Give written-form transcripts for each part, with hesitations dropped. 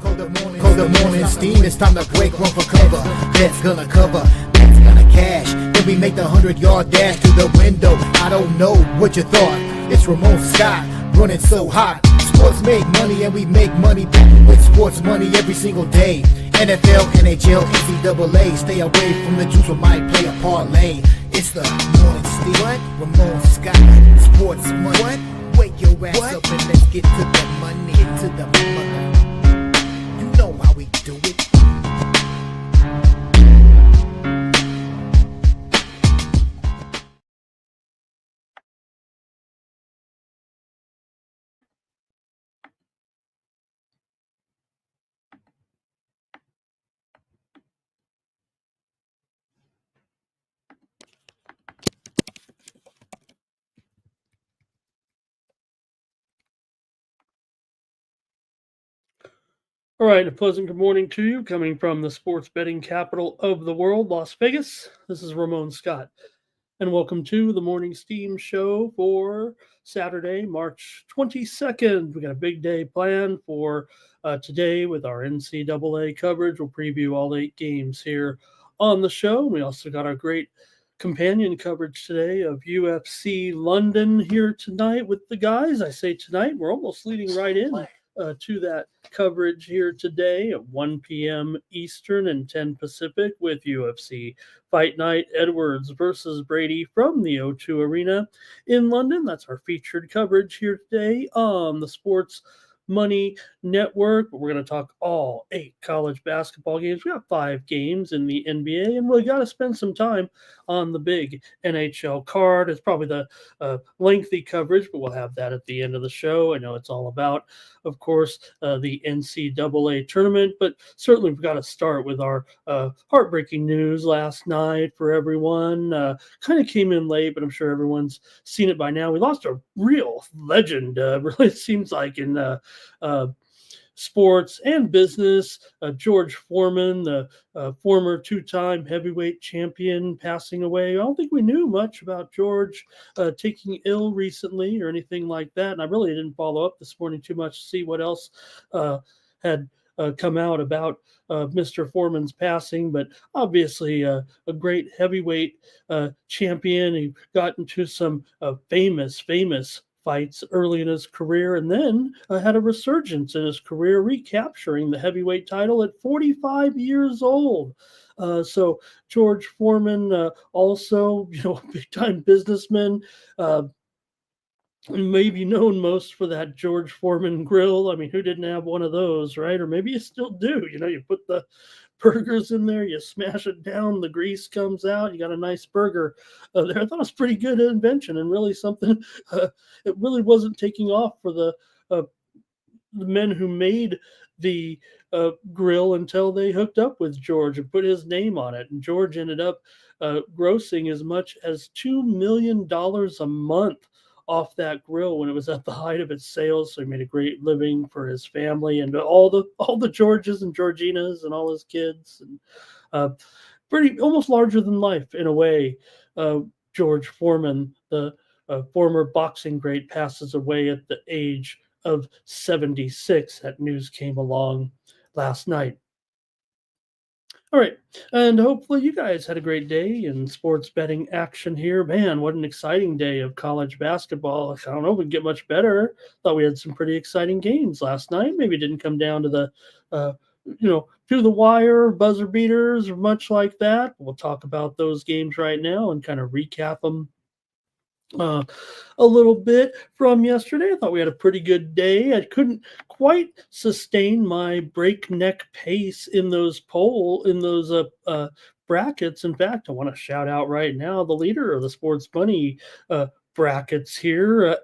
Call the morning steam, it's time to break one for cover. That's gonna cover, that's gonna cash. Then we make the 100-yard dash to the window. I don't know what you thought. It's Ramon Scott, running so hot. Sports make money and we make money with sports money every single day. NFL, NHL, NCAA. Stay away from the juice or might play a parlay. It's the morning steam. What? Ramon Scott, sports money. What? Wake your ass up and let's get to the money. Get to the money. You know how we do it. All right, a pleasant good morning to you, coming from the sports betting capital of the world, Las Vegas. This is Ramon Scott, and welcome to the Morning Steam Show for Saturday, March 22nd. We got a big day planned for today with our NCAA coverage. We'll preview all 8 games here on the show. We also got our great companion coverage today of UFC London here tonight with the guys. I say tonight, we're almost leading right in to that coverage here today at 1 p.m. Eastern and 10 Pacific with UFC Fight Night Edwards versus Brady from the O2 Arena in London. That's our featured coverage here today on the Sports Money Network. But we're going to talk all 8 college basketball games. We got 5 games in the NBA, and we got to spend some time on the big NHL card. It's probably the lengthy coverage, but we'll have that at the end of the show. I know it's all about, of course, the NCAA tournament, but certainly we've got to start with our heartbreaking news last night for everyone. Kind of came in late, but I'm sure everyone's seen it by now. We lost a real legend, really it seems like, in sports and business. George Foreman, the former 2-time heavyweight champion, passing away. I don't think we knew much about George taking ill recently or anything like that. And I really didn't follow up this morning too much to see what else had come out about Mr. Foreman's passing, but obviously a great heavyweight champion. He got into some famous fights early in his career, and then had a resurgence in his career, recapturing the heavyweight title at 45 years old. So George Foreman, also, big time businessman, maybe known most for that George Foreman grill. I mean, who didn't have one of those, right? Or maybe you still do. You put the burgers in there, you smash it down, the grease comes out, you got a nice burger there. I thought it was pretty good invention, and really something it really wasn't taking off for the men who made the grill until they hooked up with George and put his name on it. And George ended up grossing as much as $2 million a month off that grill when it was at the height of its sales. So he made a great living for his family and all the Georges and Georginas and all his kids, and pretty almost larger than life in a way. George Foreman, the former boxing great, passes away at the age of 76. That news came along last night. All right, and hopefully you guys had a great day in sports betting action here. Man, what an exciting day of college basketball. I don't know if we can get much better. Thought we had some pretty exciting games last night. Maybe it didn't come down to the, to the wire, buzzer beaters, or much like that. We'll talk about those games right now and kind of recap them a little bit from yesterday. I thought we had a pretty good day. I couldn't quite sustain my breakneck pace in those brackets. In fact, I want to shout out right now the leader of the Sports Money brackets here.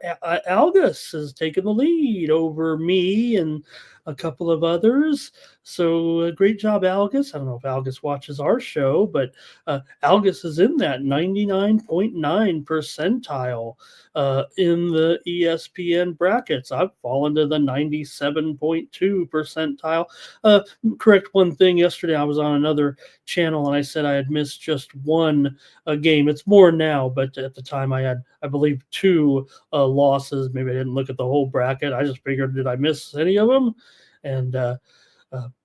Algus has taken the lead over me and a couple of others. So great job, Algus. I don't know if Algus watches our show, but Algus is in that 99.9 percentile in the ESPN brackets. I've fallen to the 97.2 percentile. Correct one thing. Yesterday I was on another channel and I said I had missed just one game. It's more now, but at the time I had, I believe, 2 losses. Maybe I didn't look at the whole bracket. I just figured, did I miss any of them? And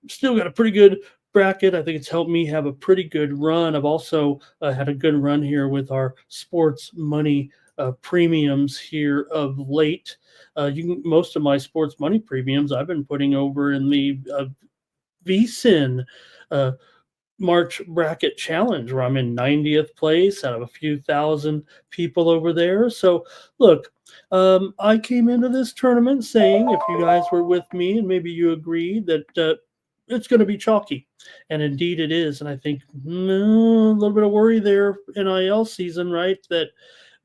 Still got a pretty good bracket. I think it's helped me have a pretty good run. I've also had a good run here with our sports money premiums here of late. Most of my sports money premiums I've been putting over in the VSIN uh, March bracket challenge, where I'm in 90th place out of a few thousand people over there. So, look, I came into this tournament saying, if you guys were with me and maybe you agreed, that it's going to be chalky. And indeed it is. And I think a little bit of worry there, NIL season, right? That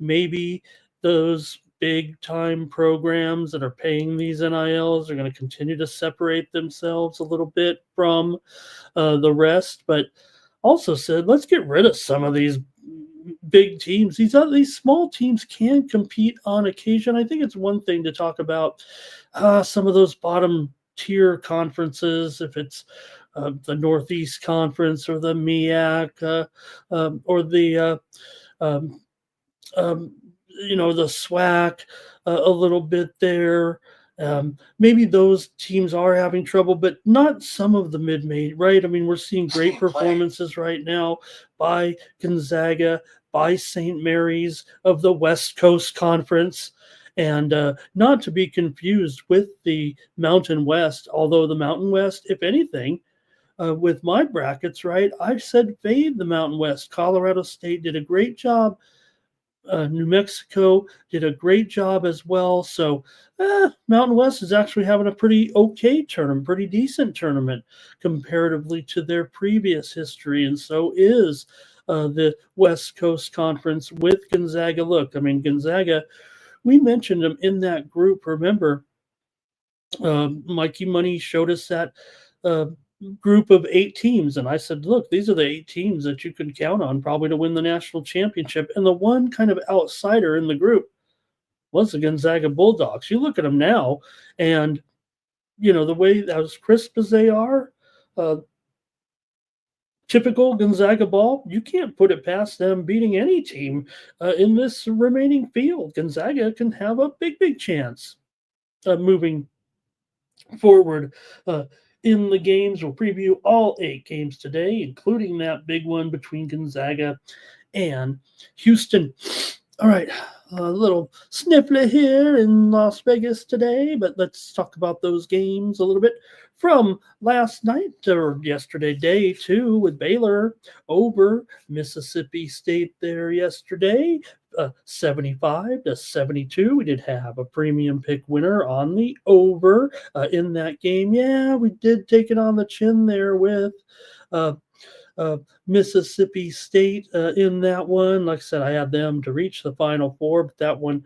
maybe those big time programs that are paying these NILs are going to continue to separate themselves a little bit from the rest, but also said, let's get rid of some of these big teams. These small teams can compete on occasion. I think it's one thing to talk about some of those bottom tier conferences, if it's the Northeast Conference or the MEAC or the um, the SWAC a little bit there. Maybe those teams are having trouble, but not some of the mid-major, right? I mean, we're seeing great performances right now by Gonzaga, by St. Mary's of the West Coast Conference, and not to be confused with the Mountain West, although the Mountain West, if anything, with my brackets, right, I've said fade the Mountain West. Colorado State did a great job. New Mexico did a great job as well. So Mountain West is actually having a pretty okay tournament, pretty decent tournament comparatively to their previous history. And so is the West Coast Conference with Gonzaga. Look, I mean, Gonzaga, we mentioned them in that group. Remember, Mikey Money showed us that uh, group of 8 teams. And I said, look, these are the 8 teams that you can count on probably to win the national championship. And the one kind of outsider in the group was the Gonzaga Bulldogs. You look at them now, and, the way as crisp as they are, uh, typical Gonzaga ball, you can't put it past them beating any team in this remaining field. Gonzaga can have a big, big chance of moving forward in the games. We'll preview all 8 games today, including that big one between Gonzaga and Houston. All right, a little sniffly here in Las Vegas today, but let's talk about those games a little bit from last night or yesterday, day 2, with Baylor over Mississippi State there yesterday. 75-72. We did have a premium pick winner on the over in that game. Yeah, we did take it on the chin there with uh, Mississippi State in that one. Like I said, I had them to reach the Final Four, but that one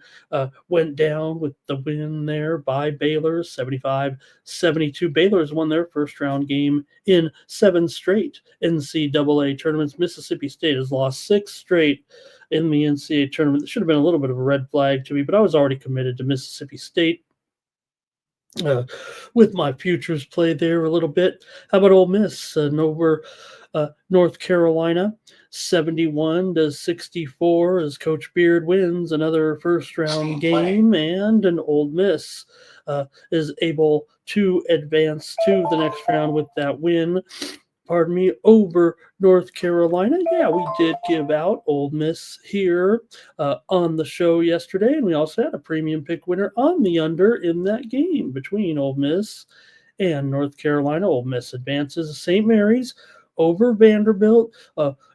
went down with the win there by Baylor, 75-72. Baylor's won their first round game in 7 straight NCAA tournaments. Mississippi State has lost 6 straight in the NCAA tournament. It should have been a little bit of a red flag to me, but I was already committed to Mississippi State with my futures play there a little bit. How about Ole Miss over North Carolina, 71-64, as Coach Beard wins another first round game, and an Ole Miss is able to advance to the next round with that win. Pardon me, over North Carolina. Yeah, we did give out Ole Miss here on the show yesterday, and we also had a premium pick winner on the under in that game between Ole Miss and North Carolina. Ole Miss advances. St. Mary's over Vanderbilt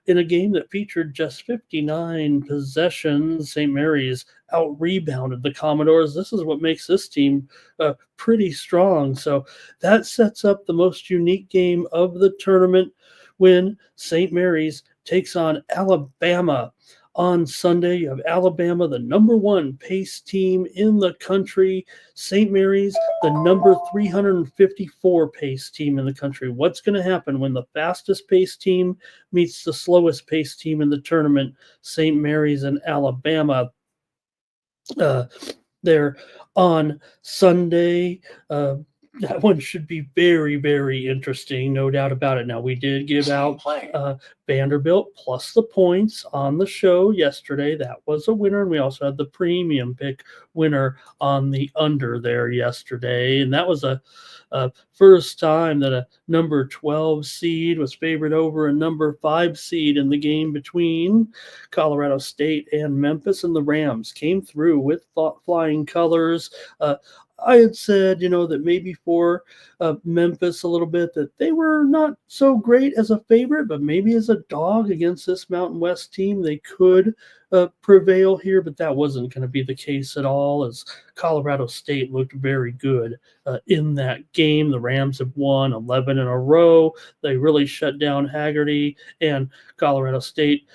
in a game that featured just 59 possessions. St. Mary's out-rebounded the Commodores. This is what makes this team pretty strong. So that sets up the most unique game of the tournament when St. Mary's takes on Alabama on Sunday. You have Alabama, the number 1 pace team in the country. St. Mary's, the number 354 pace team in the country. What's going to happen when the fastest pace team meets the slowest pace team in the tournament? St. Mary's and Alabama there on Sunday. that one should be very, very interesting, no doubt about it. Now, we did give out Vanderbilt plus the points on the show yesterday. That was a winner. And we also had the premium pick winner on the under there yesterday. And that was a first time that a number 12 seed was favored over a number 5 seed in the game between Colorado State and Memphis. And the Rams came through with flying colors. I had said, that maybe for Memphis a little bit that they were not so great as a favorite, but maybe as a dog against this Mountain West team, they could prevail here. But that wasn't going to be the case at all, as Colorado State looked very good in that game. The Rams have won 11 in a row. They really shut down Haggerty, and Colorado State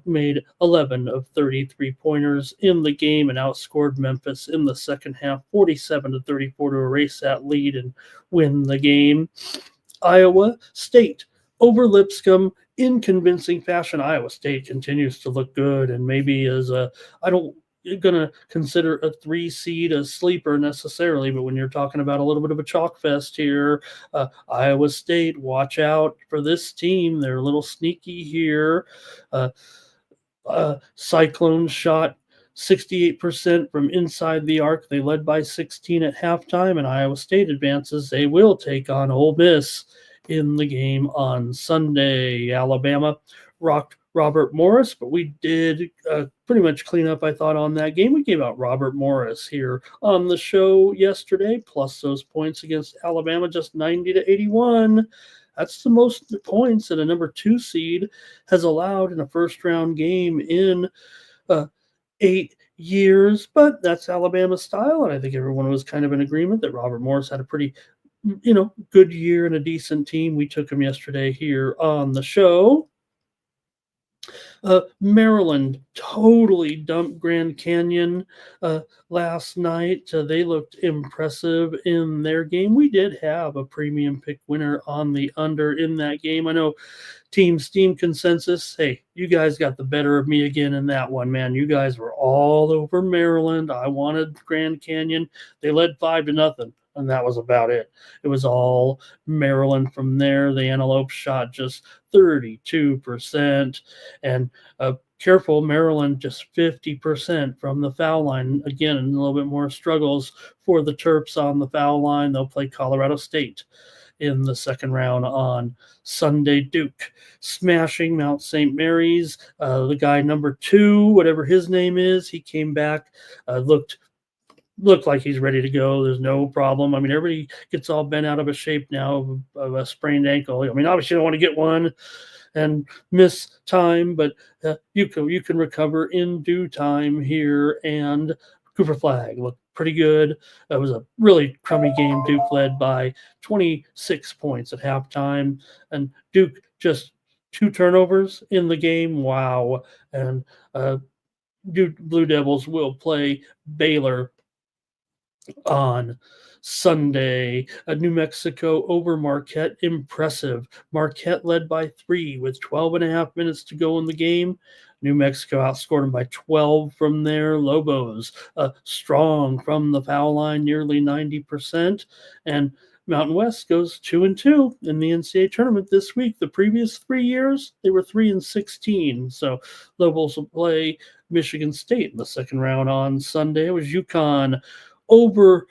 made 11 of 33 pointers in the game and outscored Memphis in the second half 47-34 to erase that lead and win the game. Iowa State over Lipscomb in convincing fashion. Iowa State continues to look good and maybe is I don't going to consider a 3 seed a sleeper necessarily, but when you're talking about a little bit of a chalk fest here, Iowa State, watch out for this team. They're a little sneaky here. Cyclones shot 68% from inside the arc. They led by 16 at halftime, and Iowa State advances. They will take on Ole Miss in the game on Sunday. Alabama rocked Robert Morris, but we did pretty much clean up, I thought, on that game. We gave out Robert Morris here on the show yesterday, plus those points against Alabama, just 90-81. That's the most points that a number 2 seed has allowed in a first-round game in 8 years, but that's Alabama style, and I think everyone was kind of in agreement that Robert Morris had a pretty good year and a decent team. We took him yesterday here on the show. Maryland totally dumped Grand Canyon last night. They looked impressive in their game. We did have a premium pick winner on the under in that game. I know Team Steam consensus, hey, you guys got the better of me again in that one, man. You guys were all over Maryland. I wanted Grand Canyon. They led 5-0. And that was about it. It was all Maryland from there. The Antelope shot just 32%. And careful, Maryland just 50% from the foul line. Again, a little bit more struggles for the Terps on the foul line. They'll play Colorado State in the second round on Sunday. Duke smashing Mount St. Mary's. The guy number 2, whatever his name is, he came back, looked like he's ready to go. There's no problem. I mean, everybody gets all bent out of a shape now of a sprained ankle. I mean, obviously you don't want to get one and miss time, but you can recover in due time here. And Cooper Flag looked pretty good. It was a really crummy game. Duke led by 26 points at halftime, and Duke just 2 turnovers in the game. Wow. And Duke Blue Devils will play Baylor on Sunday. New Mexico over Marquette. Impressive. Marquette led by 3 with 12.5 minutes to go in the game. New Mexico outscored them by 12 from there. Lobos strong from the foul line, nearly 90%. And Mountain West goes 2-2 in the NCAA tournament this week. The previous 3 years, they were 3-16. So Lobos will play Michigan State in the second round on Sunday. It was UConn over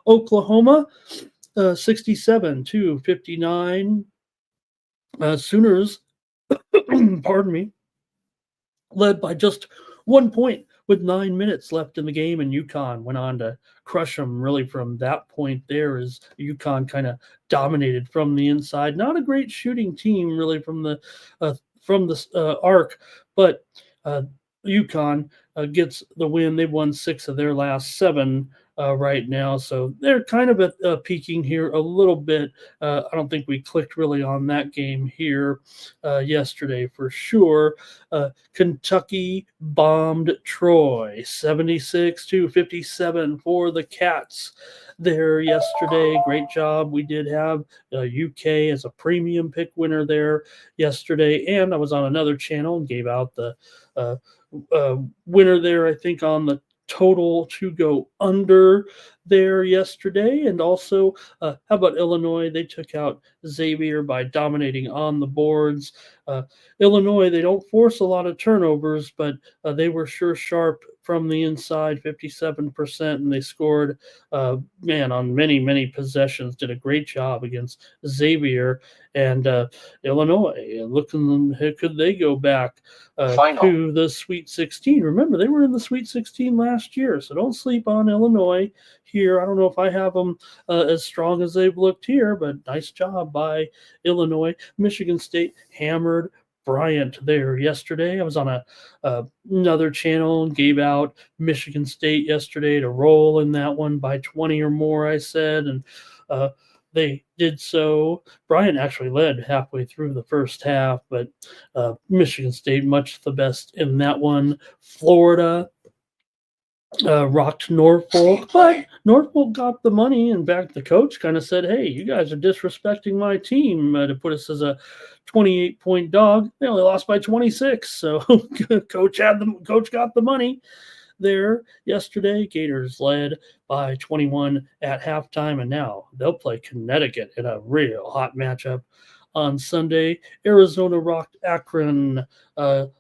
Oklahoma, 67-59. Sooners, pardon me, led by just 1 point with 9 minutes left in the game, and UConn went on to crush them really from that point there, as UConn kind of dominated from the inside. Not a great shooting team really from the arc, but UConn gets the win. They've won 6 of their last 7 right now, so they're kind of peaking here a little bit. I don't think we clicked really on that game here yesterday for sure. Kentucky bombed Troy 76-57 for the Cats there yesterday. Great job. We did have UK as a premium pick winner there yesterday, and I was on another channel and gave out the winner there, I think, on the total to go under there yesterday. And also, how about Illinois? They took out Xavier by dominating on the boards. Illinois, they don't force a lot of turnovers, but they were sure sharp from the inside, 57%, and they scored, on many, many possessions. Did a great job against Xavier. And Illinois, looking, could they go back to the Sweet 16? Remember, they were in the Sweet 16 last year, so don't sleep on Illinois here. I don't know if I have them as strong as they've looked here, but nice job by Illinois. Michigan State hammered Bryant there yesterday. I was on another channel and gave out Michigan State yesterday to roll in that one by 20 or more, I said, and they did so. Bryant actually led halfway through the first half, but Michigan State much the best in that one. Florida rocked Norfolk, but Norfolk got the money. In fact, the coach kind of said, "Hey, you guys are disrespecting my team to put us as a 28-point dog." They only lost by 26, so coach got the money there yesterday. Gators led by 21 at halftime, and now they'll play Connecticut in a real hot matchup on Sunday. Arizona rocked Akron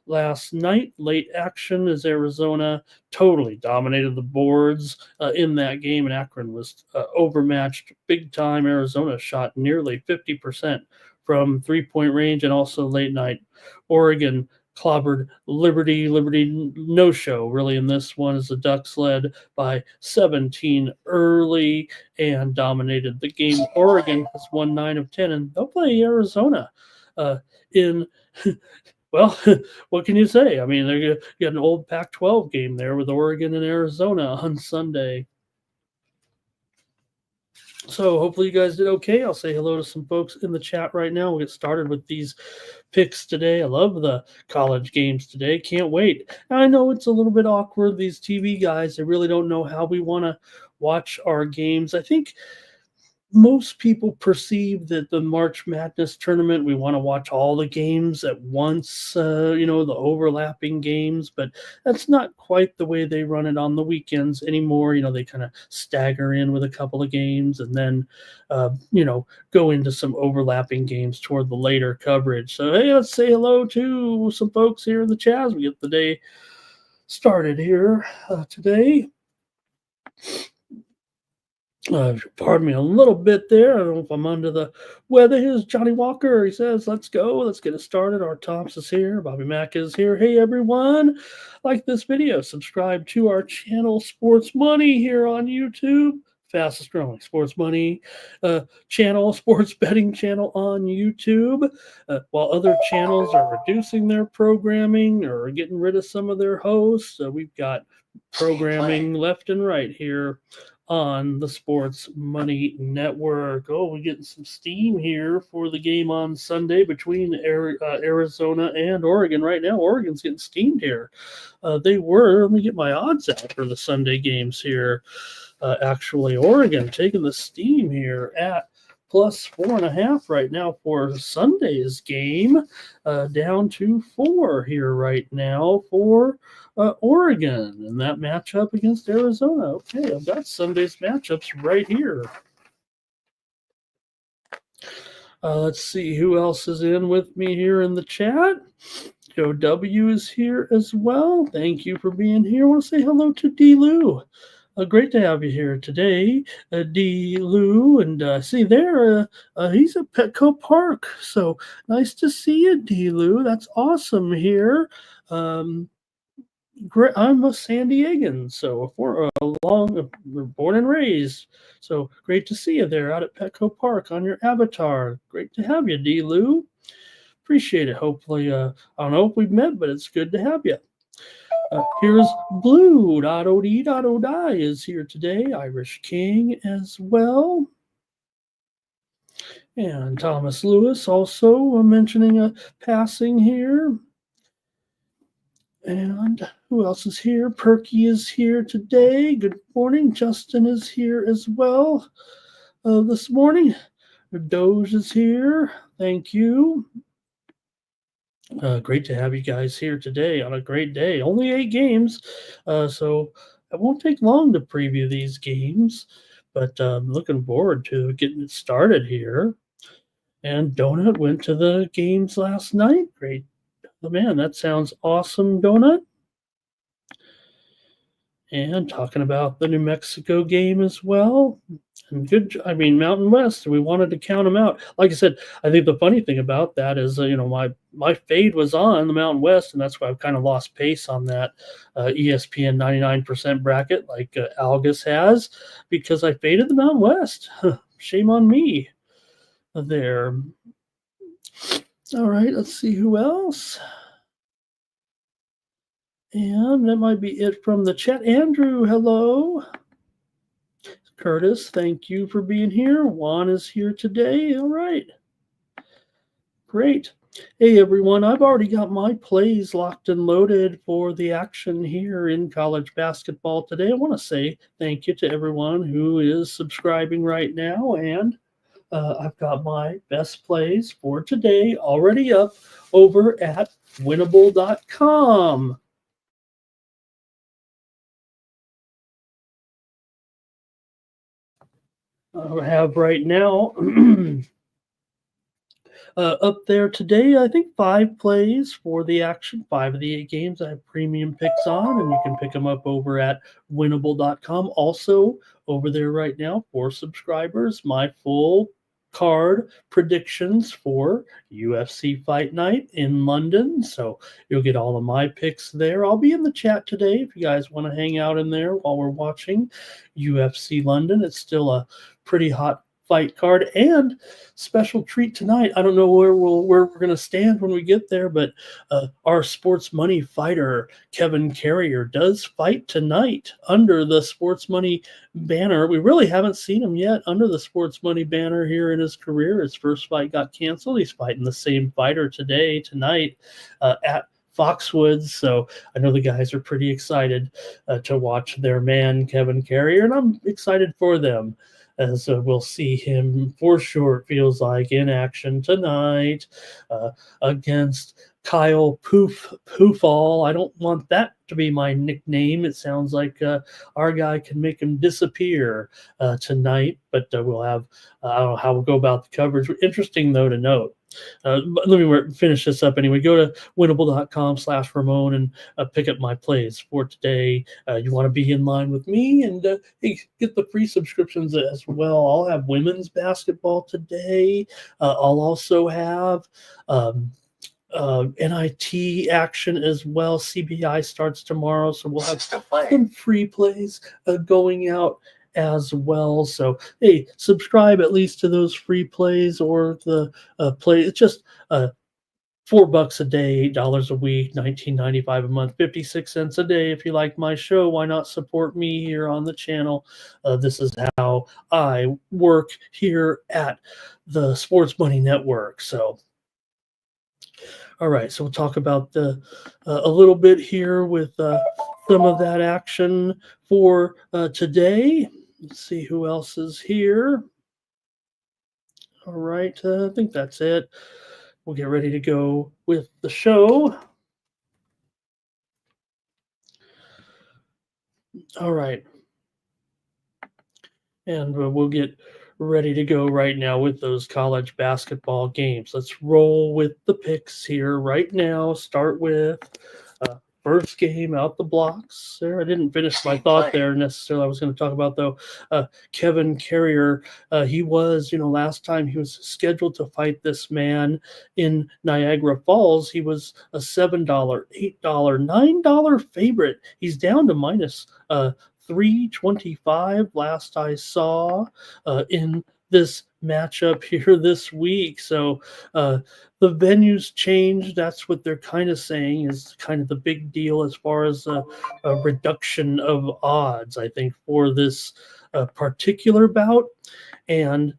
last night. Late action as Arizona totally dominated the boards in that game, and Akron was overmatched big time. Arizona shot nearly 50% from three-point range, and also late night Oregon clobbered Liberty. Liberty no show really in this one as the Ducks led by 17 early and dominated the game. Oregon has won 9 of 10, and they'll play Arizona in well, what can you say? I mean, they're got an old Pac-12 game there with Oregon and Arizona on Sunday. So hopefully you guys did okay. I'll say hello to some folks in the chat right now. We'll get started with these picks today. I love the college games today. Can't wait. I know it's a little bit awkward. These TV guys, they really don't know how we want to watch our games. I think most people perceive that the March Madness tournament, we want to watch all the games at once, the overlapping games, but that's not quite the way they run it on the weekends anymore. They kind of stagger in with a couple of games and then, go into some overlapping games toward the later coverage. So, hey, let's say hello to some folks here in the chat as we get the day started here today. Pardon me a little bit there. I don't know if I'm under the weather. Here's Johnny Walker. He says, let's go. Let's get it started. Our Tops is here. Bobby Mack is here. Hey, everyone. Like this video. Subscribe to our channel, Sports Money, here on YouTube. Fastest growing sports money channel, sports betting channel on YouTube. While other channels are reducing their programming or getting rid of some of their hosts, we've got programming left and right here on the Sports Money Network. Oh, we're getting some steam here for the game on Sunday between Arizona and Oregon. Right now, Oregon's getting steamed here. Let me get my odds out for the Sunday games here. Actually, Oregon taking the steam here at plus 4.5 right now for Sunday's game, down to 4 here right now for Oregon and that matchup against Arizona. Okay, I've got Sunday's matchups right here. Let's see who else is in with me here in the chat. Joe W is here as well. Thank you for being here. I want to say hello to D. Lou. Great to have you here today, D. Lou. And see there, he's at Petco Park. So nice to see you, D. Lou. That's awesome here. I'm a San Diegan, so born and raised. So great to see you there out at Petco Park on your avatar. Great to have you, D. Lou. Appreciate it. Hopefully, I don't know if we've met, but it's good to have you. Here's Blue. Die is here today. Irish King as well. And Thomas Lewis also mentioning a passing here. And who else is here? Perky is here today. Good morning. Justin is here as well this morning. Doge is here. Thank you. Great to have you guys here today on a great day. Only 8 games, so it won't take long to preview these games, but looking forward to getting it started here. And Donut went to the games last night. Great. Oh, man, that sounds awesome, Donut. And talking about the New Mexico game as well. And I mean, Mountain West, we wanted to count them out. Like I said, I think the funny thing about that is, my fade was on the Mountain West, and that's why I've kind of lost pace on that ESPN 99% bracket like Algus has, because I faded the Mountain West. Shame on me there. All right, let's see who else. And that might be it from the chat. Andrew, hello. Curtis, thank you for being here. Juan is here today. All right. Great. Hey, everyone. I've already got my plays locked and loaded for the action here in college basketball today. I want to say thank you to everyone who is subscribing right now. And I've got my best plays for today already up over at winnable.com. I have right now up there today, I think 5 plays for the action. 5 of the 8 games I have premium picks on, and you can pick them up over at winnable.com. Also, over there right now for subscribers, my full card predictions for UFC Fight Night in London. So you'll get all of my picks there. I'll be in the chat today if you guys want to hang out in there while we're watching UFC London. It's still a pretty hot fight card, and special treat tonight. I don't know where we're going to stand when we get there, but our sports money fighter Kevin Carrier does fight tonight under the sports money banner. We really haven't seen him yet under the sports money banner here in his career. His first fight got canceled. He's fighting the same fighter tonight at Foxwoods. So I know the guys are pretty excited to watch their man Kevin Carrier, and I'm excited for them, as we'll see him for sure, it feels like, in action tonight against Kyle Poofall. I don't want that to be my nickname. It sounds like our guy can make him disappear tonight, but we'll have, I don't know how we'll go about the coverage. Interesting, though, to note. But let me finish this up anyway. Go to winnable.com/Ramon and pick up my plays for today. You want to be in line with me and get the free subscriptions as well. I'll have women's basketball today. I'll also have NIT action as well. CBI starts tomorrow, so we'll have some free plays going out as well. So hey, subscribe at least to those free plays or the play. It's just $4 a day, $8 a week, $19.95 a month, 56 cents a day. If you like my show, why not support me here on the channel? This is how I work here at the Sports Money Network. So all right, so we'll talk about the a little bit here with some of that action for today. Let's see who else is here. All right, I think that's it. We'll get ready to go with the show. All right. And we'll get ready to go right now with those college basketball games. Let's roll with the picks here right now. Start with first game out the blocks there. I didn't finish my thought there necessarily. I was going to talk about, though, Kevin Carrier. He was, last time he was scheduled to fight this man in Niagara Falls. He was a $7, $8, $9 favorite. He's down to minus 325 last I saw in this matchup here this week. So the venues changed. That's what they're kind of saying is kind of the big deal as far as a reduction of odds, I think, for this particular bout. And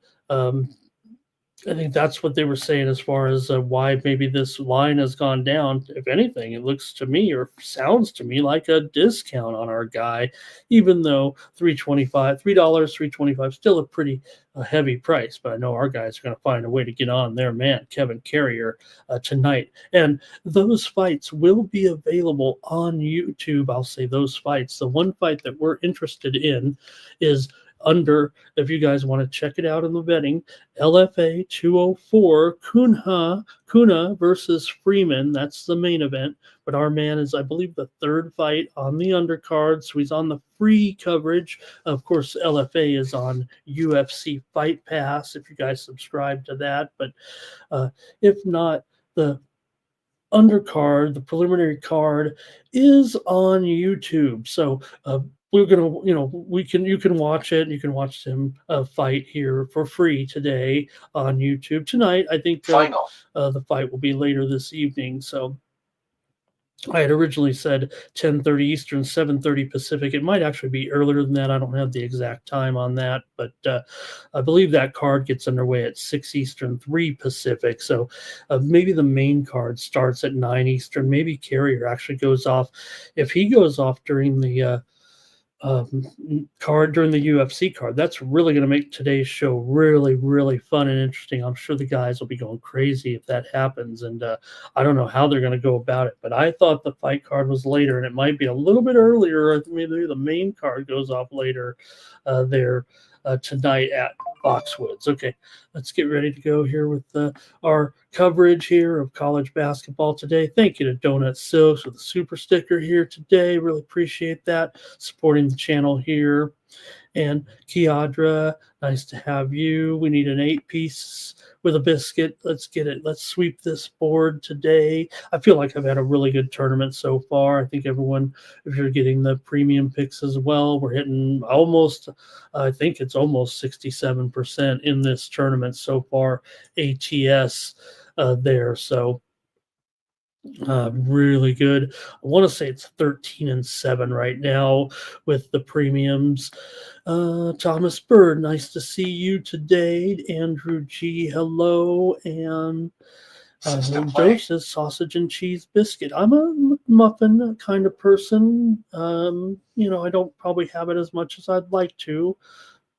I think that's what they were saying as far as why maybe this line has gone down. If anything, it looks to me or sounds to me like a discount on our guy, even though $3.25, $3.25, still a pretty heavy price. But I know our guys are going to find a way to get on their man, Kevin Carrier, tonight. And those fights will be available on YouTube. I'll say those fights. The one fight that we're interested in is under, if you guys want to check it out in the betting, LFA 204 Kuna versus Freeman. That's the main event. But our man is, I believe, the third fight on the undercard. So he's on the free coverage. Of course, LFA is on UFC Fight Pass if you guys subscribe to that. But if not, the undercard, the preliminary card, is on YouTube. So we're gonna, you can watch it. You can watch him fight here for free today on YouTube tonight. I think the fight will be later this evening. So I had originally said 10:30 Eastern, 7:30 Pacific. It might actually be earlier than that. I don't have the exact time on that, but I believe that card gets underway at 6 Eastern, 3 Pacific. So maybe the main card starts at 9 Eastern. Maybe Carrier actually goes off. If he goes off during the card, during the UFC card, that's really going to make today's show really, really fun and interesting. I'm sure the guys will be going crazy if that happens, and I don't know how they're going to go about it, but I thought the fight card was later, and it might be a little bit earlier, or maybe the main card goes off later there tonight at Foxwoods. Okay, let's get ready to go here with our coverage here of college basketball today. Thank you to Donut Silks with the super sticker here today. Really appreciate that, supporting the channel here. And Kiadra, nice to have you. We need an 8-piece with a biscuit. Let's get it. Let's sweep this board today. I feel like I've had a really good tournament so far. I think everyone, if you're getting the premium picks as well, we're hitting almost, I think it's almost 67% in this tournament so far, ATS there. So really good. I want to say it's 13-7 right now with the premiums. Thomas Bird, nice to see you today. Andrew G, hello. And Joe says sausage and cheese biscuit. I'm a muffin kind of person. I don't probably have it as much as I'd like to,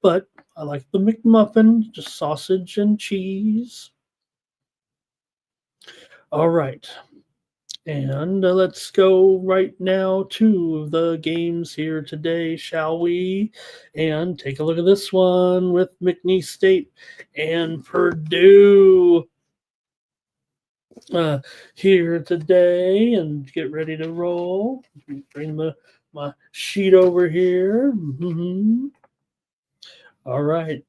but I like the McMuffin, just sausage and cheese. All right. And let's go right now to the games here today, shall we? And take a look at this one with McNeese State and Purdue here today. And get ready to roll. Bring my sheet over here. All right.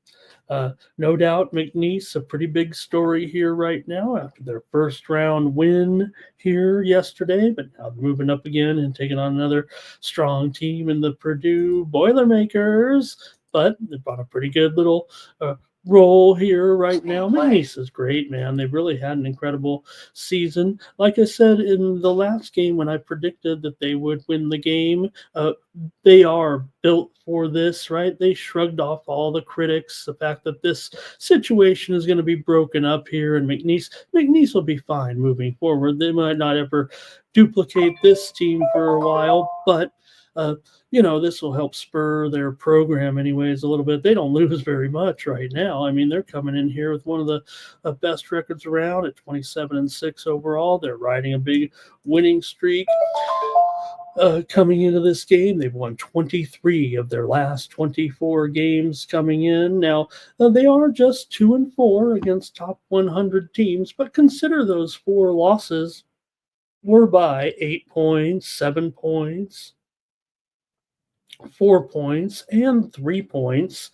No doubt, McNeese, a pretty big story here right now after their first round win here yesterday, but now they're moving up again and taking on another strong team in the Purdue Boilermakers. But they've got a pretty good little role here right now. McNeese is great, man. They really had an incredible season. Like I said in the last game when I predicted that they would win the game, they are built for this, right? They shrugged off all the critics, the fact that this situation is going to be broken up here, and McNeese will be fine moving forward. They might not ever duplicate this team for a while, but this will help spur their program anyways a little bit. They don't lose very much right now. I mean, they're coming in here with one of the best records around at 27-6 overall. They're riding a big winning streak. Coming into this game, they've won 23 of their last 24 games coming in. Now, they are just 2-4 against top 100 teams, but consider those 4 losses were by 8 points, 7 points, 4 points, and 3 points.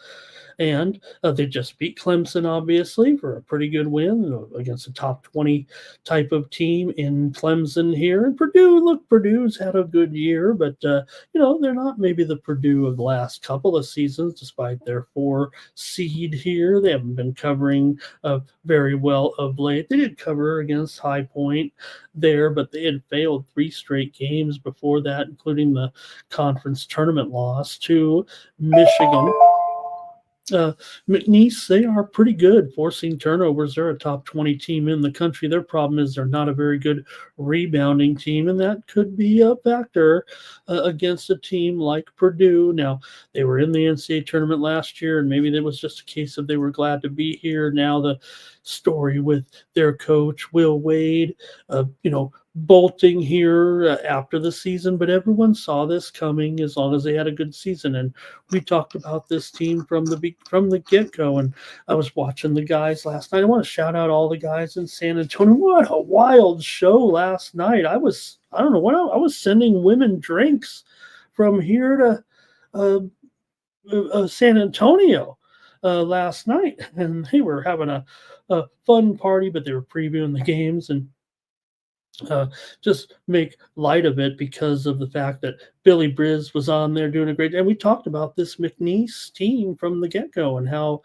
And they just beat Clemson, obviously, for a pretty good win against a top 20 type of team in Clemson here. And Purdue's had a good year, but, they're not maybe the Purdue of the last couple of seasons, despite their 4 seed here. They haven't been covering very well of late. They did cover against High Point there, but they had failed 3 straight games before that, including the conference tournament loss to Michigan. McNeese, they are pretty good forcing turnovers. They're a top 20 team in the country. Their problem is they're not a very good rebounding team, and that could be a factor against a team like Purdue. Now, they were in the NCAA tournament last year, and maybe it was just a case of they were glad to be here. Now, the story with their coach, Will Wade, bolting here after the season, but everyone saw this coming as long as they had a good season. And we talked about this team from the get go. And I was watching the guys last night. I want to shout out all the guys in San Antonio. What a wild show last night! I don't know what I was sending women drinks from here to San Antonio last night, and they were having a fun party, but they were previewing the games and just make light of it because of the fact that Billy Briz was on there doing a great. And we talked about this McNeese team from the get go and how,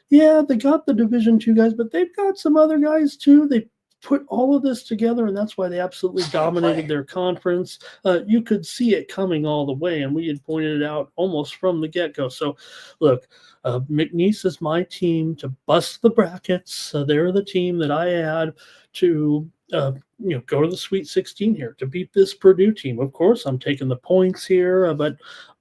yeah, they got the Division II guys, but they've got some other guys too. They put all of this together, and that's why they absolutely dominated their conference. You could see it coming all the way, and we had pointed it out almost from the get go. So, look. McNeese is my team to bust the brackets. They're the team that I had to go to the Sweet 16 here to beat this Purdue team. Of course, I'm taking the points here, but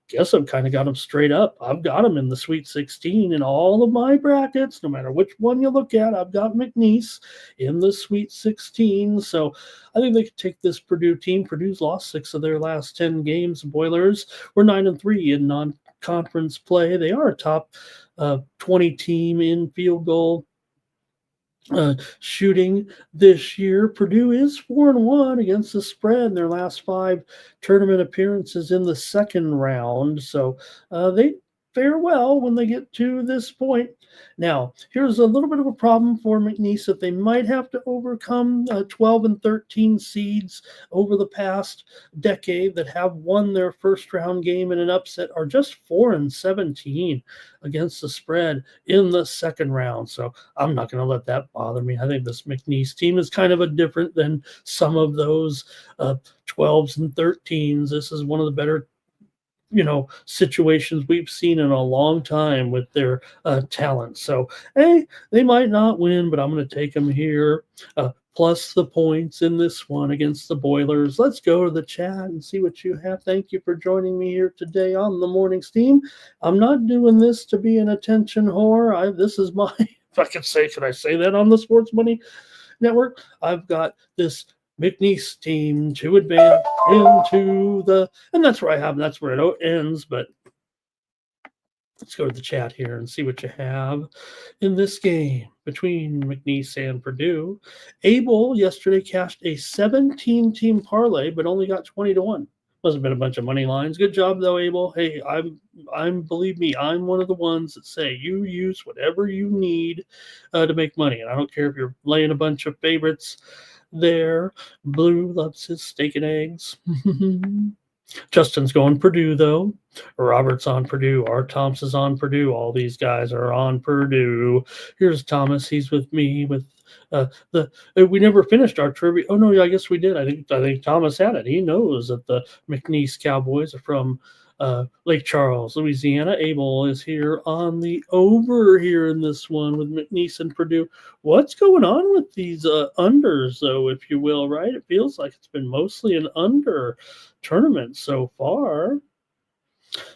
guess I've kind of got them straight up. I've got them in the Sweet 16 in all of my brackets, no matter which one you look at. I've got McNeese in the Sweet 16. So I think they could take this Purdue team. Purdue's lost 6 of their last 10 games. Boilers were 9-3 in non-conference play. They are a top 20 team in field goal shooting this year. Purdue is 4-1 against the spread in their last 5 tournament appearances in the second round. So they fare well when they get to this point. Now, here's a little bit of a problem for McNeese that they might have to overcome. 12 and 13 seeds over the past decade that have won their first round game in an upset are just 4 and 17 against the spread in the second round. So I'm not going to let that bother me. I think this McNeese team is kind of a different than some of those 12s and 13s. This is one of the better situations we've seen in a long time with their talent. So, hey, they might not win, but I'm going to take them here. Plus the points in this one against the Boilers. Let's go to the chat and see what you have. Thank you for joining me here today on the Morning Steam. I'm not doing this to be an attention whore. This is my, if I could I say that on the Sports Money Network? I've got this McNeese team to advance into and that's where I have, that's where it ends. But let's go to the chat here and see what you have in this game between McNeese and Purdue. Abel yesterday cashed a 17-team parlay, but only got 20-1. Must have been a bunch of money lines. Good job though, Abel. Hey, I'm believe me, I'm one of the ones that say you use whatever you need to make money, and I don't care if you're laying a bunch of favorites there. Blue loves his steak and eggs. Justin's going Purdue, though. Robert's on Purdue. R. Thompson's on Purdue. All these guys are on Purdue. Here's Thomas. He's with me with we never finished our trivia. Oh no, I guess we did. I think Thomas had it. He knows that the McNeese Cowboys are from Lake Charles, Louisiana. Abel is here on the over here in this one with McNeese and Purdue. What's going on with these unders, though, if you will, right? It feels like it's been mostly an under tournament so far.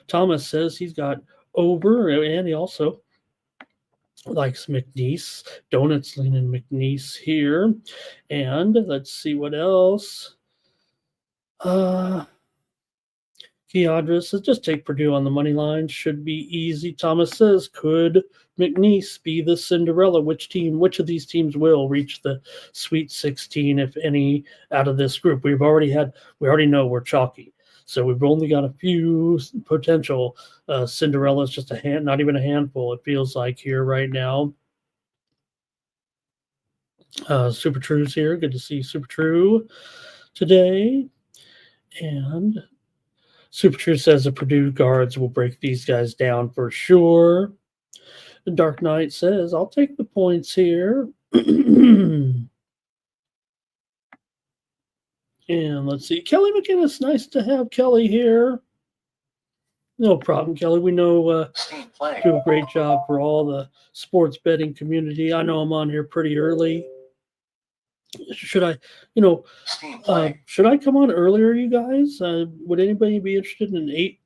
Thomas says he's got over, and he also likes McNeese. Donuts leaning McNeese here. And let's see what else. Keandra says, just take Purdue on the money line. Should be easy. Thomas says, could McNeese be the Cinderella? Which of these teams will reach the Sweet 16, if any, out of this group? We already know we're chalky. So we've only got a few potential Cinderellas, just not even a handful, it feels like here right now. Super True's here. Good to see Super True today. And Super True says the Purdue guards will break these guys down for sure. The Dark Knight says, I'll take the points here. And let's see. Kelly McInnes, nice to have Kelly here. No problem, Kelly. We know do a great job for all the sports betting community. I know I'm on here pretty early. Should I, should I come on earlier, you guys? Would anybody be interested in 8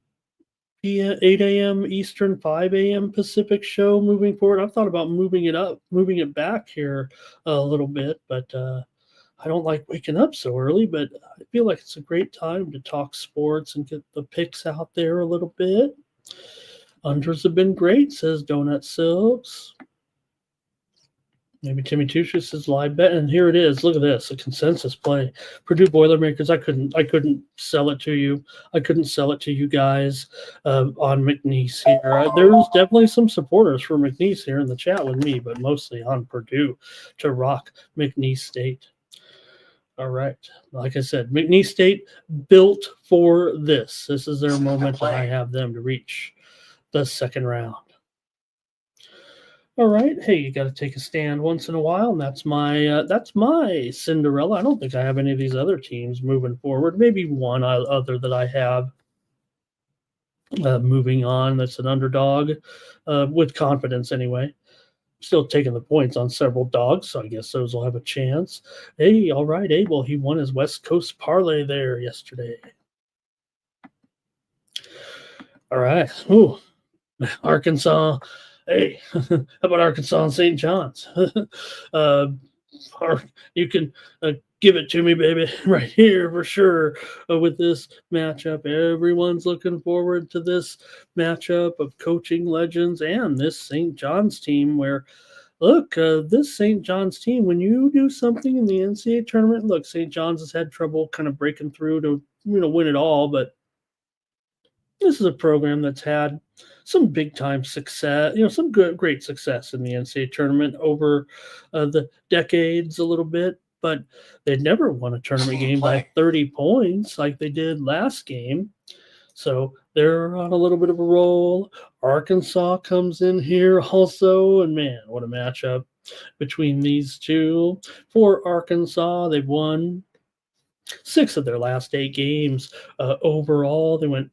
a.m. Eastern, 5 a.m. Pacific show moving forward? I've thought about moving it back here a little bit, but I don't like waking up so early. But I feel like it's a great time to talk sports and get the picks out there a little bit. Unders have been great, says Donut Silks. Maybe Timmy Tushis says live bet, and here it is. Look at this, a consensus play. Purdue Boilermakers. I couldn't sell it to you. I couldn't sell it to you guys on McNeese here. There's definitely some supporters for McNeese here in the chat with me, but mostly on Purdue to rock McNeese State. All right. Like I said, McNeese State built for this. This is their moment, and I have them to reach the second round. All right. Hey, you got to take a stand once in a while, and that's my Cinderella. I don't think I have any of these other teams moving forward. Maybe one other that I have moving on. That's an underdog with confidence anyway. Still taking the points on several dogs, so I guess those will have a chance. Hey, all right, Abel. He won his West Coast parlay there yesterday. All right. Ooh, Arkansas. Hey, how about Arkansas and St. John's? Or you can give it to me, baby, right here for sure. With this matchup, everyone's looking forward to this matchup of coaching legends and this St. John's team. Where, look, this St. John's team, when you do something in the NCAA tournament, look, St. John's has had trouble kind of breaking through to win it all, but this is a program that's had some big time success, some great success in the NCAA tournament over the decades a little bit, but they'd never won a tournament game by 30 points like they did last game. So they're on a little bit of a roll. Arkansas comes in here also, and man, what a matchup between these two. For Arkansas, they've won 6 of their last 8 games. Overall, they went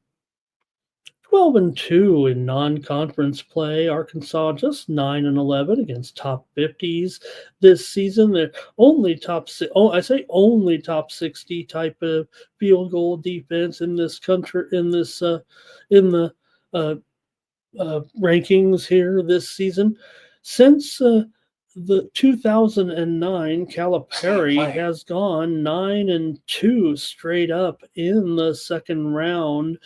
12-2 in non-conference play. Arkansas just 9-11 against top 50s this season. They're only top 60 type of field goal defense in this country in the rankings here this season. Since the 2009 Calipari has gone 9-2 straight up in the second round.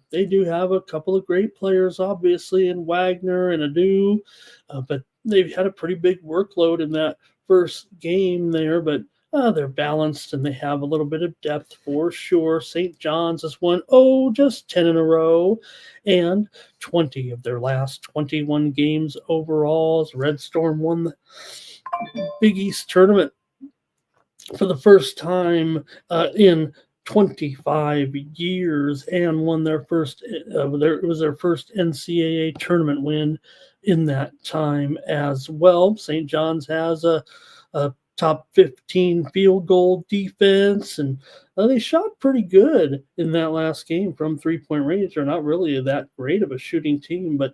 They do have a couple of great players, obviously, in Wagner and Adu, but they've had a pretty big workload in that first game there, but they're balanced and they have a little bit of depth for sure. St. John's has won, just 10 in a row, and 20 of their last 21 games overall. As Red Storm won the Big East tournament for the first time in 25 years and won their first NCAA tournament win in that time as well. St. John's has a top 15 field goal defense, and they shot pretty good in that last game from three-point range. They're not really that great of a shooting team, but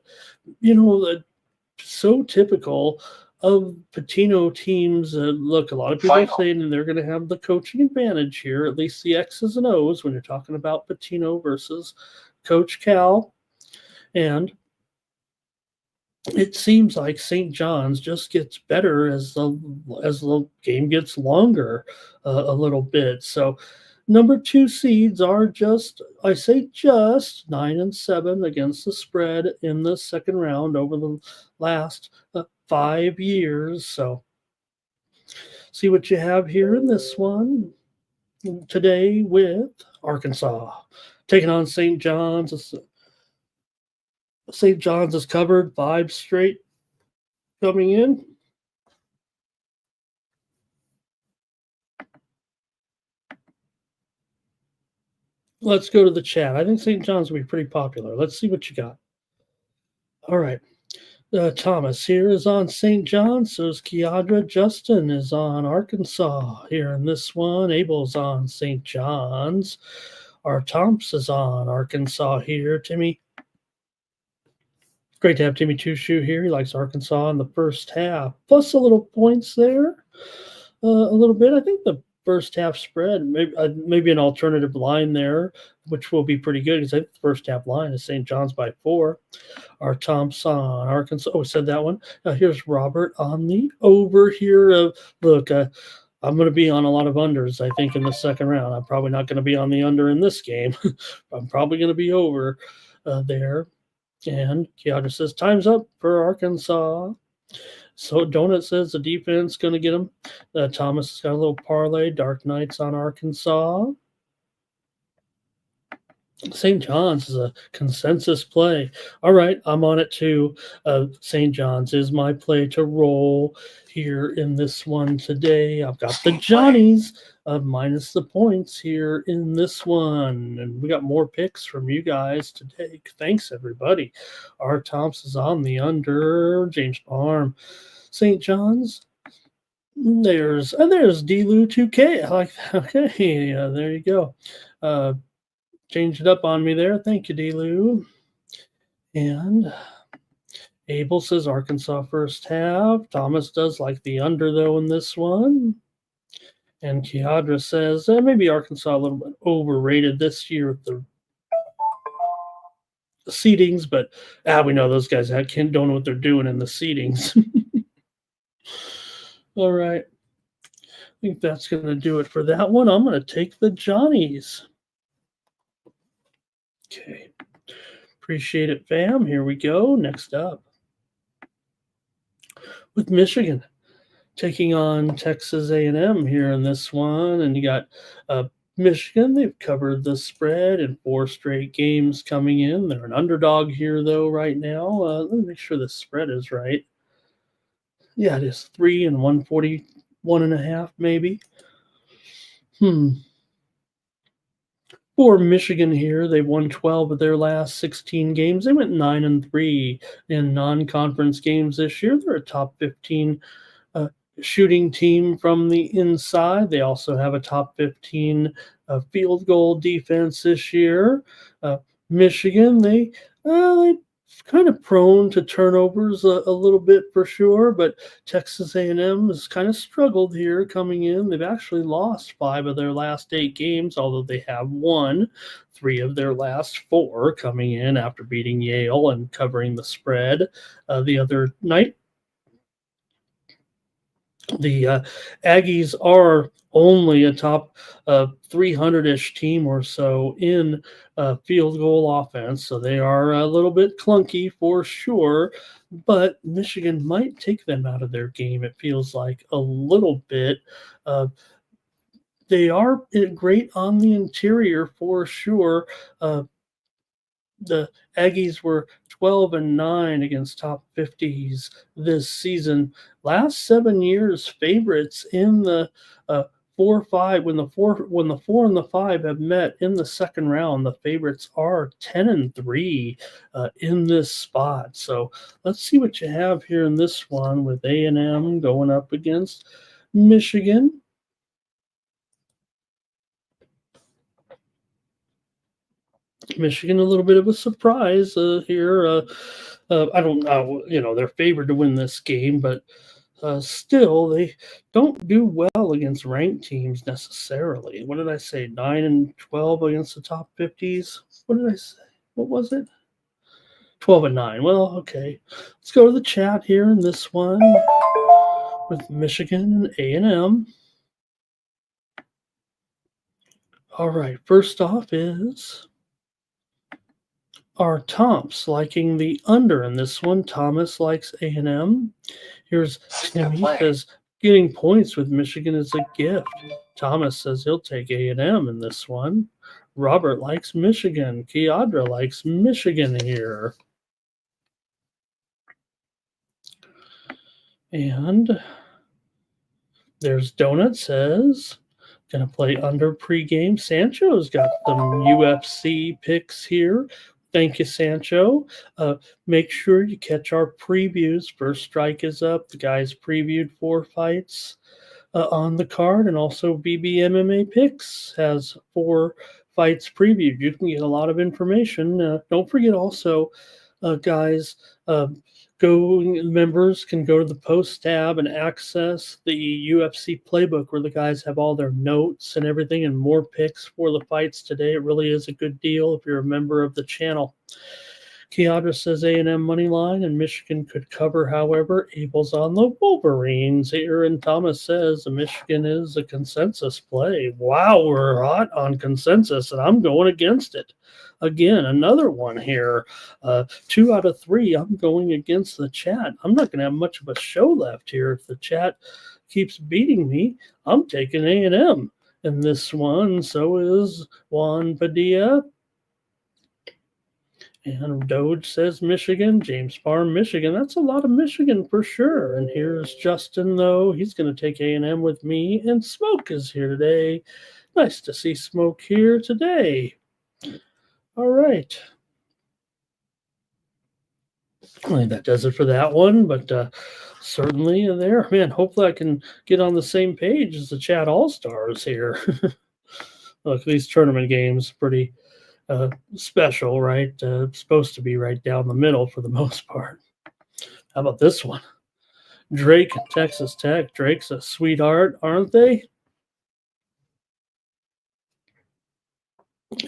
so typical of Pitino teams. Look, a lot of people are saying they're going to have the coaching advantage here, at least the X's and O's when you're talking about Pitino versus Coach Cal. And it seems like St. John's just gets better as the game gets longer a little bit. So number 2 seeds are just 9-7 against the spread in the second round over the last 5 years. So see what you have here in this one today with Arkansas taking on St. John's. St. John's has covered 5 straight coming in. Let's go to the chat. I think St. John's will be pretty popular. Let's see what you got. All right. Thomas here is on St. John's. So is Kiadra. Justin is on Arkansas here in this one. Abel's on St. John's. Our Thompson is on Arkansas here. Timmy Great to have Timmy Two Shoe here. He likes Arkansas in the first half, plus a little points there, a little bit. I think the first half spread, maybe an alternative line there, which will be pretty good because I think the first half line is St. John's by 4. Our Thompson, Arkansas. Oh, said that one. Here's Robert on the over here. Look, I'm going to be on a lot of unders, I think, in the second round. I'm probably not going to be on the under in this game. I'm probably going to be over there. And Keandra says, time's up for Arkansas. So Donut says the defense going to get him. Thomas has got a little parlay. Dark Knights on Arkansas. St. John's is a consensus play. All right, I'm on it too. St. John's is my play to roll here in this one today. I've got the Johnnies minus the points here in this one. And we got more picks from you guys today. Thanks, everybody. R. Thompson's on the under. James Farm. St. John's. There's D-Lou 2K. I like that. Okay, there you go. Changed it up on me there. Thank you, D-Lou. And Abel says Arkansas first half. Thomas does like the under, though, in this one. And Keandra says maybe Arkansas a little bit overrated this year with the seedings, but we know those guys don't know what they're doing in the seedings. All right. I think that's going to do it for that one. I'm going to take the Johnnies. Okay. Appreciate it, fam. Here we go. Next up. With Michigan taking on Texas A&M here in this one. And you got Michigan. They've covered the spread in 4 straight games coming in. They're an underdog here, though, right now. Let me make sure the spread is right. Yeah, it is 3 and 141.5, maybe. For Michigan here, they won 12 of their last 16 games. They went 9-3 in non-conference games this year. They're a top 15 shooting team from the inside. They also have a top 15 field goal defense this year. Michigan, they kind of prone to turnovers a little bit for sure, but Texas A&M has kind of struggled here coming in. They've actually lost 5 of their last 8 games, although they have won 3 of their last 4 coming in after beating Yale and covering the spread the other night. The Aggies are only a top 300-ish team or so in field goal offense, so they are a little bit clunky for sure, but Michigan might take them out of their game, it feels like, a little bit. They are great on the interior for sure. The Aggies were 12-9 against top 50s this season. Last 7 years, favorites in the 4-5 when the 4 and the 5 have met in the second round. The favorites are 10-3 in this spot. So let's see what you have here in this one with A&M going up against Michigan. Michigan, a little bit of a surprise here. I don't know, they're favored to win this game, but still, they don't do well against ranked teams necessarily. What did I say? 9-12 against the top 50s. What did I say? What was it? 12-9. Well, okay. Let's go to the chat here in this one with Michigan and A&M. All right. First off is our Tomps liking the under in this one. Thomas likes A&M. Here's Timmy says getting points with Michigan is a gift. Thomas says he'll take A&M in this one. Robert likes Michigan. Keandra likes Michigan here. And there's Donut says gonna play under pregame. Sancho's got some UFC picks here. Thank you, Sancho. Make sure you catch our previews. First Strike is up. The guys previewed 4 fights on the card, and also BB MMA Picks has 4 fights previewed. You can get a lot of information. Don't forget also guys, members can go to the post tab and access the UFC playbook where the guys have all their notes and everything and more picks for the fights today. It really is a good deal if you're a member of the channel. Keandra says A&M money line and Michigan could cover. However, Abel's on the Wolverines here, and Thomas says Michigan is a consensus play. Wow, we're hot on consensus, and I'm going against it. Again, another one here. 2 out of 3. I'm going against the chat. I'm not going to have much of a show left here if the chat keeps beating me. I'm taking A&M in this one. So is Juan Padilla. And Doge says Michigan. James Farm, Michigan. That's a lot of Michigan for sure. And here's Justin, though. He's going to take A&M with me. And Smoke is here today. Nice to see Smoke here today. All right. I think that does it for that one. But certainly there. Man, hopefully I can get on the same page as the chat all-stars here. Look, these tournament games pretty special, right? Supposed to be right down the middle for the most part. How about this one? Drake, Texas Tech. Drake's a sweetheart, aren't they?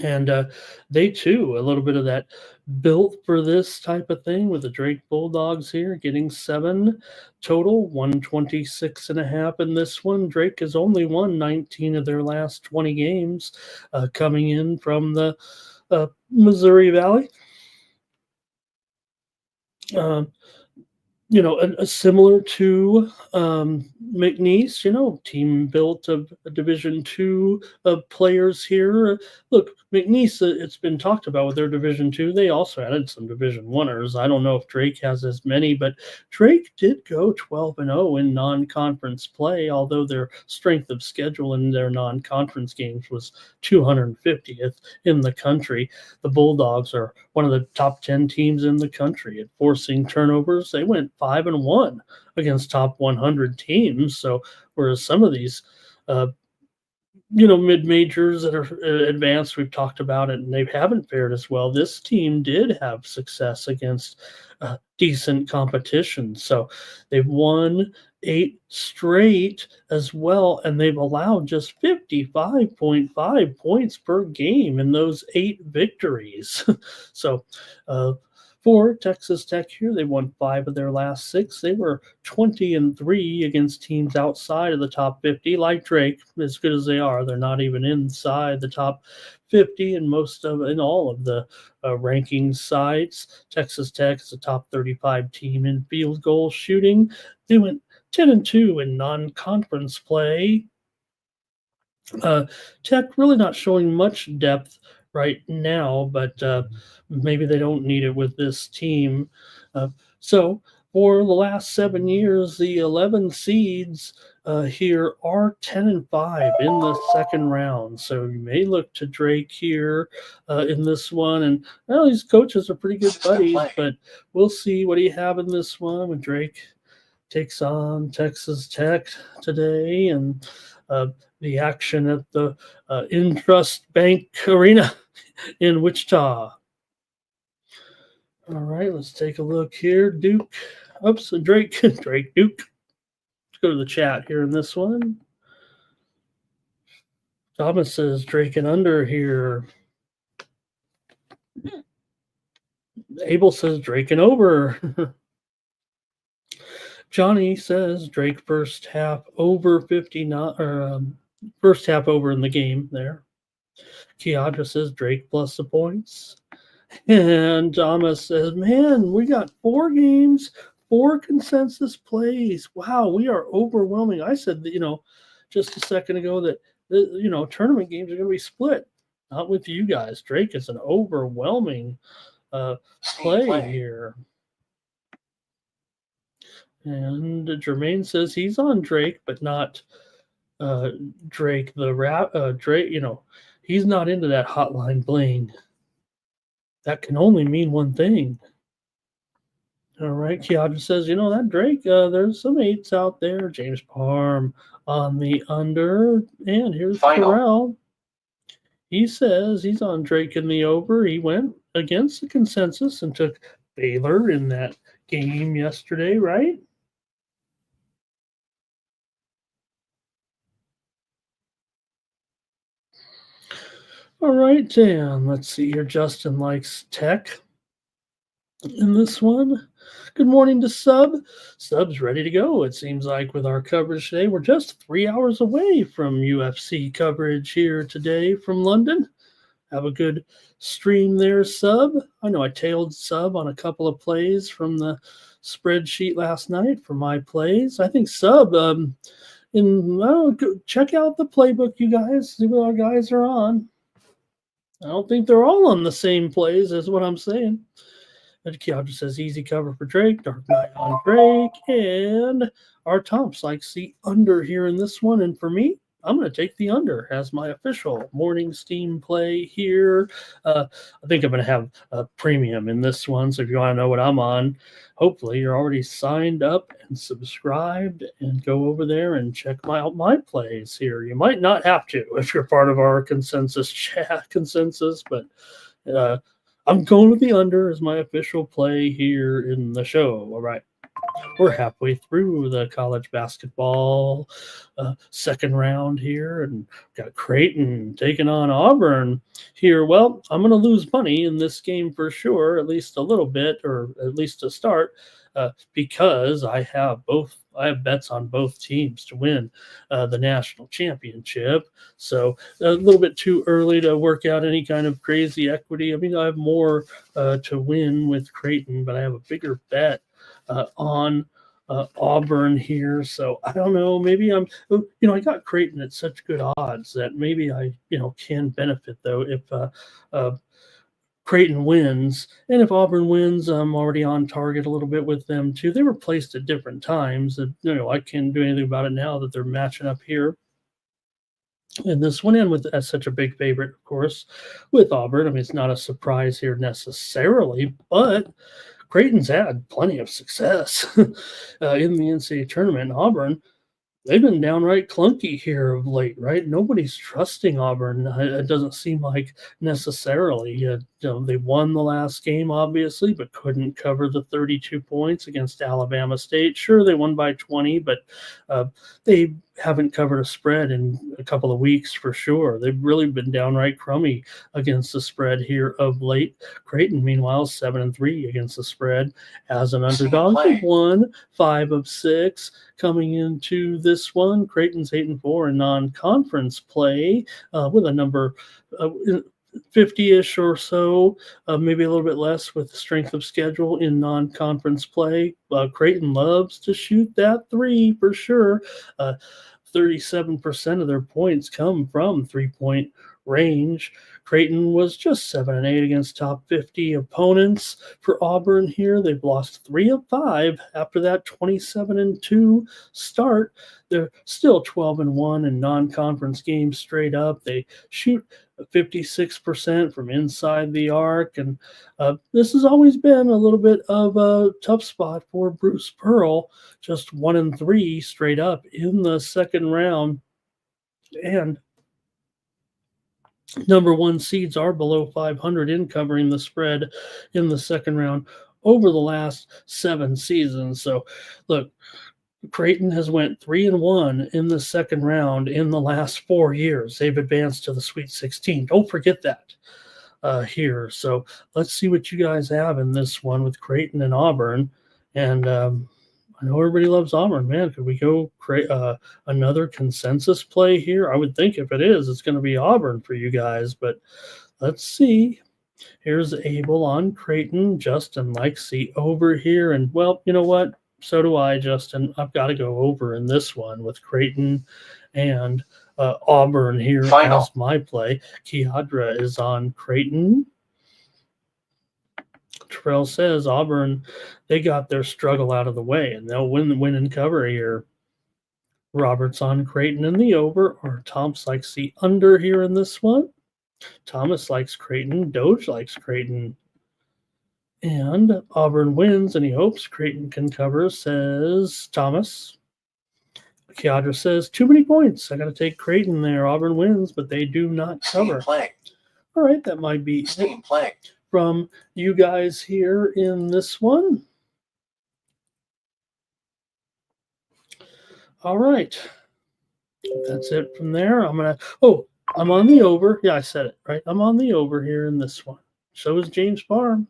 And they too, a little bit of that built for this type of thing with the Drake Bulldogs here, getting 7 total, 126.5 in this one. Drake has only won 19 of their last 20 games, coming in from the Missouri Valley. Similar to McNeese, team built of Division II players here. Look, McNeese, it's been talked about with their Division II. They also added some Division Iers. I don't know if Drake has as many, but Drake did go 12-0 in non-conference play, although their strength of schedule in their non-conference games was 250th in the country. The Bulldogs are one of the top 10 teams in the country at forcing turnovers. They went 5-1 against top 100 teams. So whereas some of these, mid-majors that are advanced, we've talked about it, and they haven't fared as well. This team did have success against decent competition. So they've won 8 straight as well, and they've allowed just 55.5 points per game in those 8 victories. So for Texas Tech here, they won 5 of their last 6. They were 20-3 against teams outside of the top 50. Like Drake, as good as they are, they're not even inside the top 50 in all of the ranking sites. Texas Tech is a top 35 team in field goal shooting. They went 10-2 in non-conference play. Tech really not showing much depth right now, but maybe they don't need it with this team. So for the last 7 years, the 11 seeds here are 10-5 in the second round. So you may look to Drake here in this one. And these coaches are pretty good buddies, but we'll see what do you have in this one when Drake takes on Texas Tech today, and the action at the Intrust Bank Arena in Wichita. All right, let's take a look here. Drake, Duke. Let's go to the chat here in this one. Thomas says Drake and under here. Abel says Drake and over. Johnny says Drake first half over 59, or first half over in the game there. Keandra says Drake plus the points. And Thomas says, man, we got 4 games, 4 consensus plays. Wow, we are overwhelming. I said that, just a second ago that, tournament games are going to be split. Not with you guys. Drake is an overwhelming play here. And Jermaine says he's on Drake, but not Drake the rap. Drake, he's not into that hotline bling. That can only mean one thing. All right, Keandra says, that Drake, there's some 8s out there. James Parm on the under. And here's Terrell. He says he's on Drake in the over. He went against the consensus and took Baylor in that game yesterday, right? All right, Dan. Let's see here. Justin likes tech in this one. Good morning to Sub. Sub's ready to go. It seems like with our coverage today, we're just 3 hours away from UFC coverage here today from London. Have a good stream there, Sub. I know I tailed Sub on a couple of plays from the spreadsheet last night for my plays. I think Sub, check out the playbook, you guys. See what our guys are on. I don't think they're all on the same plays, is what I'm saying. Keandra says easy cover for Drake, Dark Knight on Drake, and our Tomps likes the under here in this one. And for me, I'm going to take the under as my official morning steam play here. I think I'm going to have a premium in this one. So if you want to know what I'm on, hopefully you're already signed up and subscribed and go over there and check out my plays here. You might not have to if you're part of our consensus chat but I'm going with the under as my official play here in the show. All right. We're halfway through the college basketball second round here, and got Creighton taking on Auburn here. Well, I'm going to lose money in this game for sure, at least a little bit, or at least to start, because I have bets on both teams to win the national championship. So a little bit too early to work out any kind of crazy equity. I mean, I have more to win with Creighton, but I have a bigger bet on Auburn here. So I don't know. Maybe I got Creighton at such good odds that maybe I, can benefit though if Creighton wins. And if Auburn wins, I'm already on target a little bit with them too. They were placed at different times. I can't do anything about it now that they're matching up here. And this one in with as such a big favorite, of course, with Auburn. I mean, it's not a surprise here necessarily, but Creighton's had plenty of success in the NCAA tournament. Auburn, they've been downright clunky here of late, right? Nobody's trusting Auburn. It doesn't seem like necessarily. They won the last game, obviously, but couldn't cover the 32 points against Alabama State. Sure, they won by 20, but they haven't covered a spread in a couple of weeks for sure. They've really been downright crummy against the spread here of late. Creighton, meanwhile, 7-3 against the spread as an underdog. They won 5 of 6 coming into this one. Creighton's 8-4 in non-conference play with a number 50-ish or so, maybe a little bit less with the strength of schedule in non-conference play. Creighton loves to shoot that three for sure. 37% of their points come from three-point range. Creighton was just 7-8 against top 50 opponents. For Auburn here, they've lost 3 of 5 after that 27-2 start. They're still 12-1 in non-conference games straight up. They shoot 56% from inside the arc, and this has always been a little bit of a tough spot for Bruce Pearl. Just 1-3 straight up in the second round, and number one seeds are below 500 in covering the spread in the second round over the last 7 seasons. So, look, Creighton has went 3-1 in the second round in the last 4 years. They've advanced to the Sweet 16. Don't forget that here. So let's see what you guys have in this one with Creighton and Auburn. And I know everybody loves Auburn, man. Could we go create another consensus play here? I would think if it is, it's going to be Auburn for you guys. But let's see. Here's Abel on Creighton. Justin likes the over here. And, well, you know what? So do I, Justin. I've got to go over in this one with Creighton and Auburn here as my play. Keandra is on Creighton. Terrell says Auburn, they got their struggle out of the way, and they'll win and cover here. Robert's on Creighton in the over, or Thomas likes the under here in this one. Thomas likes Creighton. Doge likes Creighton. And Auburn wins, and he hopes Creighton can cover, says Thomas. Keandra says, too many points. I got to take Creighton there. Auburn wins, but they do not cover. All right, that might be it from you guys here in this one. All right. That's it from there. I'm on the over. Yeah, I said it, right? I'm on the over here in this one. So is James Farm.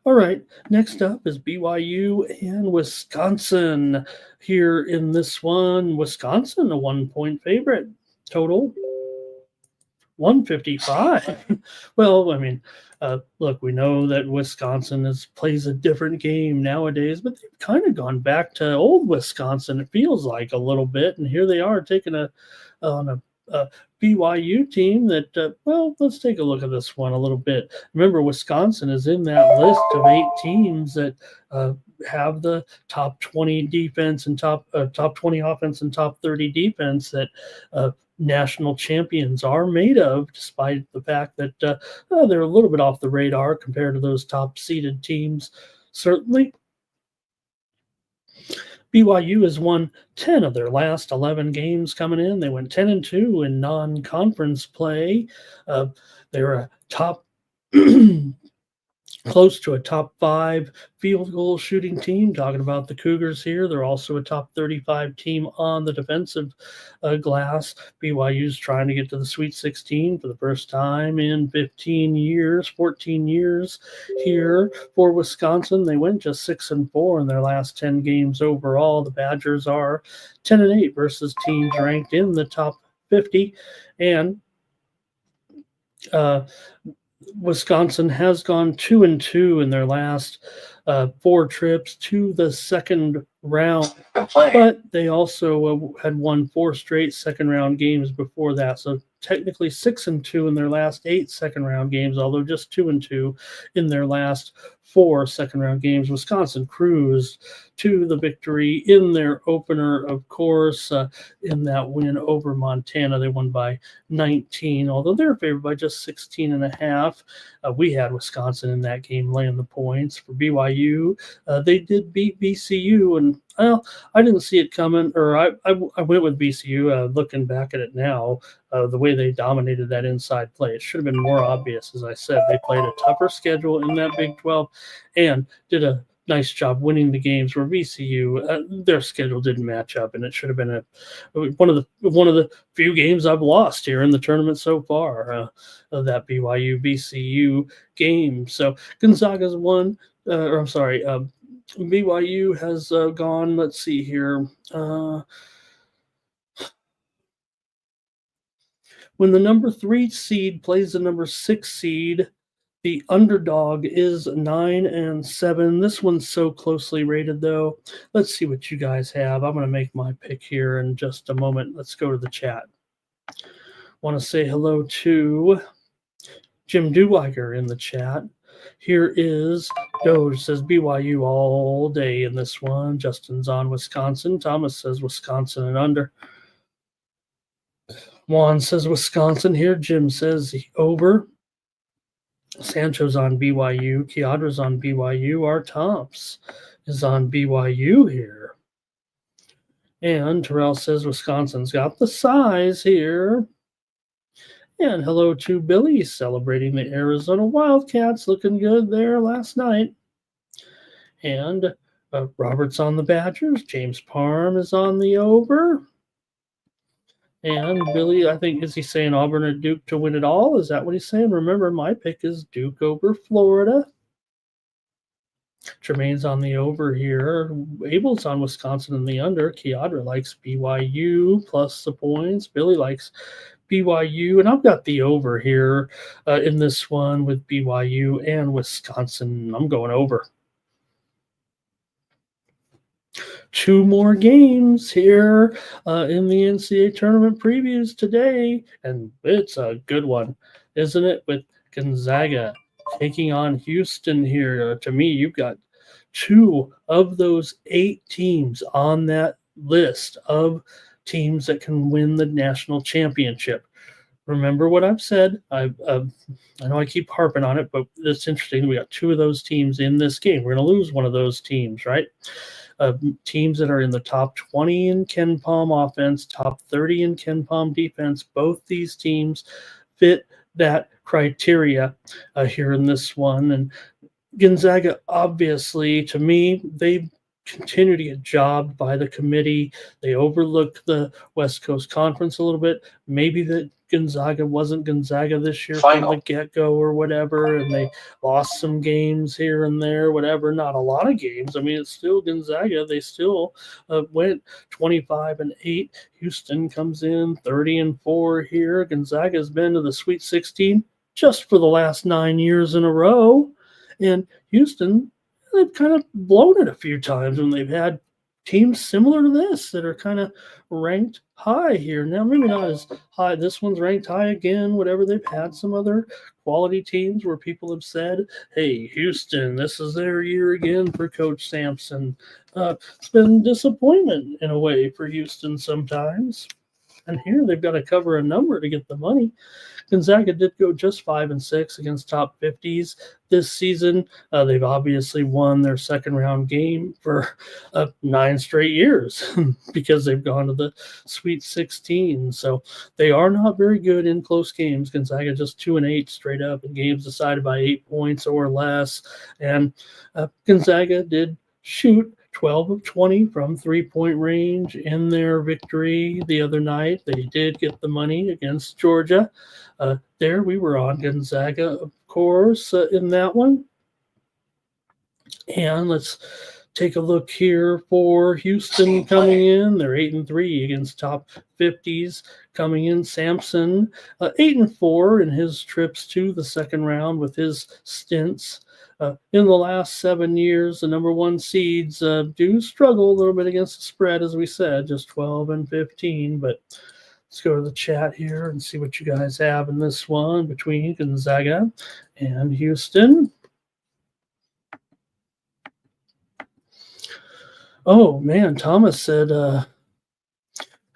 All right. Next up is BYU and Wisconsin here in this one. Wisconsin, a 1-point favorite. Total 155. Well, I mean, look, we know that Wisconsin plays a different game nowadays, but they've kind of gone back to old Wisconsin. It feels like a little bit, and here they are taking on a BYU team that. Well, let's take a look at this one a little bit. Remember, Wisconsin is in that list of 8 teams that have the top 20 defense and top 20 offense and top 30 defense that national champions are made of, despite the fact that they're a little bit off the radar compared to those top seeded teams. Certainly, BYU has won 10 of their last 11 games coming in. They went 10-2 in non-conference play. They were a top close to a top 5 field goal shooting team. Talking about the Cougars here, they're also a top 35 team on the defensive glass. BYU's trying to get to the Sweet 16 for the first time in 14 years here for Wisconsin. They went just 6-4 in their last 10 games overall. The Badgers are 10-8 versus teams ranked in the top 50, and Wisconsin has gone 2-2 in their last 4 trips to the second round, but they also had won 4 straight second round games before that. So technically 6-2 in their last 8 second round games, although just 2-2 in their last 4 second round games. Wisconsin cruised to the victory in their opener, of course, in that win over Montana. They won by 19, although they're favored by just 16.5. We had Wisconsin in that game laying the points. For BYU, they did beat VCU, and well, I didn't see it coming, or I went with VCU. Looking back at it now, the way they dominated that inside play, it should have been more obvious. As I said, they played a tougher schedule in that Big 12 and did a nice job winning the games where VCU, their schedule didn't match up, and it should have been one of the few games I've lost here in the tournament so far, of that BYU VCU game. So Gonzaga's won, or I'm sorry, BYU has gone. Let's see here. When the number 3 seed plays the number 6 seed, the underdog is 9-7. This one's so closely rated, though. Let's see what you guys have. I'm going to make my pick here in just a moment. Let's go to the chat. Want to say hello to Jim Duweiger in the chat. Here is Doge says BYU all day in this one. Justin's on Wisconsin. Thomas says Wisconsin and under. Juan says Wisconsin here. Jim says over. Sancho's on BYU. Kiadra's on BYU. Art Tomps is on BYU here. And Terrell says Wisconsin's got the size here. And hello to Billy celebrating the Arizona Wildcats. Looking good there last night. And Robert's on the Badgers. James Parham is on the over. And Billy, I think, is he saying Auburn or Duke to win it all? Is that what he's saying? Remember, my pick is Duke over Florida. Tremaine's on the over here. Abel's on Wisconsin in the under. Kiadra likes BYU plus the points. Billy likes BYU. And I've got the over here in this one with BYU and Wisconsin. I'm going over. 2 more games here in the NCAA tournament previews today, and it's a good one, isn't it? With Gonzaga taking on Houston here. To me, you've got 2 of those 8 teams on that list of teams that can win the national championship. Remember what I've said. I know I keep harping on it, but it's interesting. We got 2 of those teams in this game. We're going to lose one of those teams, right? Teams that are in the top 20 in KenPom offense, top 30 in KenPom defense. Both these teams fit that criteria here in this one. And Gonzaga, obviously, to me, they continue to get jobbed by the committee. They overlook the West Coast Conference a little bit. Maybe that Gonzaga wasn't Gonzaga this year from the get-go or whatever, and they lost some games here and there, whatever. Not a lot of games. I mean, it's still Gonzaga. They still went 25-8. Houston comes in 30-4 here. Gonzaga's been to the Sweet 16 just for the last 9 years in a row. And Houston, they've kind of blown it a few times when they've had teams similar to this that are kind of ranked high here. Now, maybe not as high. This one's ranked high again, whatever. They've had some other quality teams where people have said, hey, Houston, this is their year again for Coach Sampson. It's been disappointment in a way for Houston sometimes. And here they've got to cover a number to get the money. Gonzaga did go just 5-6 against top 50s this season. They've obviously won their second round game for 9 straight years because they've gone to the Sweet 16. So they are not very good in close games. Gonzaga just 2-8 straight up in games decided by 8 points or less. And Gonzaga did shoot 12 of 20 from three-point range in their victory the other night. They did get the money against Georgia. There we were on Gonzaga, of course, in that one. And let's take a look here for Houston coming in. They're 8-3 against top 50s coming in. Sampson 8-4 in his trips to the second round with his stints. In the last 7 years, the number one seeds do struggle a little bit against the spread, as we said, just 12-15. But let's go to the chat here and see what you guys have in this one between Gonzaga and Houston. Oh, man, Thomas said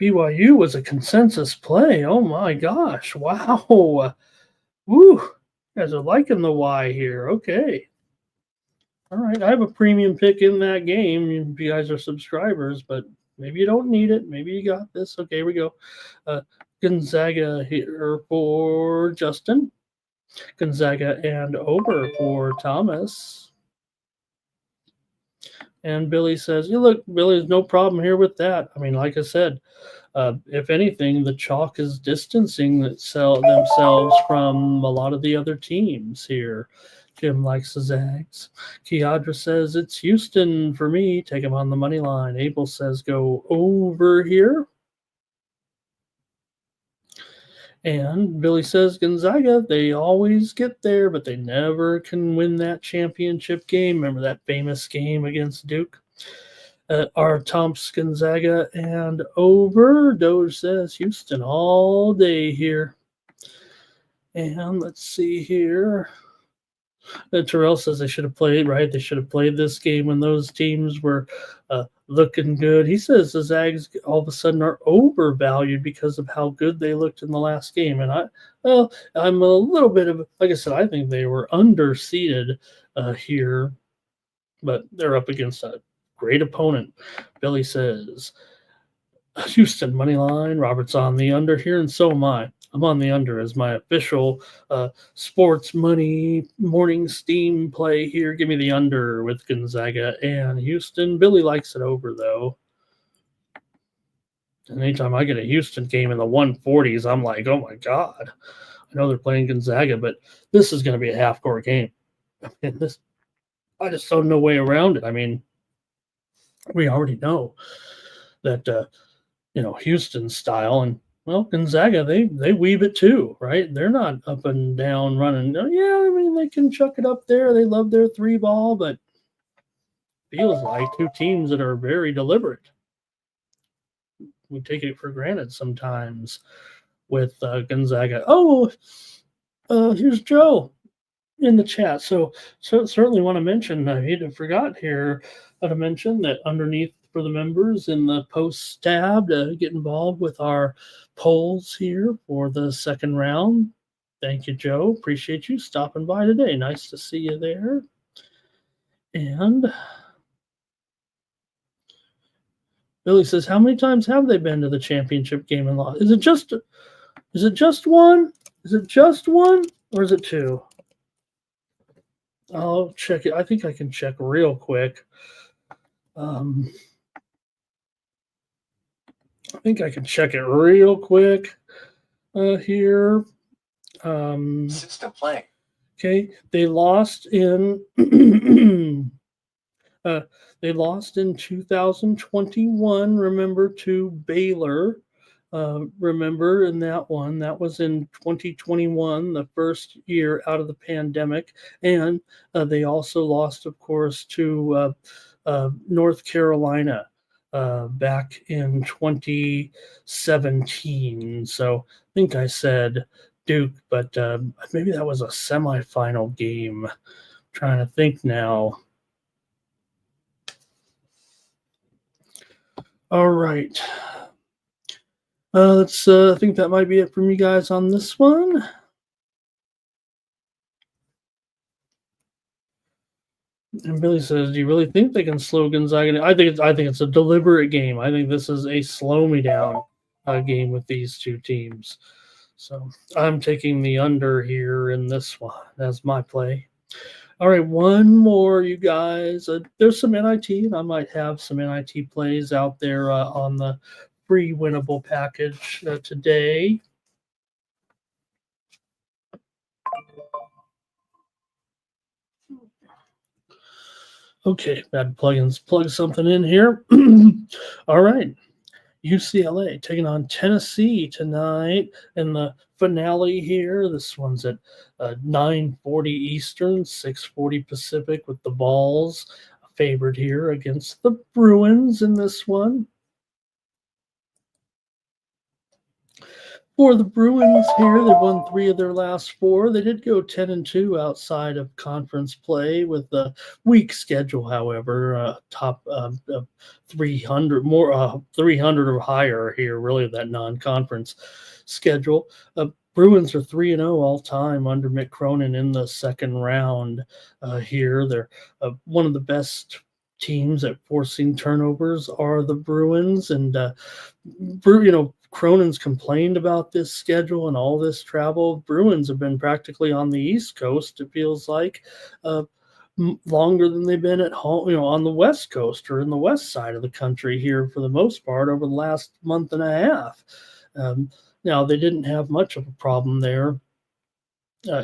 BYU was a consensus play. Oh, my gosh. Wow. Woo. You guys are liking the Y here. Okay. All right, I have a premium pick in that game if you guys are subscribers, but maybe you don't need it. Maybe you got this. Okay, here we go. Gonzaga here for Justin. Gonzaga and over for Thomas. And Billy says, yeah, look, Billy, there's no problem here with that. I mean, like I said, if anything, the chalk is distancing themselves from a lot of the other teams here. Jim likes the Zags. Kiadra says, it's Houston for me. Take him on the money line. Abel says, go over here. And Billy says, Gonzaga, they always get there, but they never can win that championship game. Remember that famous game against Duke? Our Tomps Gonzaga and over. Doge says, Houston all day here. And let's see here. Terrell says they should have played, right? They should have played this game when those teams were looking good. He says the Zags all of a sudden are overvalued because of how good they looked in the last game. And I'm a little bit of, like I said, I think they were underseeded here, but they're up against a great opponent. Billy says, Houston money line. Robert's on the under here, and so am I. I'm on the under as my official sports money morning steam play here. Give me the under with Gonzaga and Houston. Billy likes it over, though. And anytime I get a Houston game in the 140s, I'm like, oh, my God. I know they're playing Gonzaga, but this is going to be a half-court game. And I just saw no way around it. I mean, we already know that, Houston style and, well, Gonzaga, they weave it too, right? They're not up and down running. Yeah, I mean, they can chuck it up there. They love their three ball, but feels like two teams that are very deliberate. We take it for granted sometimes with Gonzaga. Oh, here's Joe in the chat. So certainly want to mention, I forgot here to mention that underneath for the members in the posts tab to get involved with our polls here for the second round. Thank you, Joe. Appreciate you stopping by today. Nice to see you there. And Billy says, how many times have they been to the championship game and lost? Is it just one? Is it just one or is it two? I'll check it. I think I can check real quick. I think I can check it real quick here. System playing. Okay, they lost in they lost in 2021. Remember, to Baylor. Remember in that one, that was in 2021, the first year out of the pandemic, and they also lost, of course, to North Carolina back in 2017. So I think I said Duke, but maybe that was a semifinal game. I'm trying to think now. All right. Let's. I think that might be it from you guys on this one. And Billy says, "Do you really think they can slow Gonzaga? I think it's a deliberate game. I think this is a slow me down game with these two teams. So I'm taking the under here in this one as my play. All right, one more, you guys. There's some NIT, and I might have some NIT plays out there on the free winnable package today. Okay, bad plugins. Plug something in here. All right. UCLA taking on Tennessee tonight in the finale here. This one's at 9:40 Eastern, 6:40 Pacific, with the Vols favored here against the Bruins in this one. For the Bruins here, they've won 3 of their last 4. They did go 10-2 outside of conference play with a weak schedule, however, top 300 more 300 or higher here, really, that non-conference schedule. Bruins are 3-0 all time under Mick Cronin in the second round here. They're one of the best teams at forcing turnovers are the Bruins, and Cronin's complained about this schedule and all this travel. Bruins have been practically on the East Coast, it feels like, longer than they've been at home, on the West Coast or in the west side of the country here for the most part over the last month and a half. Now, they didn't have much of a problem there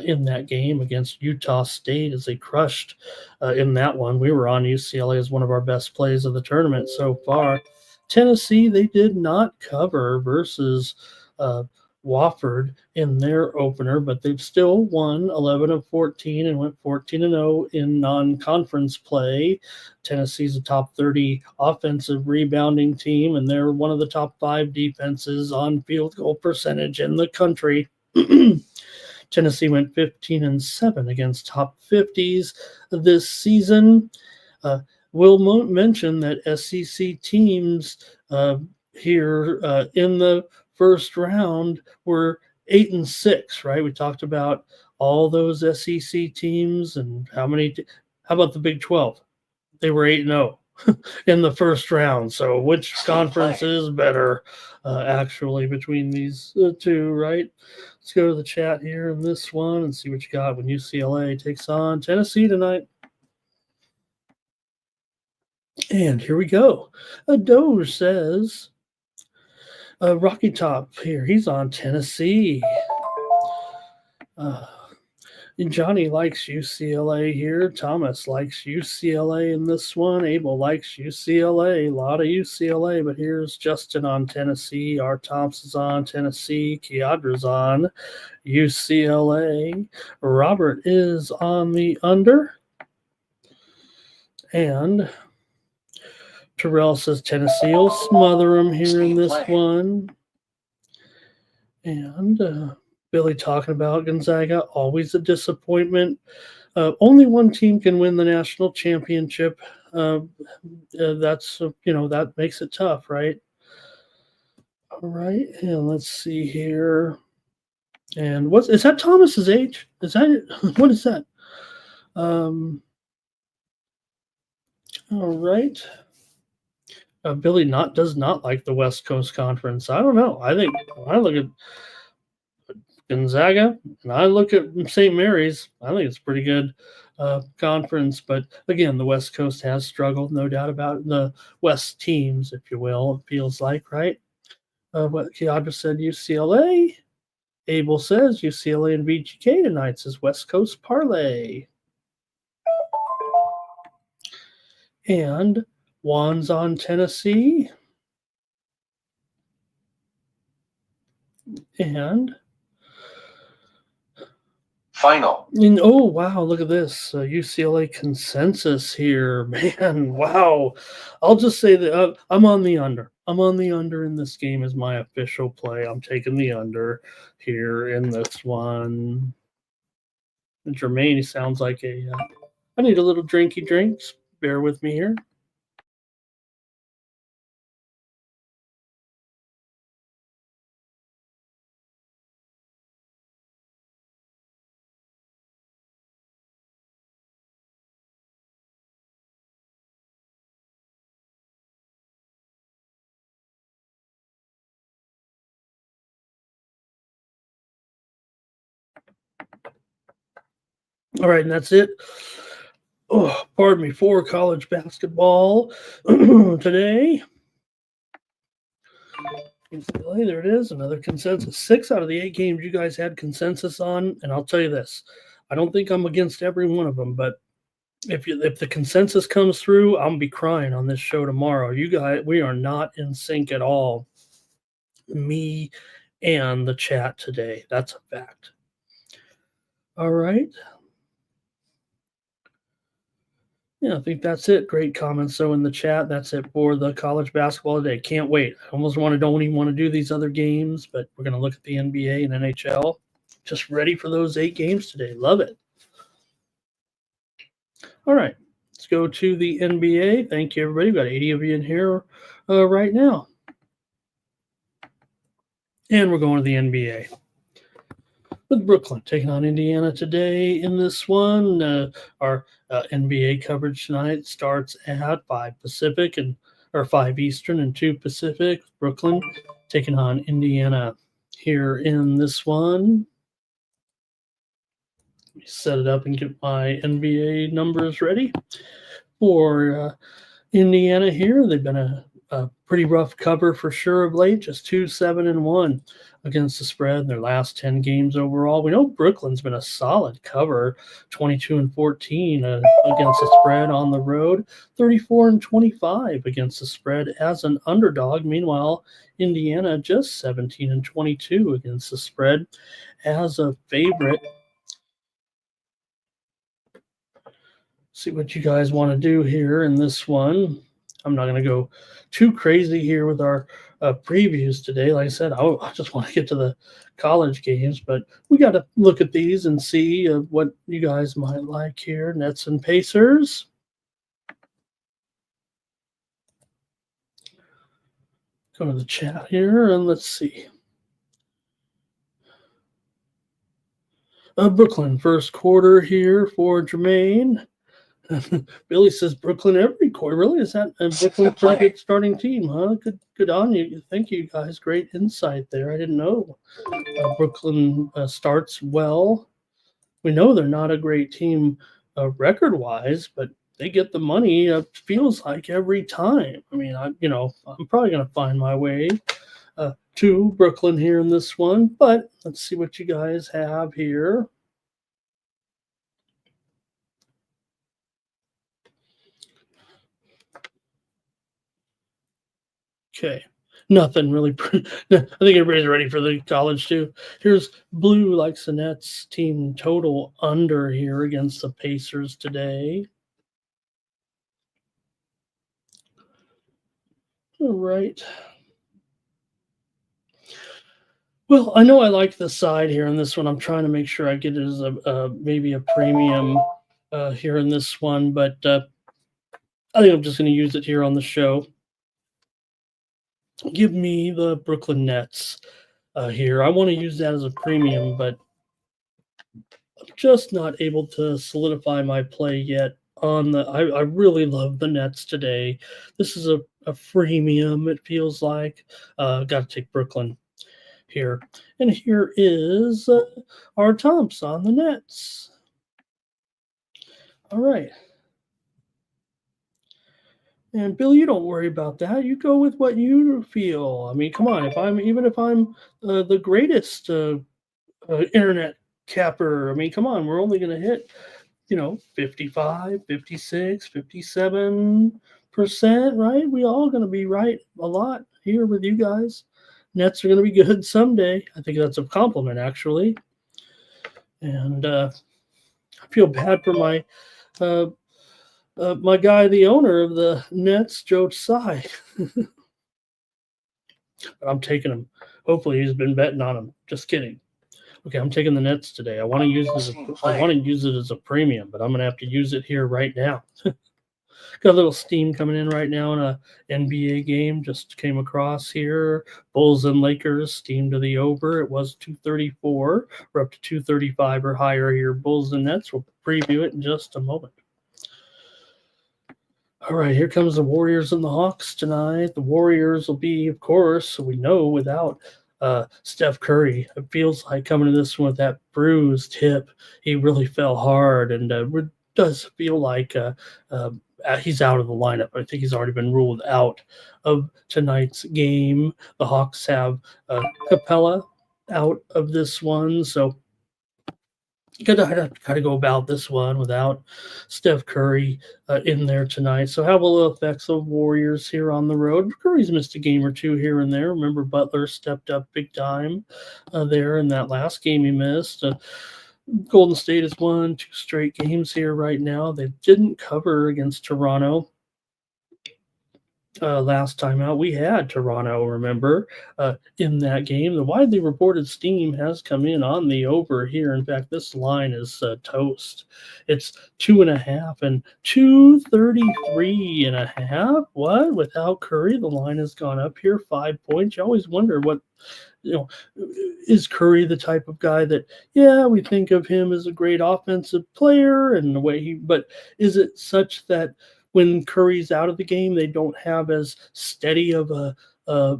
in that game against Utah State as they crushed in that one. We were on UCLA as one of our best plays of the tournament so far. Tennessee, they did not cover versus Wofford in their opener, but they've still won 11 of 14 and went 14-0 in non-conference play. Tennessee's a top 30 offensive rebounding team, and they're one of the top 5 defenses on field goal percentage in the country. Tennessee went 15-7 against top 50s this season. We'll mention that SEC teams here in the first round were 8-6, right? We talked about all those SEC teams and how about the Big 12? They were 8-0 in the first round. So which conference is better actually between these two, right? Let's go to the chat here in this one and see what you got when UCLA takes on Tennessee tonight. And here we go. Doge says, Rocky Top here. He's on Tennessee. Johnny likes UCLA here. Thomas likes UCLA in this one. Abel likes UCLA. A lot of UCLA, but here's Justin on Tennessee. R. Thompson's on Tennessee. Keadra's on UCLA. Robert is on the under. And Terrell says Tennessee will smother them here in this one. And Billy talking about Gonzaga, always a disappointment. Only one team can win the national championship. That's, that makes it tough, right? All right, and let's see here. And is that Thomas's age? Is that it? What is that? All right. Billy does not like the West Coast Conference. I don't know. I think when I look at Gonzaga, and I look at St. Mary's. I think it's a pretty good conference, but again, the West Coast has struggled, no doubt about it. The West teams, if you will, it feels like, right? What Kiadra said, UCLA. Abel says UCLA and VGK tonight's his West Coast parlay. And Juan's on Tennessee. And Final. oh, wow, look at this. UCLA consensus here. Man, wow. I'll just say that I'm on the under. I'm on the under in this game as my official play. I'm taking the under here in this one. And Jermaine sounds like I need a little drinky drinks. Bear with me here. All right, and that's it. Oh, pardon me, for college basketball today. There it is, another consensus. 6 out of the 8 games you guys had consensus on, and I'll tell you this: I don't think I'm against every one of them, but if the consensus comes through, I'm gonna be crying on this show tomorrow. You guys, we are not in sync at all. Me and the chat today. That's a fact. All right. Yeah, I think that's it. Great comments. So in the chat, that's it for the college basketball today. Can't wait. I almost don't even want to do these other games, but we're going to look at the NBA and NHL. Just ready for those 8 games today. Love it. All right, let's go to the NBA. Thank you, everybody. We've got 80 of you in here right now. And we're going to the NBA. With Brooklyn taking on Indiana today in this one. Our NBA coverage tonight starts at 5 Pacific or 5 Eastern and 2 Pacific. Brooklyn taking on Indiana here in this one. Let me set it up and get my NBA numbers ready for Indiana here. They've been a pretty rough cover for sure of late, just 2-7-1 against the spread in their last 10 games overall. We know Brooklyn's been a solid cover, 22-14 against the spread on the road, 34-25 against the spread as an underdog. Meanwhile, Indiana just 17-22 against the spread as a favorite. See what you guys want to do here in this one. I'm not going to go too crazy here with our previews today. Like I said, I just want to get to the college games, but we got to look at these and see what you guys might like here. Nets and Pacers. Go to the chat here and let's see. Brooklyn first quarter here for Jermaine. Billy says Brooklyn every quarter. Really? Is that a Brooklyn starting team, huh? Good on you. Thank you, guys. Great insight there. I didn't know Brooklyn starts well. We know they're not a great team record-wise, but they get the money, feels like, every time. I mean, I'm probably going to find my way to Brooklyn here in this one, but let's see what you guys have here. Okay, nothing really. I think everybody's ready for the college too. Here's Blue likes the Nets team total under here against the Pacers today. All right. Well, I know I like the side here in this one. I'm trying to make sure I get it as maybe a premium here in this one, but I think I'm just going to use it here on the show. Give me the Brooklyn Nets here. I want to use that as a premium, but I'm just not able to solidify my play yet on the. I really love the Nets today. This is a freemium, it feels like. Got to take Brooklyn here. And here is our Tomps on the Nets. All right. And Bill, you don't worry about that. You go with what you feel. I mean, come on. If I'm the greatest internet capper, I mean, come on. We're only going to hit 55, 56, 57%, right? We all going to be right a lot here with you guys. Nets are going to be good someday. I think that's a compliment, actually. And I feel bad for my guy, the owner of the Nets, Joe Tsai. But I'm taking him. Hopefully, he's been betting on him. Just kidding. Okay, I'm taking the Nets today. I want to use it as a premium, but I'm going to have to use it here right now. Got a little steam coming in right now in a NBA game. Just came across here. Bulls and Lakers, steam to the over. It was 234. We're up to 235 or higher here. Bulls and Nets. We'll preview it in just a moment. All right, here comes the Warriors and the Hawks tonight. The Warriors will be, of course, we know, without Steph Curry. It feels like coming to this one with that bruised hip. He really fell hard, and it does feel like he's out of the lineup. I think he's already been ruled out of tonight's game. The Hawks have Capella out of this one, so gotta go about this one without Steph Curry in there tonight. So how will it affect the Warriors here on the road? Curry's missed a game or two here and there. Remember, Butler stepped up big time there in that last game he missed. Golden State has won 2 straight games here right now. They didn't cover against Toronto. Last time out, we had Toronto, remember, in that game. The widely reported steam has come in on the over here. In fact, this line is toast. It's 2.5 and 233.5. What? Without Curry, the line has gone up here 5 points. You always wonder what, is Curry the type of guy that, we think of him as a great offensive player and the way but is it such that when Curry's out of the game, they don't have as steady of a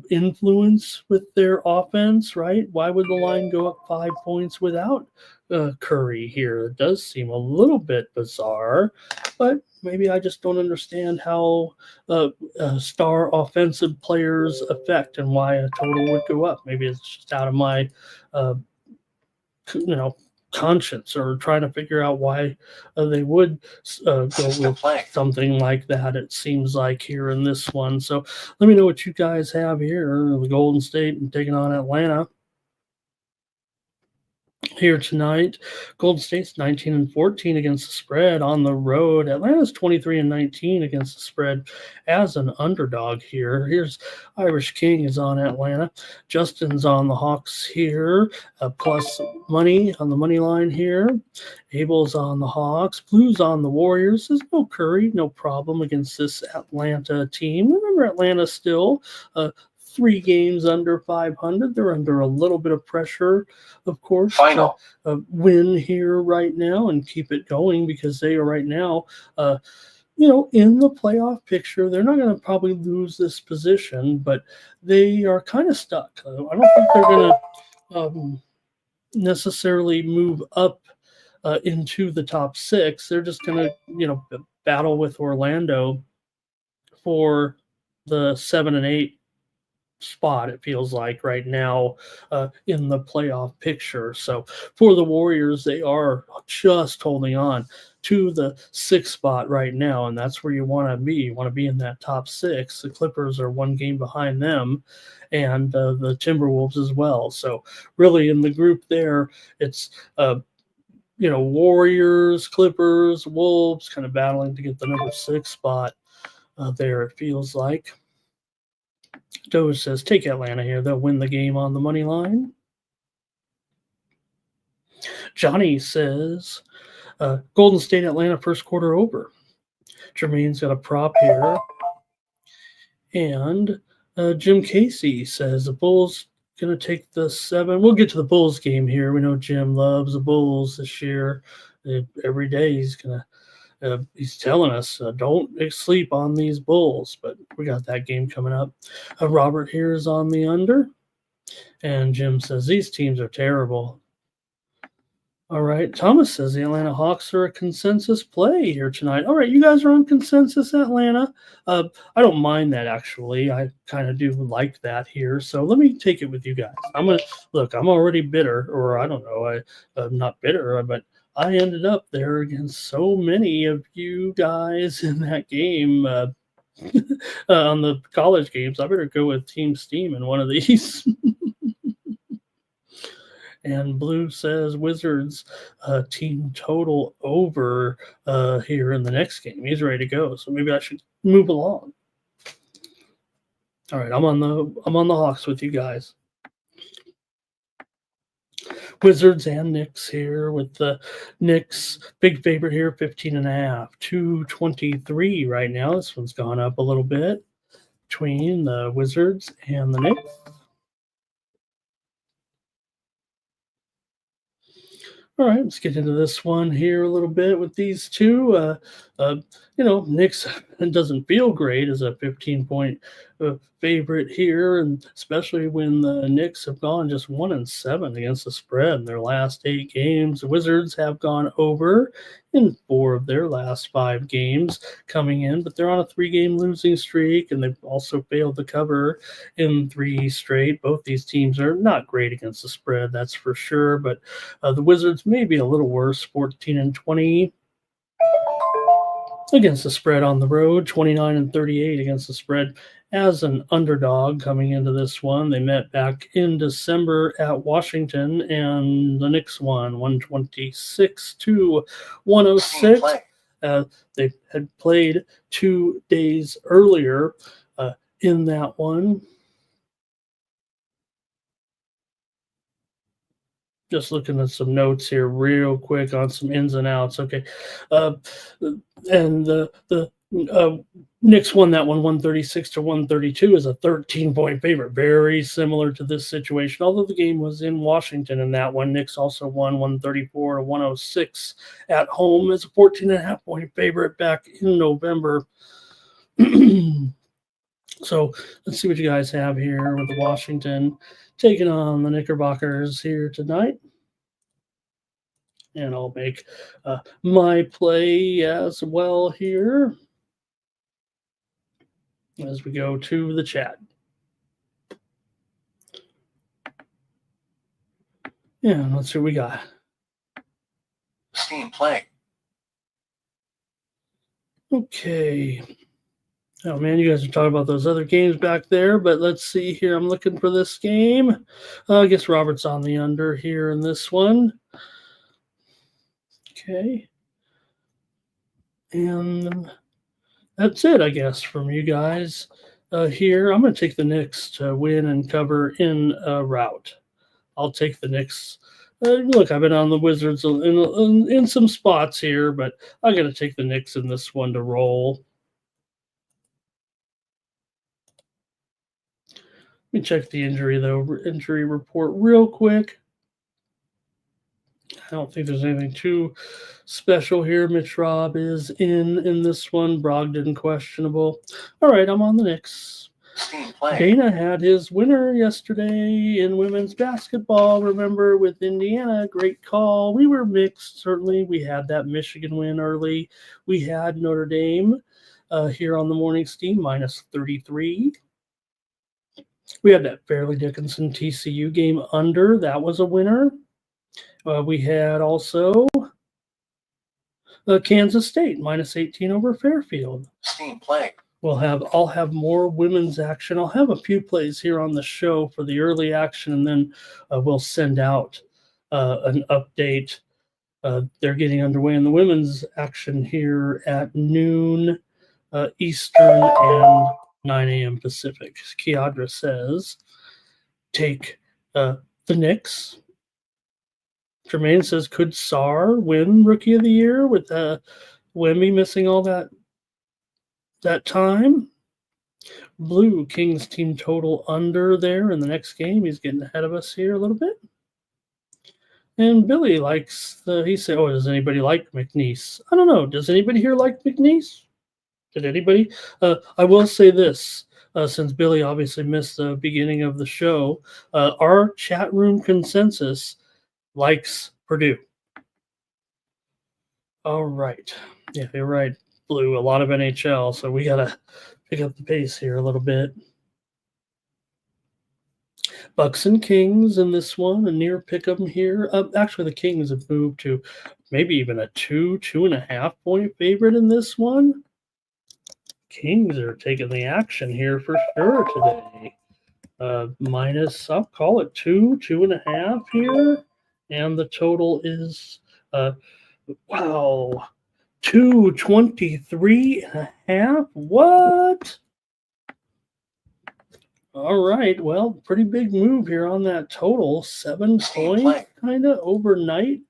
influence with their offense, right? Why would the line go up 5 points without Curry here? It does seem a little bit bizarre, but maybe I just don't understand how star offensive players affect and why a total would go up. Maybe it's just out of my, conscience, or trying to figure out why they would go with something like that. It seems like here in this one. So let me know what you guys have here. The Golden State and taking on Atlanta here tonight. Golden State's 19-14 against the spread on the road. Atlanta's 23-19 against the spread as an underdog here. Here's Irish King is on Atlanta. Justin's on the Hawks here. Plus money on the money line here. Abel's on the Hawks. Blues on the Warriors. There's no Curry, no problem against this Atlanta team. Remember, Atlanta still 3 games under 500. They're under a little bit of pressure, of course, to win here right now and keep it going, because they are right now, in the playoff picture. They're not going to probably lose this position, but they are kind of stuck. I don't think they're going to necessarily move up into the top 6. They're just going to, battle with Orlando for the 7 and 8 spot, it feels like right now in the playoff picture. So for the Warriors, they are just holding on to the 6th spot right now, and that's where you want to be. You want to be in that top 6. The Clippers are 1 game behind them, and the Timberwolves as well. So really in the group there, it's Warriors, Clippers, Wolves kind of battling to get the number 6 spot there, it feels like. Doge says, take Atlanta here. They'll win the game on the money line. Johnny says, Golden State, Atlanta, first quarter over. Jermaine's got a prop here. And Jim Casey says the Bulls going to take the 7. We'll get to the Bulls game here. We know Jim loves the Bulls this year. Every day he's going to he's telling us, don't sleep on these Bulls, but we got that game coming up. Robert here is on the under. And Jim says, these teams are terrible. All right. Thomas says the Atlanta Hawks are a consensus play here tonight. All right. You guys are on consensus, Atlanta. I don't mind that, actually. I kind of do like that here. So let me take it with you guys. I'm already bitter, or I don't know. I'm not bitter, but I ended up there against so many of you guys in that game on the college games. I better go with Team Steam in one of these. And Blue says Wizards team total over here in the next game. He's ready to go, so maybe I should move along. All right, I'm on the Hawks with you guys. Wizards and Knicks here, with the Knicks big favorite here, 15.5, 223 right now. This one's gone up a little bit between the Wizards and the Knicks. All right, let's get into this one here a little bit with these two. Knicks doesn't feel great as a 15-point favorite here, and especially when the Knicks have gone just 1-7 against the spread in their last 8 games. The Wizards have gone over in 4 of their last 5 games coming in, but they're on a 3-game losing streak, and they've also failed to cover in 3 straight. Both these teams are not great against the spread, that's for sure, but the Wizards may be a little worse, 14-20 against the spread on the road, 29-38 against the spread as an underdog coming into this one. They met back in December at Washington, and the Knicks won 126-106. They had played 2 days earlier in that one. Just looking at some notes here real quick on some ins and outs. Okay. And the Knicks won that one 136-132 as a 13-point favorite. Very similar to this situation, although the game was in Washington in that one. Knicks also won 134-106 at home as a 14.5-point favorite back in November. So let's see what you guys have here with Washington taking on the Knickerbockers here tonight. And I'll make my play as well here as we go to the chat. Yeah, let's see what we got. Steam playing. Okay. Oh, man, you guys are talking about those other games back there, but let's see here. I'm looking for this game. I guess Robert's on the under here in this one. Okay. And that's it, I guess, from you guys here. I'm going to take the Knicks to win and cover in a rout. I'll take the Knicks. Look, I've been on the Wizards in some spots here, but I'm going to take the Knicks in this one to roll. Let me check the injury report real quick. I don't think there's anything too special here. Mitch Robb is in this one. Brogdon questionable. All right, I'm on the Knicks. Dana had his winner yesterday in women's basketball, remember, with Indiana. Great call. We were mixed, certainly. We had that Michigan win early. We had Notre Dame here on the morning steam, -33. We had that Fairleigh Dickinson TCU game under. That was a winner. We had also Kansas State -18 over Fairfield. Steam playing. I'll have more women's action. I'll have a few plays here on the show for the early action, and then we'll send out an update. They're getting underway in the women's action here at noon Eastern and 9 a.m. Pacific. Kiadra says, take the Knicks. Jermaine says, could Sarr win Rookie of the Year with Wemby missing all that time? Blue, Kings team total under there in the next game. He's getting ahead of us here a little bit. And Billy likes he said, oh, does anybody like McNeese? I don't know. Does anybody here like McNeese? Did anybody? I will say this. since Billy obviously missed the beginning of the show, our chat room consensus likes Purdue. All right. Yeah, you're right, Blue. A lot of NHL, so we got to pick up the pace here a little bit. Bucks and Kings in this one, a near pick 'em here. Actually, the Kings have moved to maybe even a 2.5 point favorite in this one. Kings are taking the action here for sure today. Minus, I'll call it 2.5 here. And the total is, wow, 223.5. What? All right. Well, pretty big move here on that total. 7 points kind of overnight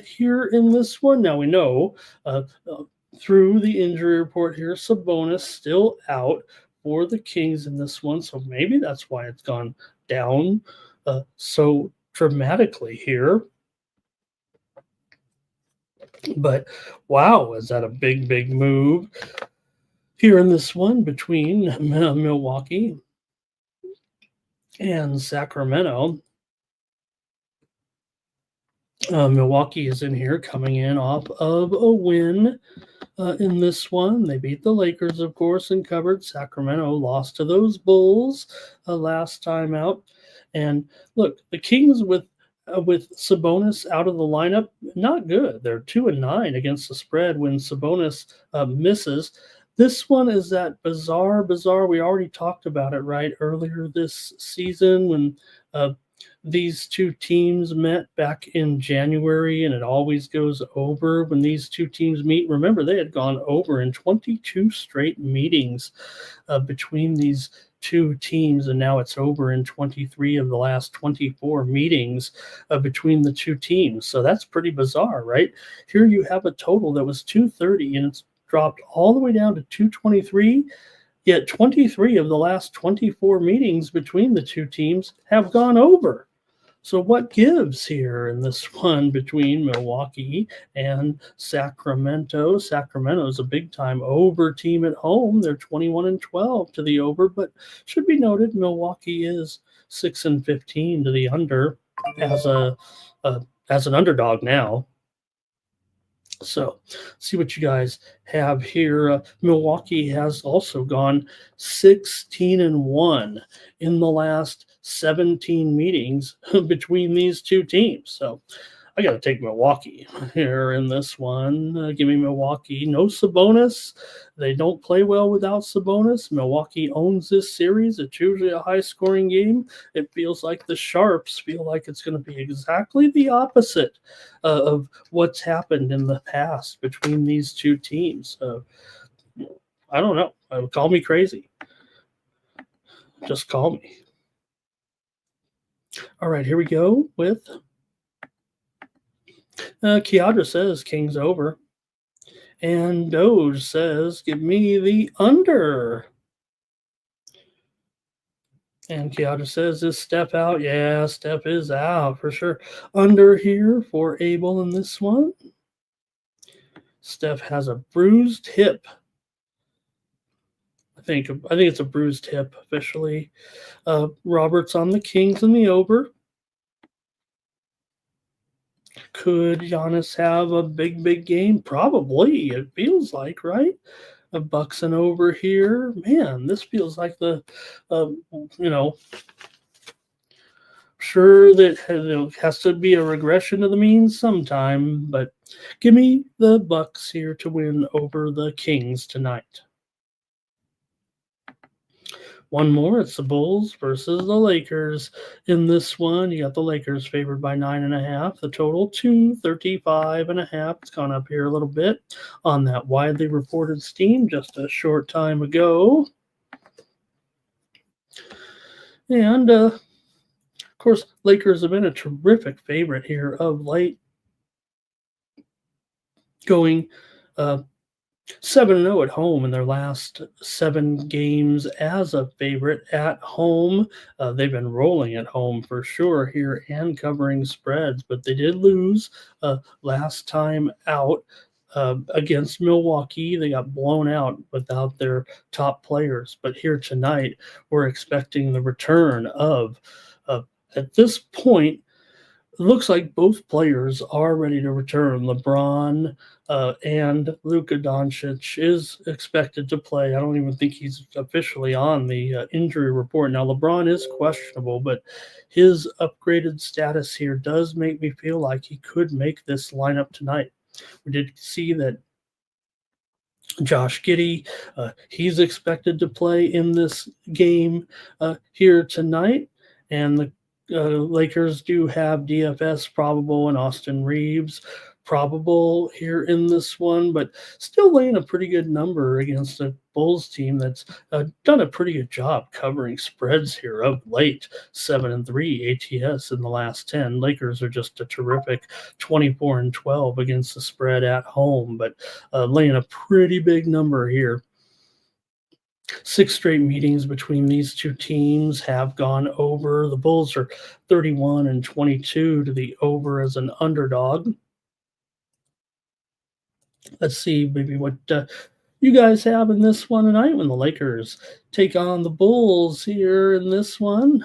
here in this one. Now we know through the injury report here, Sabonis still out for the Kings in this one. So maybe that's why it's gone down so dramatically here. But wow, is that a big, big move here in this one between Milwaukee and Sacramento. Milwaukee is in here coming in off of a win in this one. They beat the Lakers, of course, and covered. Sacramento lost to those Bulls last time out. And look, the Kings with Sabonis out of the lineup, not good. They're 2-9 against the spread when Sabonis misses. This one is that bizarre. We already talked about it, right, earlier this season when these two teams met back in January, and it always goes over when these two teams meet. Remember, they had gone over in 22 straight meetings between these two teams, and now it's over in 23 of the last 24 meetings between the two teams. So that's pretty bizarre, right? Here you have a total that was 230, and it's dropped all the way down to 223. Yet 23 of the last 24 meetings between the two teams have gone over. So what gives here in this one between Milwaukee and Sacramento? Sacramento is a big-time over team at home. They're 21-12 to the over, but should be noted Milwaukee is 6-15 to the under as an underdog now. So see what you guys have here. Milwaukee has also gone 16-1 in the last 17 meetings between these two teams. So I got to take Milwaukee here in this one. Give me Milwaukee. No Sabonis. They don't play well without Sabonis. Milwaukee owns this series. It's usually a high-scoring game. It feels like the Sharps feel like it's going to be exactly the opposite of what's happened in the past between these two teams. I don't know. Call me crazy. Just call me. All right, here we go with Kiadra says Kings over. And Doge says, give me the under. And Kiadra says, is Steph out? Yeah, Steph is out for sure. Under here for Abel in this one. Steph has a bruised hip. I think it's a bruised hip officially. Roberts on the Kings and the over. Could Giannis have a big game? Probably. It feels like, right? A Bucks and over here. Man, this feels like the, sure that it has to be a regression to the mean sometime, but give me the Bucks here to win over the Kings tonight. One more, it's the Bulls versus the Lakers. In this one, you got the Lakers favored by 9.5. The total 235.5. It's gone up here a little bit on that widely reported steam just a short time ago. And, of course, Lakers have been a terrific favorite here of late. Going 7-0 at home in their last 7 games as a favorite at home. They've been rolling at home for sure here and covering spreads, but they did lose last time out against Milwaukee. They got blown out without their top players. But here tonight, we're expecting the return of, at this point, it looks like both players are ready to return. LeBron and Luka Doncic is expected to play. I don't even think he's officially on the injury report. Now, LeBron is questionable, but his upgraded status here does make me feel like he could make this lineup tonight. We did see that Josh Giddey, he's expected to play in this game here tonight. And the Lakers do have DFS probable and Austin Reeves probable here in this one, but still laying a pretty good number against a Bulls team that's done a pretty good job covering spreads here of late. 7-3 ATS in the last 10. Lakers are just a terrific 24-12 against the spread at home, but laying a pretty big number here. 6 straight meetings between these two teams have gone over. The Bulls are 31-22 to the over as an underdog. Let's see maybe what you guys have in this one tonight when the Lakers take on the Bulls here in this one.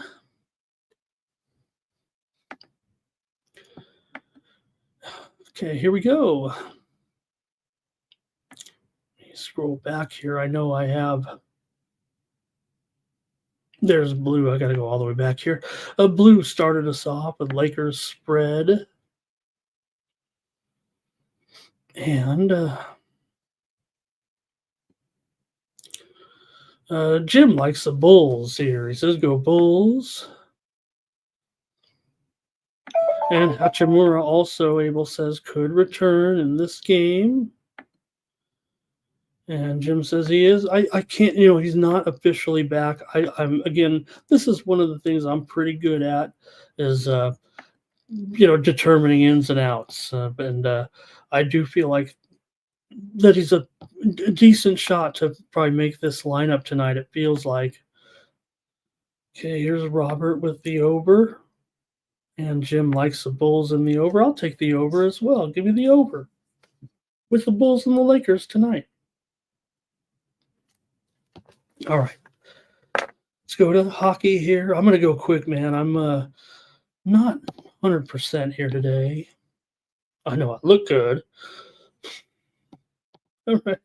Okay, here we go. Let me scroll back here. I know I have... There's blue. I got to go all the way back here. Blue started us off with Lakers spread. And Jim likes the Bulls here. He says, go Bulls. And Hachimura also, Abel says, could return in this game. And Jim says he is. I can't, he's not officially back. I'm again, this is one of the things I'm pretty good at is, determining ins and outs. And I do feel like that he's a decent shot to probably make this lineup tonight, it feels like. Okay, here's Robert with the over. And Jim likes the Bulls in the over. I'll take the over as well. Give me the over with the Bulls and the Lakers tonight. All right. Let's go to hockey here. I'm going to go quick, man. I'm not 100% here today. I know I look good. All right.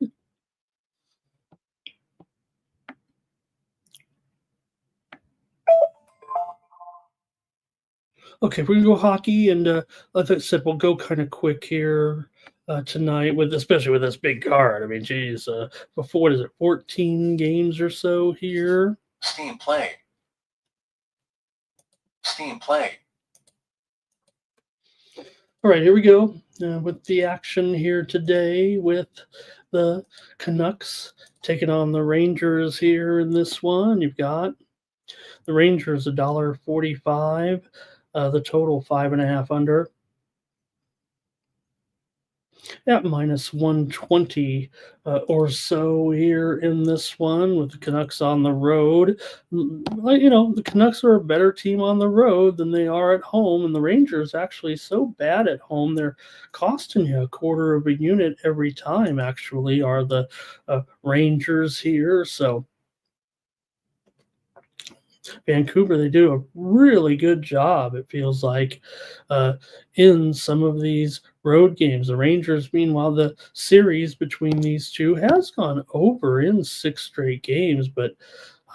Okay, we're going to go hockey, and like I said, we'll go kind of quick here tonight, especially with this big card. I mean, geez, before, what is it, 14 games or so here? Steam play. Steam play. All right, here we go with the action here today with the Canucks taking on the Rangers here in this one. You've got the Rangers $1.45, the total 5.5 under. At minus 120 or so here in this one with the Canucks on the road. The Canucks are a better team on the road than they are at home, and the Rangers actually so bad at home they're costing you a quarter of a unit every time, actually, are the Rangers here. So Vancouver, they do a really good job, it feels like, in some of these road games. The Rangers, meanwhile, the series between these two has gone over in 6 straight games, but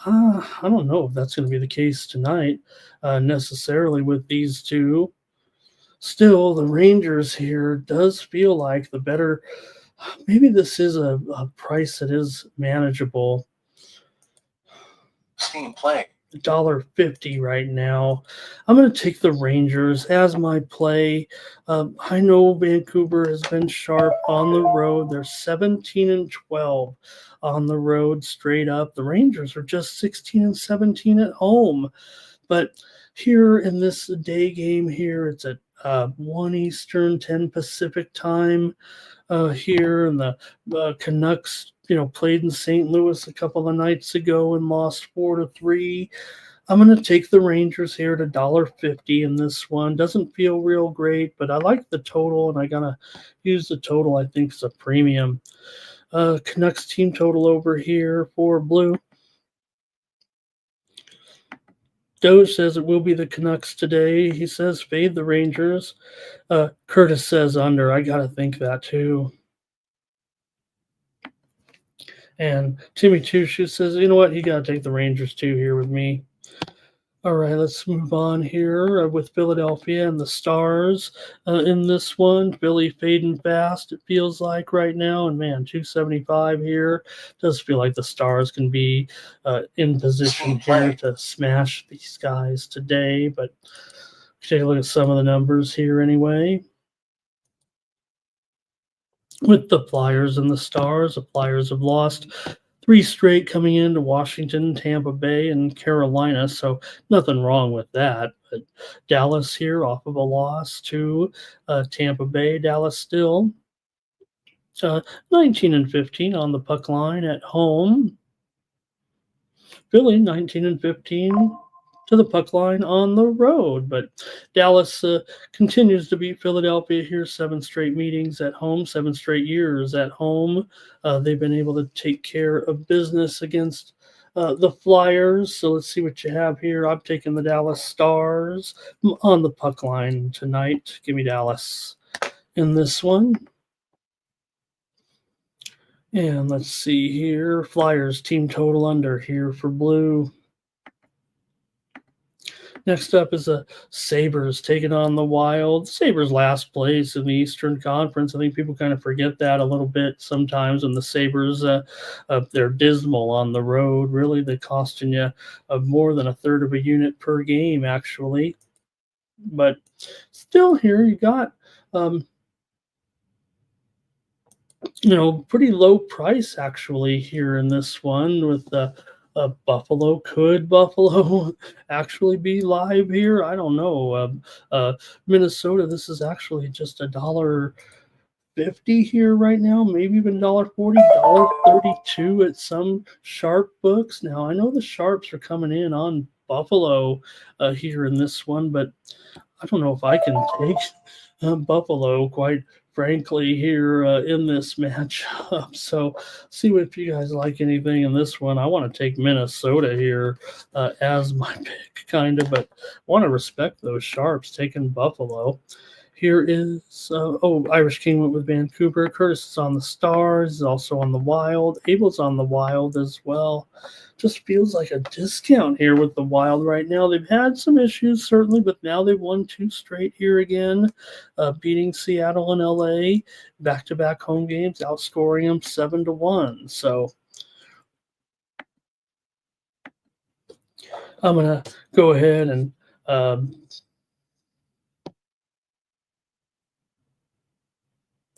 I don't know if that's going to be the case tonight necessarily with these two. Still, the Rangers here does feel like the better. Maybe this is a price that is manageable. Steam play. $1.50 right now. I'm going to take the Rangers as my play. I know Vancouver has been sharp on the road. They're 17-12 on the road straight up. The Rangers are just 16-17 at home. But here in this day game here, it's at 1 Eastern, 10 Pacific time here, and the Canucks played in St. Louis a couple of nights ago and lost 4-3. I'm going to take the Rangers here at $1.50 in this one. Doesn't feel real great, but I like the total, and I got to use the total, I think, as a premium. Canucks team total over here for blue. Doge says it will be the Canucks today. He says fade the Rangers. Curtis says under. I got to think that too. And Timmy Tushu says, you know what? You got to take the Rangers too here with me. All right, let's move on here with Philadelphia and the Stars in this one. Philly fading fast, it feels like right now. And man, 275 here. Does feel like the Stars can be in position here to smash these guys today. But take a look at some of the numbers here anyway. With the Flyers and the Stars, the Flyers have lost 3 straight coming into Washington, Tampa Bay, and Carolina, so nothing wrong with that. But Dallas here off of a loss to Tampa Bay. Dallas still 19-15 on the puck line at home. Philly 19-15 to the puck line on the road. But Dallas continues to beat Philadelphia here 7 straight meetings at home, 7 straight years at home. They've been able to take care of business against the Flyers. So let's see what you have here. I'm taking the Dallas Stars on the puck line tonight. Give me Dallas in this one. And let's see here. Flyers team total under here for blue. Next up is the Sabres taking on the Wild. Sabres last place in the Eastern Conference. I think people kind of forget that a little bit sometimes when the Sabres, they're dismal on the road. Really, they're costing you more than 1/3 of a unit per game, actually. But still here, you got, pretty low price, actually, here in this one with the Buffalo. Could Buffalo actually be live here? I don't know. Minnesota, this is actually just $1.50 here right now, maybe even $1.40, $1.32 at some sharp books. Now, I know the sharps are coming in on Buffalo here in this one, but I don't know if I can take Buffalo, quite frankly, here in this matchup. So see if you guys like anything in this one. I want to take Minnesota here as my pick, kind of, but I want to respect those sharps taking Buffalo. Here is, Irish King went with Vancouver. Curtis is on the Stars, also on the Wild. Abel's on the Wild as well. Just feels like a discount here with the Wild right now. They've had some issues, certainly, but now they've won 2 straight here again, beating Seattle and LA, back-to-back home games, outscoring them 7-1. So I'm going to go ahead and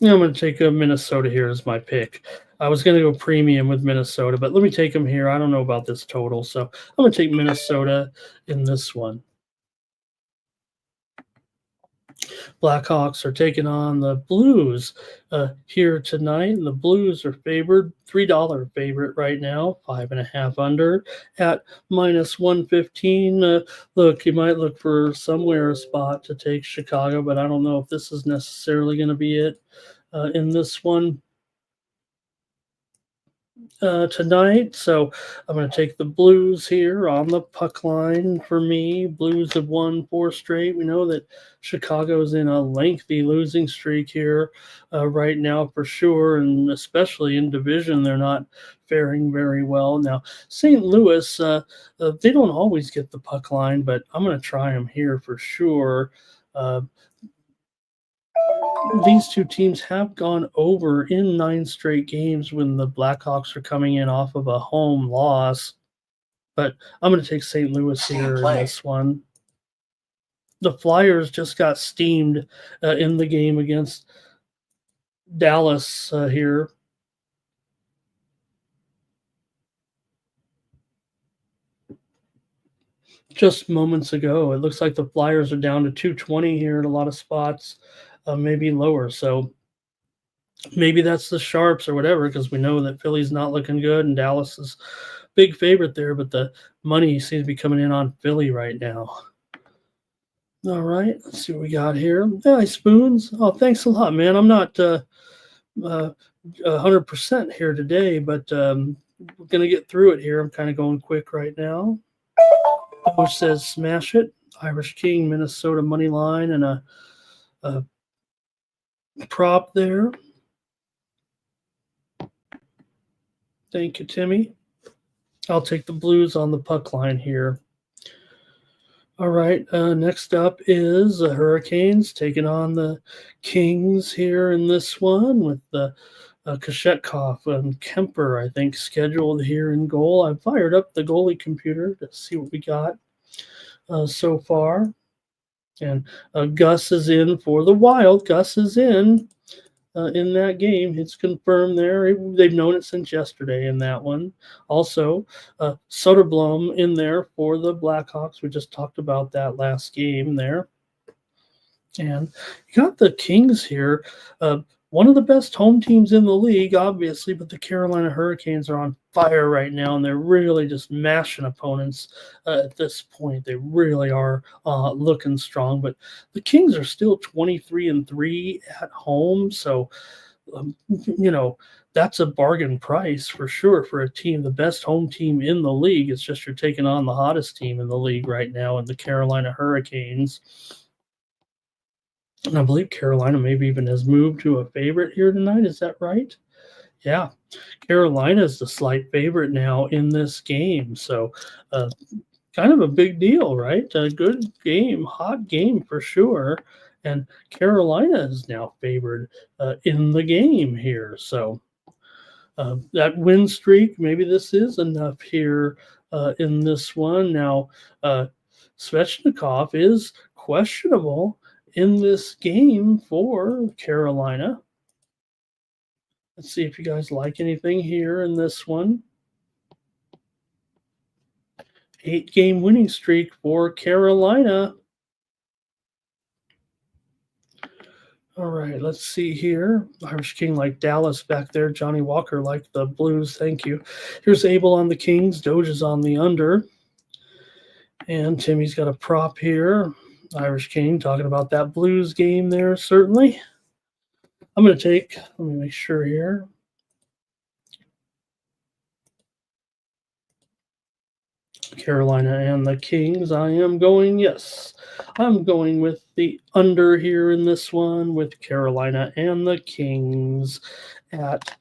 I'm going to take Minnesota here as my pick. I was going to go premium with Minnesota, but let me take them here. I don't know about this total, so I'm going to take Minnesota in this one. Blackhawks are taking on the Blues here tonight, and the Blues are favored, $3 favorite right now, 5.5 under at -115. Look, you might look for somewhere a spot to take Chicago, but I don't know if this is necessarily going to be it in this one tonight. So I'm going to take the Blues here on the puck line for me. Blues have won 4 straight. We know that Chicago's in a lengthy losing streak here right now for sure, and especially in division, they're not faring very well. Now, St. Louis, they don't always get the puck line, but I'm going to try them here for sure. These 2 teams have gone over in 9 straight games when the Blackhawks are coming in off of a home loss. But I'm going to take St. Louis here in this one. The Flyers just got steamed in the game against Dallas here. Just moments ago. It looks like the Flyers are down to 220 here in a lot of spots. Maybe lower. So maybe that's the Sharps or whatever, because we know that Philly's not looking good and Dallas has big favorite there, but the money seems to be coming in on Philly right now. All right, let's see what we got here. Hi, Spoons. Oh, thanks a lot, man. I'm not 100% here today, but we're going to get through it here. I'm kind of going quick right now. Coach says smash it. Irish King, Minnesota money line, and a prop there. Thank you, Timmy. I'll take the Blues on the puck line here. All right, next up is the Hurricanes taking on the Kings here in this one with the Kashetkov and Kemper, I think, scheduled here in goal. I fired up the goalie computer to see what we got so far. And Gus is in for the Wild. Gus is in that game. It's confirmed there. They've known it since yesterday in that one. Also, Soderblom in there for the Blackhawks. We just talked about that last game there. And you got the Kings here. One of the best home teams in the league, obviously, but the Carolina Hurricanes are on fire right now, and they're really just mashing opponents at this point. They really are looking strong, but the Kings are still 23-3 at home, so that's a bargain price for sure for a team, the best home team in the league. It's just you're taking on the hottest team in the league right now, and the Carolina Hurricanes. And I believe Carolina maybe even has moved to a favorite here tonight. Is that right? Yeah. Carolina is the slight favorite now in this game. So kind of a big deal, right? A good game, hot game for sure. And Carolina is now favored in the game here. So that win streak, maybe this is enough here in this one. Now, Svechnikov is questionable in this game for Carolina. Let's see if you guys like anything here in this one. 8-game winning streak for Carolina. All right, let's see here. Irish King like Dallas back there. Johnny Walker like the Blues. Thank you. Here's Abel on the Kings. Doge is on the under. And Timmy's got a prop here. Irish King talking about that Blues game there, certainly. I'm going to take, let me make sure here. Carolina and the Kings. I'm going with the under here in this one with Carolina and the Kings at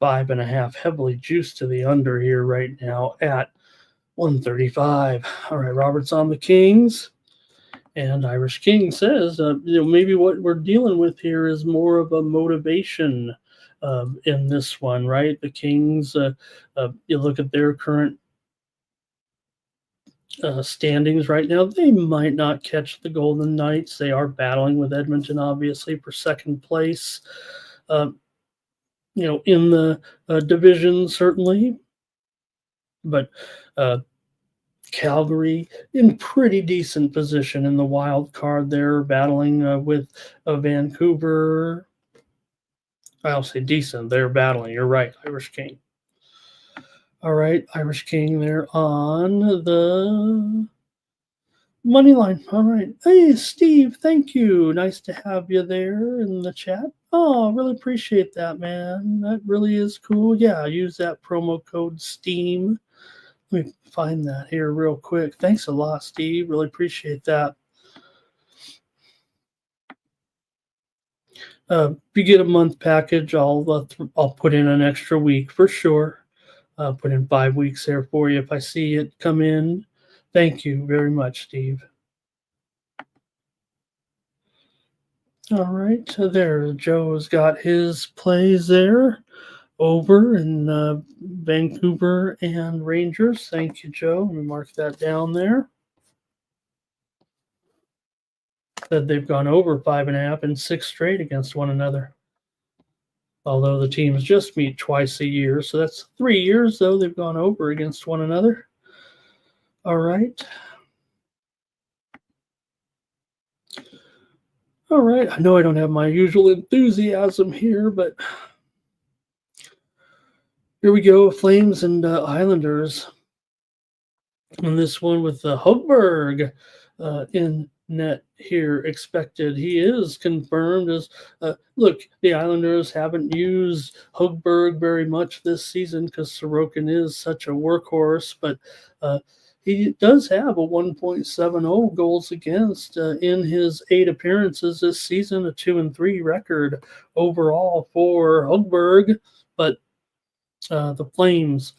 5.5. Heavily juiced to the under here right now at 135. All right, Robert's on the Kings. And Irish King says, maybe what we're dealing with here is more of a motivation in this one, right? The Kings, you look at their current standings right now, they might not catch the Golden Knights. They are battling with Edmonton, obviously, for second place, in the division, certainly. But Calgary in pretty decent position in the wild card there, battling with Vancouver. I'll say decent. They're battling. You're right, Irish King. All right, Irish King there on the money line. All right. Hey, Steve, thank you. Nice to have you there in the chat. Oh, really appreciate that, man. That really is cool. Yeah, use that promo code STEAM. Let me find that here real quick. Thanks a lot, Steve. Really appreciate that. If you get a month package, I'll put in an extra week for sure. Put in 5 weeks there for you if I see it come in. Thank you very much, Steve. All right, so there, Joe's got his plays there. Over in Vancouver and Rangers. Thank you, Joe. Let me mark that down there. That they've gone over 5.5 and 6 straight against one another. Although the teams just meet twice a year. So that's 3 years, though, they've gone over against one another. All right. All right. I know I don't have my usual enthusiasm here, but here we go, Flames and Islanders. And this one with the Hogberg in net here expected. He is confirmed as look, the Islanders haven't used Hogberg very much this season because Sorokin is such a workhorse, but he does have a 1.70 goals against in his 8 appearances this season, a 2-3 record overall for Hogberg. But the Flames,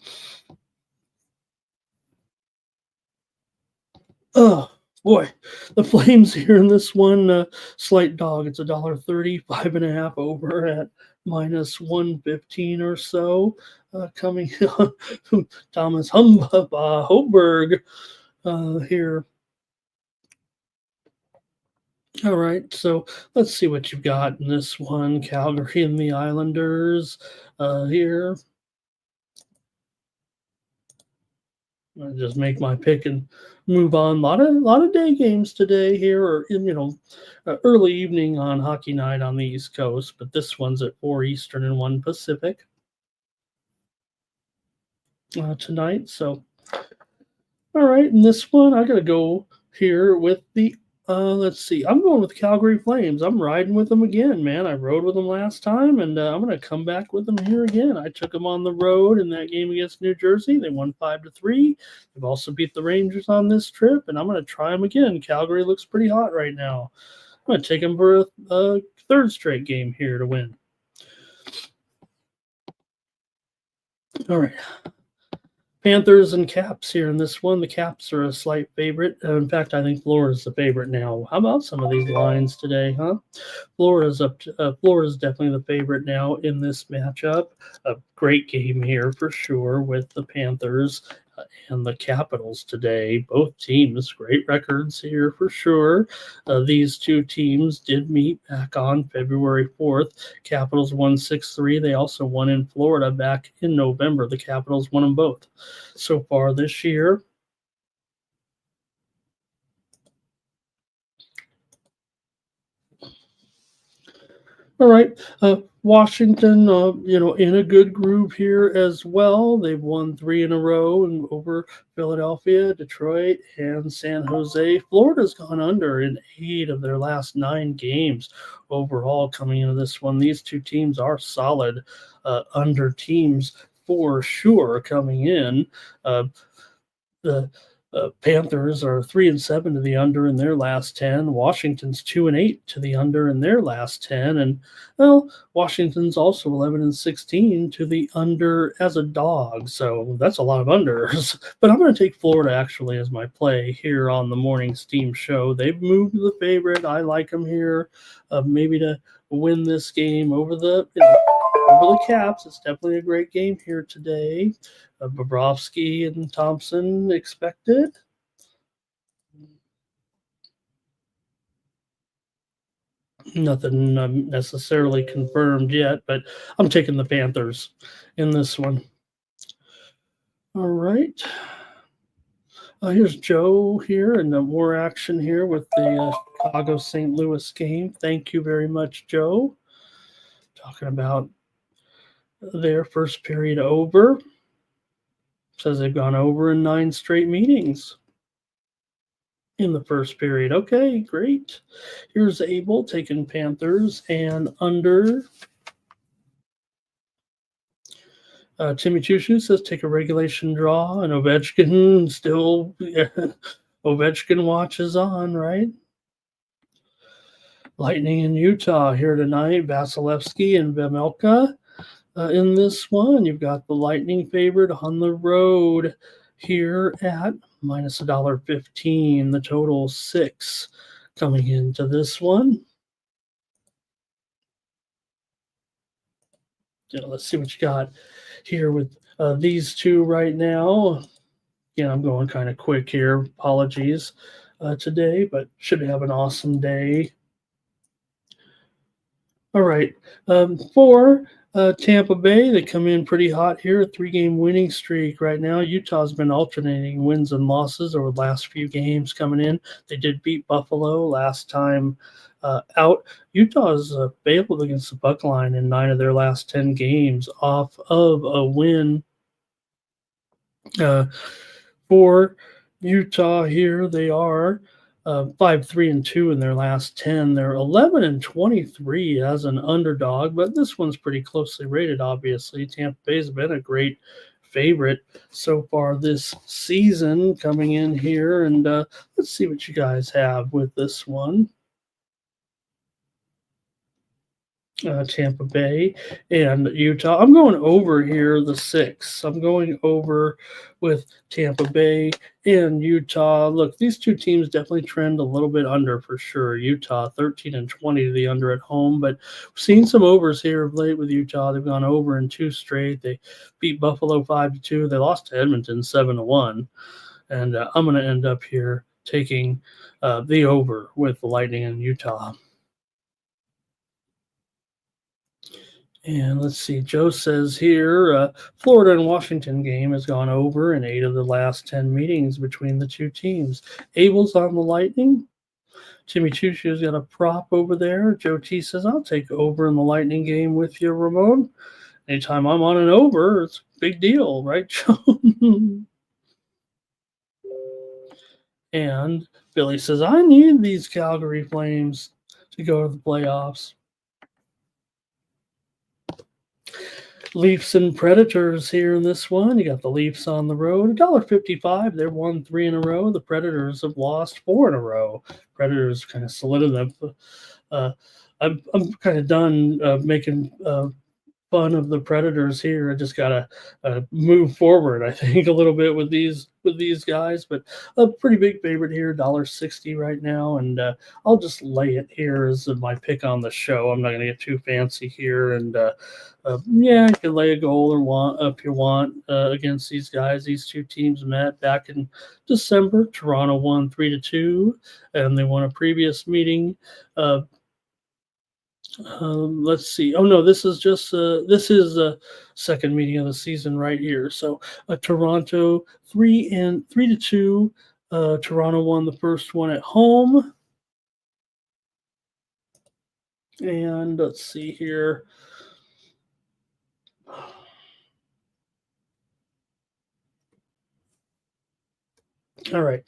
oh boy, the Flames here in this one, slight dog. It's $1.30, 5.5 over at -115 or so. Coming on, Thomas Hogberg here. All right, so let's see what you've got in this one. Calgary and the Islanders here. I just make my pick and move on. A lot of day games today here, or early evening on hockey night on the East Coast. But this one's at 4 Eastern and 1 Pacific tonight. So, all right, and this one I gotta go here with the. Let's see. I'm going with Calgary Flames. I'm riding with them again, man. I rode with them last time, and I'm going to come back with them here again. I took them on the road in that game against New Jersey. They won 5-3. They've also beat the Rangers on this trip, and I'm going to try them again. Calgary looks pretty hot right now. I'm going to take them for a third straight game here to win. All right. Panthers and Caps here in this one. The Caps are a slight favorite. In fact, I think Florida's the favorite now. How about some of these lines today, huh? Florida's definitely the favorite now in this matchup. A great game here for sure with the Panthers and the Capitals today. Both teams, great records here for sure. These two teams did meet back on February 4th. Capitals won 6-3. They also won in Florida back in November. The Capitals won them both. So far this year, all right. Washington, in a good groove here as well. They've won 3 in a row and over Philadelphia, Detroit, and San Jose. Florida's gone under in 8 of their last 9 games overall coming into this one. These two teams are solid under teams for sure coming in. The Panthers are 3-7 to the under in their last 10. Washington's 2-8 to the under in their last 10, and Washington's also 11-16 to the under as a dog. So that's a lot of unders. But I'm going to take Florida actually as my play here on the morning Steam show. They've moved to the favorite. I like them here, maybe to win this game over the Caps. It's definitely a great game here today. Bobrovsky and Thompson expected. Nothing necessarily confirmed yet, but I'm taking the Panthers in this one. All right. Here's Joe here, and more action here with the Chicago-St. Louis game. Thank you very much, Joe. Talking about their first period over. Says they've gone over in 9 straight meetings in the first period. Okay, great. Here's Abel taking Panthers and under. Timmy Chushu says take a regulation draw, and Ovechkin still Ovechkin watches on, right? Lightning in Utah here tonight. Vasilevsky and Vemelka. In this one, you've got the Lightning favored on the road here at minus $1.15. The total 6 coming into this one. Let's see what you got here with these two right now. Again, I'm going kind of quick here. Apologies today, but should have an awesome day. All right. For Tampa Bay, they come in pretty hot here, a 3-game winning streak right now. Utah's been alternating wins and losses over the last few games coming in. They did beat Buffalo last time out. Utah's failed against the Buckline in 9 of their last 10 games off of a win for Utah here, they are 5-3-2 in their last 10. They're 11-23 as an underdog, but this one's pretty closely rated, obviously. Tampa Bay's been a great favorite so far this season coming in here, and let's see what you guys have with this one. Tampa Bay and Utah. I'm going over here, the 6. I'm going over with Tampa Bay and Utah. Look, these two teams definitely trend a little bit under for sure. Utah 13-20 to the under at home, but we've seen some overs here of late with Utah. They've gone over in 2 straight. They beat Buffalo 5-2. They lost to Edmonton 7-1, and I'm going to end up here taking the over with the Lightning in Utah. And let's see, Joe says here, Florida and Washington game has gone over in 8 of the last 10 meetings between the two teams. Abel's on the Lightning. Timmy Choo-Choo's got a prop over there. Joe T says, I'll take over in the Lightning game with you, Ramon. Anytime I'm on an over, it's a big deal, right, Joe? And Billy says, I need these Calgary Flames to go to the playoffs. Leafs and Predators here in this one. You got the Leafs on the road, $1.55. They've won 3 in a row. The Predators have lost 4 in a row. Predators kind of solidified them. I'm kind of done making fun of the Predators here. I just gotta move forward, I think, a little bit with these guys. But a pretty big favorite here, $1.60 right now, and I'll just lay it here as my pick on the show. I'm not gonna get too fancy here, and yeah, you can lay a goal or want if you want against these guys. These two teams met back in December. Toronto won 3-2, and they won a previous meeting. Let's see. Oh no, this is just this is the second meeting of the season right here. So Toronto 3-2. Toronto won the first one at home, and let's see here. All right.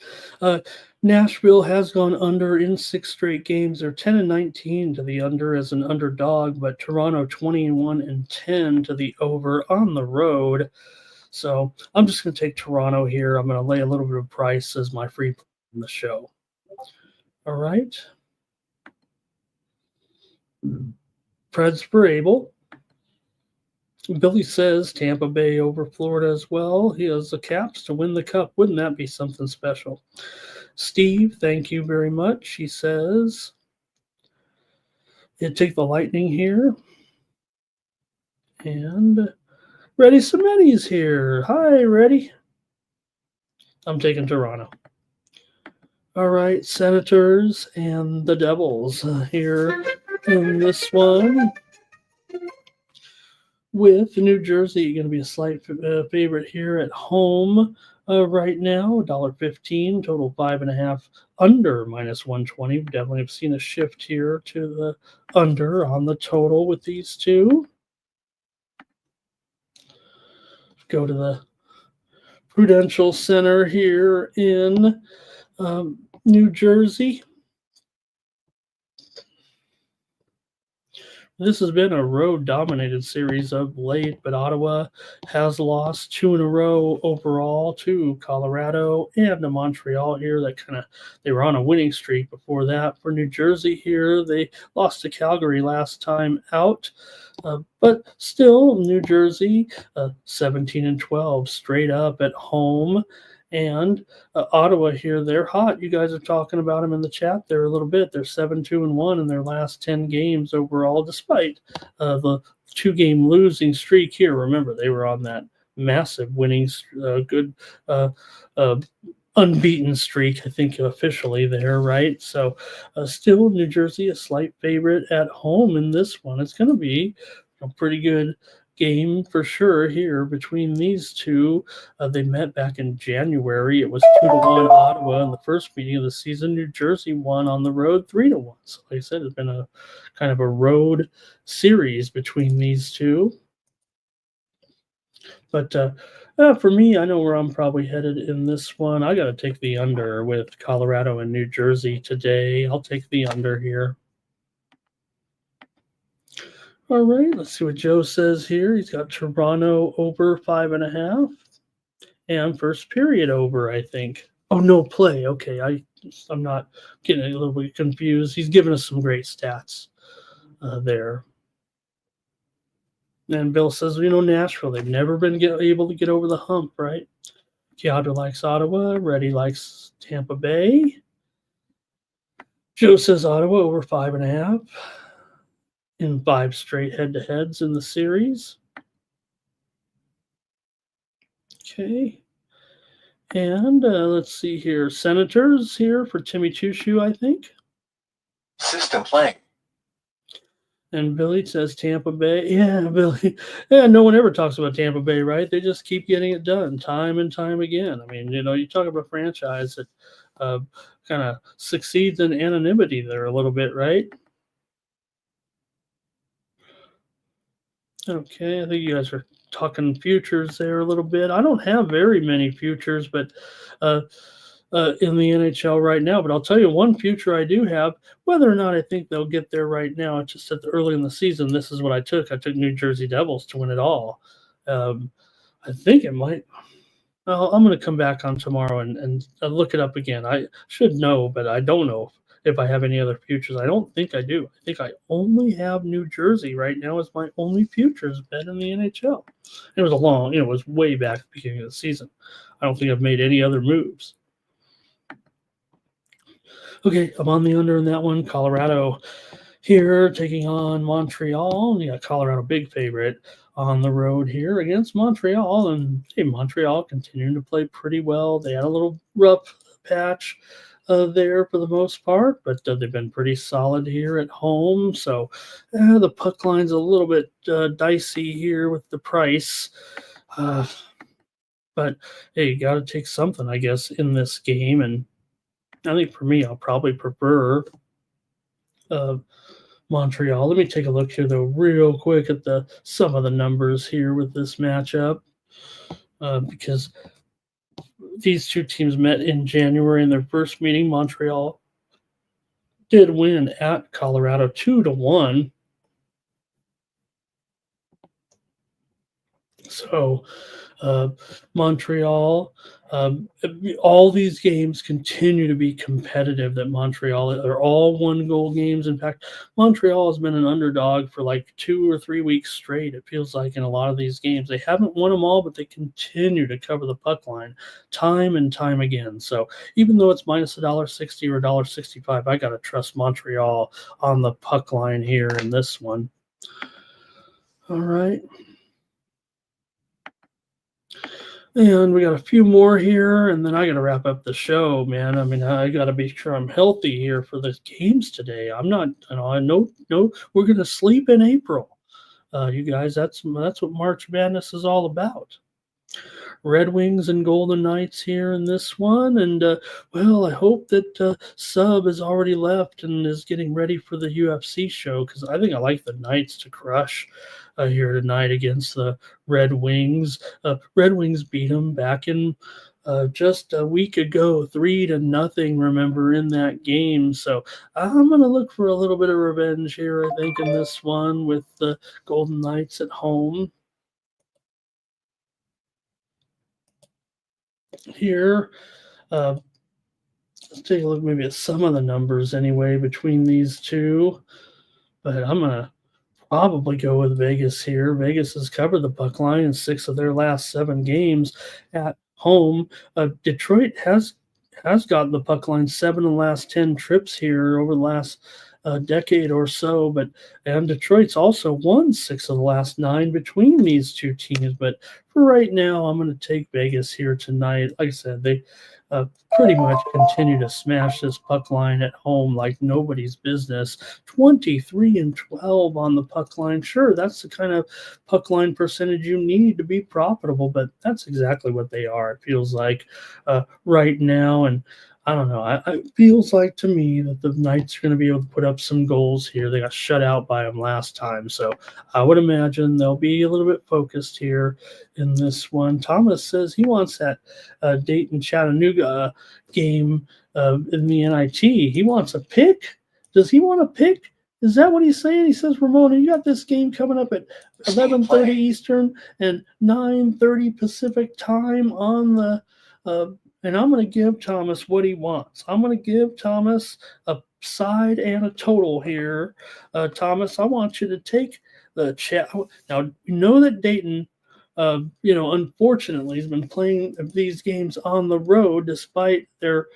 Nashville has gone under in 6 straight games. They're 10-19 to the under as an underdog, but Toronto 21-10 to the over on the road. So I'm just going to take Toronto here. I'm going to lay a little bit of price as my free play in the show. All right. Preds for Abel. Billy says Tampa Bay over Florida as well. He has the Caps to win the Cup. Wouldn't that be something special? Steve, thank you very much. He says he'd take the Lightning here. And Reddy Semetti's here. Hi, Reddy. I'm taking Toronto. All right, Senators and the Devils here in this one. With New Jersey going to be a slight favorite here at home right now, $1.15, total 5.5 under -120. Definitely have seen a shift here to the under on the total with these two. Go to the Prudential Center here in New Jersey. This has been a road-dominated series of late, but Ottawa has lost 2 in a row overall to Colorado and to Montreal here. They were on a winning streak before that. For New Jersey here, they lost to Calgary last time out, but still New Jersey 17-12 straight up at home. And Ottawa here, they're hot. You guys are talking about them in the chat there a little bit. They're 7-2-1 in their last 10 games overall, despite the 2-game losing streak here. Remember, they were on that massive winning, good unbeaten streak, I think, officially there, right? So still New Jersey a slight favorite at home in this one. It's going to be a pretty good game for sure here between these two. They met back in January. It was 2-1 Ottawa in the first meeting of the season. New Jersey won on the road 3-1. So like I said, it's been a kind of a road series between these two. But For me, I know where I'm probably headed in this one. I got to take the under with Colorado and New Jersey today. I'll take the under here. All right, let's see what Joe says here. He's got Toronto over 5.5 and first period over, I think. Oh, no play. Okay, I'm not getting a little bit confused. He's giving us some great stats there. And Bill says, Nashville, they've never been able to get over the hump, right? Keandra likes Ottawa. Reddy likes Tampa Bay. Joe says Ottawa over 5.5 in 5 straight head-to-heads in the series. Okay. And let's see here. Senators here for Timmy Chushu, I think. System playing. And Billy says Tampa Bay. Yeah, Billy. Yeah, no one ever talks about Tampa Bay, right? They just keep getting it done time and time again. I mean, you talk about a franchise that kind of succeeds in anonymity there a little bit, right? Okay, I think you guys are talking futures there a little bit. I don't have very many futures, but in the NHL right now. But I'll tell you one future I do have. Whether or not I think they'll get there right now, it's just early in the season. This is what I took. I took New Jersey Devils to win it all. I think it might. Well, I'm going to come back on tomorrow and look it up again. I should know, but I don't know if I have any other futures. I don't think I do. I think I only have New Jersey right now as my only futures bet in the NHL. It was it was way back at the beginning of the season. I don't think I've made any other moves. Okay, I'm on the under in that one. Colorado here taking on Montreal. You got Colorado big favorite on the road here against Montreal. And hey, Montreal continuing to play pretty well. They had a little rough patch there for the most part, but they've been pretty solid here at home. So the puck line's a little bit dicey here with the price. But hey, you got to take something, I guess, in this game. And I think for me, I'll probably prefer Montreal. Let me take a look here, though, real quick at some of the numbers here with this matchup, because these two teams met in January in their first meeting. Montreal did win at Colorado 2-1. So Montreal, all these games continue to be competitive. That Montreal are all 1-goal games. In fact, Montreal has been an underdog for like 2 or 3 weeks straight. It feels like in a lot of these games they haven't won them all, but they continue to cover the puck line time and time again. So even though it's minus $1.60 or $1.65, I gotta trust Montreal on the puck line here in this one. All right. And we got a few more here, and then I got to wrap up the show, man. I mean, I got to be sure I'm healthy here for the games today. I'm not, I know, we're going to sleep in April. You guys, that's what March Madness is all about. Red Wings and Golden Knights here in this one. And, well, I hope that Sub has already left and is getting ready for the UFC show, because I think I like the Knights to crush here tonight against the Red Wings. Red Wings beat them back in just a week ago, 3-0, remember, in that game. So I'm going to look for a little bit of revenge here, I think, in this one with the Golden Knights at home. Here, let's take a look maybe at some of the numbers anyway between these two. But I'm going to probably go with Vegas here. Vegas has covered the puck line in 6 of their last 7 games at home. Detroit has gotten the puck line 7 of the last 10 trips here over the last decade or so, and Detroit's also won 6 of the last 9 between these two teams. But for right now, I'm going to take Vegas here tonight. Like I said, they pretty much continue to smash this puck line at home like nobody's business. 23-12 on the puck line. Sure, that's the kind of puck line percentage you need to be profitable, but that's exactly what they are, it feels like, right now. And I don't know. It feels like to me that the Knights are going to be able to put up some goals here. They got shut out by them last time, so I would imagine they'll be a little bit focused here in this one. Thomas says he wants that Dayton Chattanooga game in the NIT. He wants a pick. Does he want a pick? Is that what he's saying? He says, Ramon, you got this game coming up at 11:30 Eastern and 9:30 Pacific time on the and I'm going to give Thomas what he wants. I'm going to give Thomas a side and a total here. Thomas, I want you to take the chat. Now, you know that Dayton, unfortunately, has been playing these games on the road despite their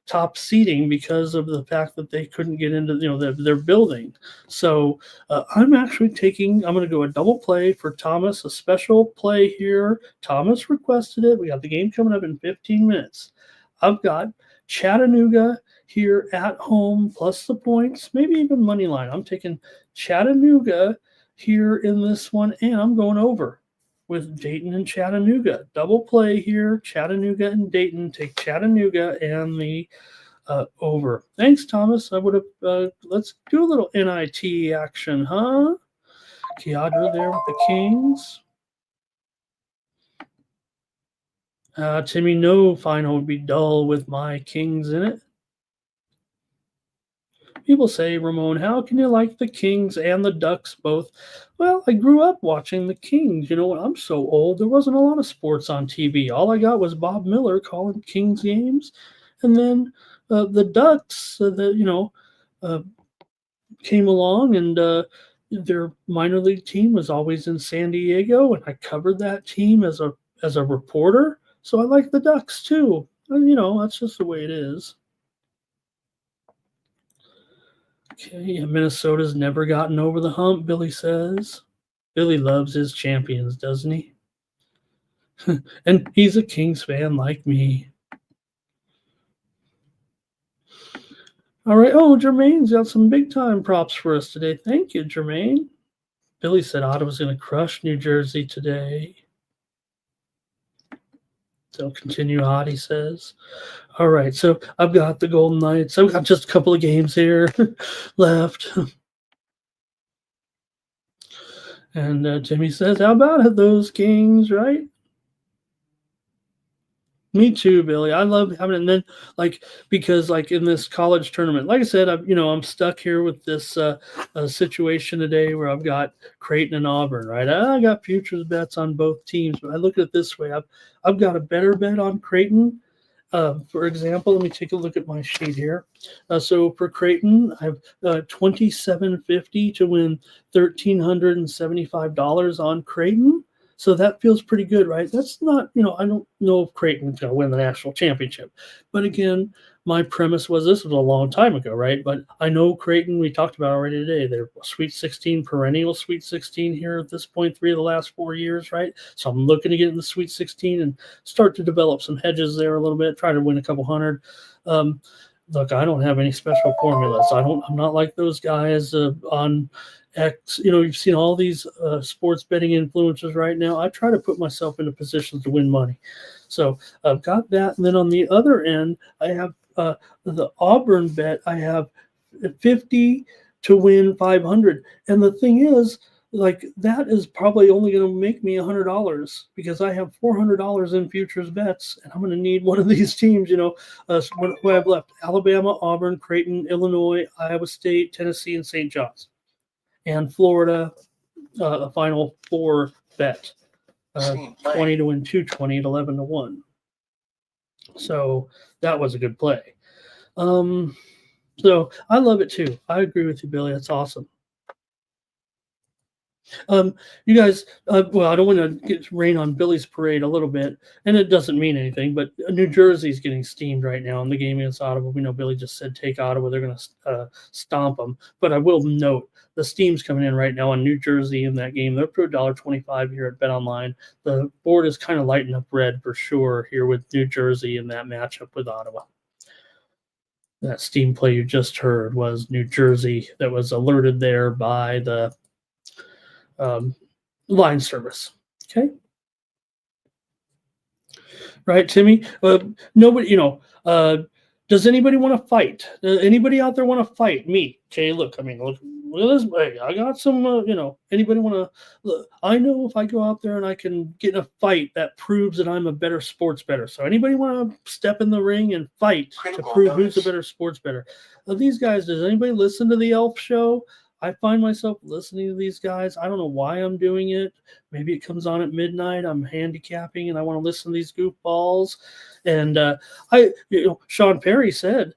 top seeding because of the fact that they couldn't get into their building. So I'm going to go a double play for Thomas, a special play here. Thomas requested it. We got the game coming up in 15 minutes. I've got Chattanooga here at home plus the points, maybe even money line. I'm taking Chattanooga here in this one, and I'm going over with Dayton and Chattanooga. Double play here, Chattanooga and Dayton. Take Chattanooga and the over. Thanks, Thomas. I would have. Let's do a little NIT action, huh? Kiadra there with the Kings. Timmy, no final would be dull with my Kings in it. People say, Ramon, how can you like the Kings and the Ducks both? Well, I grew up watching the Kings. You know what? I'm so old. There wasn't a lot of sports on TV. All I got was Bob Miller calling Kings games. And then the Ducks, came along, and their minor league team was always in San Diego, and I covered that team as a reporter. So I like the Ducks too. And, that's just the way it is. Okay, Minnesota's never gotten over the hump, Billy says. Billy loves his champions, doesn't he? And he's a Kings fan like me. All right. Oh, Jermaine's got some big-time props for us today. Thank you, Jermaine. Billy said Ottawa's going to crush New Jersey today. They'll continue hot, he says. All right, so I've got the Golden Knights. I've got just a couple of games here left. And Jimmy says, how about it, those Kings, right? Me too, Billy. I love having it. And then, because in this college tournament, like I said, I'm stuck here with this situation today where I've got Creighton and Auburn, right? I got futures bets on both teams, but I look at it this way. I've got a better bet on Creighton. For example, let me take a look at my sheet here. So for Creighton, I have $27.50 to win $1,375 on Creighton. So that feels pretty good, right? That's not, I don't know if Creighton's going to win the national championship. But again, my premise was this was a long time ago, right? But I know Creighton, we talked about already today, they're Sweet 16, perennial Sweet 16 here at this point, 3 of the last 4 years, right? So I'm looking to get in the Sweet 16 and start to develop some hedges there a little bit, try to win a couple hundred. Look, I don't have any special formulas. I'm not like those guys on X. You've seen all these sports betting influencers right now. I try to put myself into positions to win money. So I've got that. And then on the other end, I have the Auburn bet. I have 50 to win 500. And the thing is, that is probably only going to make me $100 because I have $400 in futures bets, and I'm going to need one of these teams. Who I have left: Alabama, Auburn, Creighton, Illinois, Iowa State, Tennessee, and St. John's, and Florida. A Final Four bet, 20 to win 220 at 11 to 1. So that was a good play. So I love it too. I agree with you, Billy. That's awesome. You guys, well, I don't want to get rain on Billy's parade a little bit, and it doesn't mean anything, but New Jersey's getting steamed right now in the game against Ottawa. We know Billy just said take Ottawa. They're going to stomp them. But I will note the steam's coming in right now on New Jersey in that game. They're up to $1.25 here at BetOnline. The board is kind of lighting up red for sure here with New Jersey in that matchup with Ottawa. That steam play you just heard was New Jersey that was alerted there by the line service. Okay. Right, Timmy? Nobody, Does anybody want to fight? Anybody out there want to fight me? Okay, look, I mean, look at this. Hey, I got some, anybody want to? Look, I know if I go out there and I can get in a fight, that proves that I'm a better sports bettor. So, anybody want to step in the ring and fight to Critical prove who's a notice. better sports bettor? These guys, does anybody listen to the Elf Show? I find myself listening to these guys. I don't know why I'm doing it. Maybe it comes on at midnight. I'm handicapping and I want to listen to these goofballs. And Sean Perry said,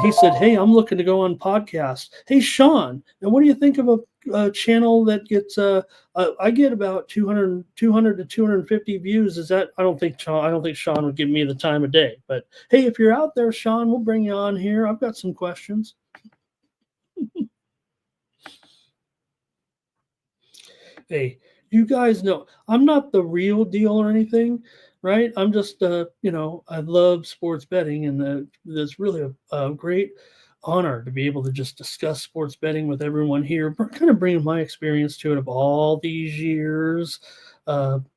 he said, "Hey, I'm looking to go on podcast. Hey, Sean, now what do you think of a channel that gets? I get about 200 to 250 views. Is that? I don't think Sean would give me the time of day. But hey, if you're out there, Sean, we'll bring you on here. I've got some questions." Hey, you guys know I'm not the real deal or anything, right? I'm just, I love sports betting, and it's really a great honor to be able to just discuss sports betting with everyone here, kind of bringing my experience to it of all these years.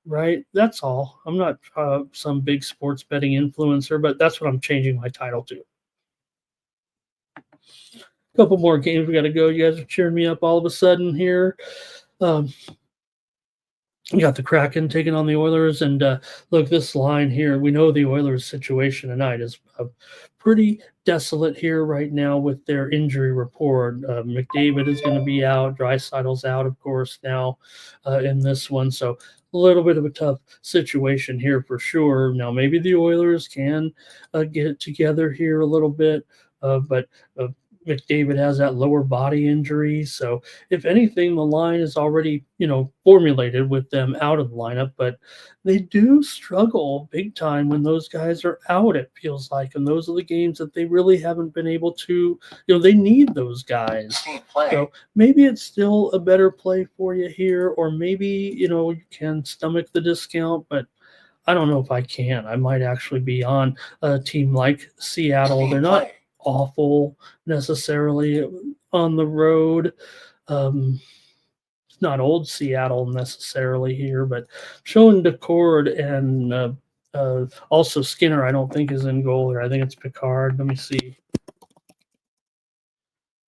Right? That's all. I'm not some big sports betting influencer, but that's what I'm changing my title to. A couple more games we got to go. You guys are cheering me up all of a sudden here. Um, You got the Kraken taking on the Oilers, and look, this line here. We know the Oilers' situation tonight is pretty desolate here right now with their injury report. McDavid is going to be out. Draisaitl's out, of course, now in this one. So a little bit of a tough situation here for sure. Now maybe the Oilers can get it together here a little bit, but McDavid has that lower body injury. So if anything, the line is already, formulated with them out of the lineup, but they do struggle big time when those guys are out, it feels like. And those are the games that they really haven't been able to, they need those guys. So maybe it's still a better play for you here, or maybe, you can stomach the discount, but I don't know if I can. I might actually be on a team like Seattle. They're not awful necessarily on the road. It's not old Seattle necessarily here, but showing Decord and also Skinner, I don't think is in goal here. I think it's Picard. Let me see.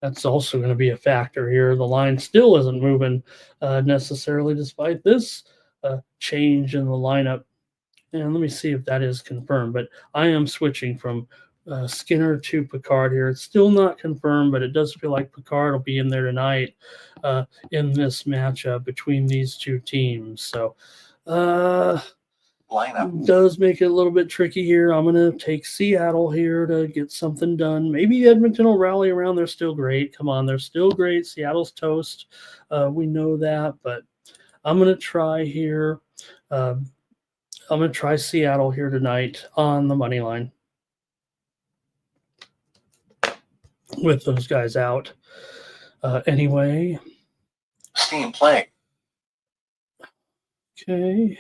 That's also going to be a factor here. The line still isn't moving necessarily despite this change in the lineup. And let me see if that is confirmed. But I am switching from Skinner to Picard here. It's still not confirmed, but it does feel like Picard will be in there tonight in this matchup between these two teams. So lineup does make it a little bit tricky here. I'm going to take Seattle here to get something done. Maybe Edmonton will rally around. They're still great. Come on, they're still great. Seattle's toast. We know that, but I'm going to try here. I'm going to try Seattle here tonight on the money line with those guys out. Anyway. Steam playing. Okay.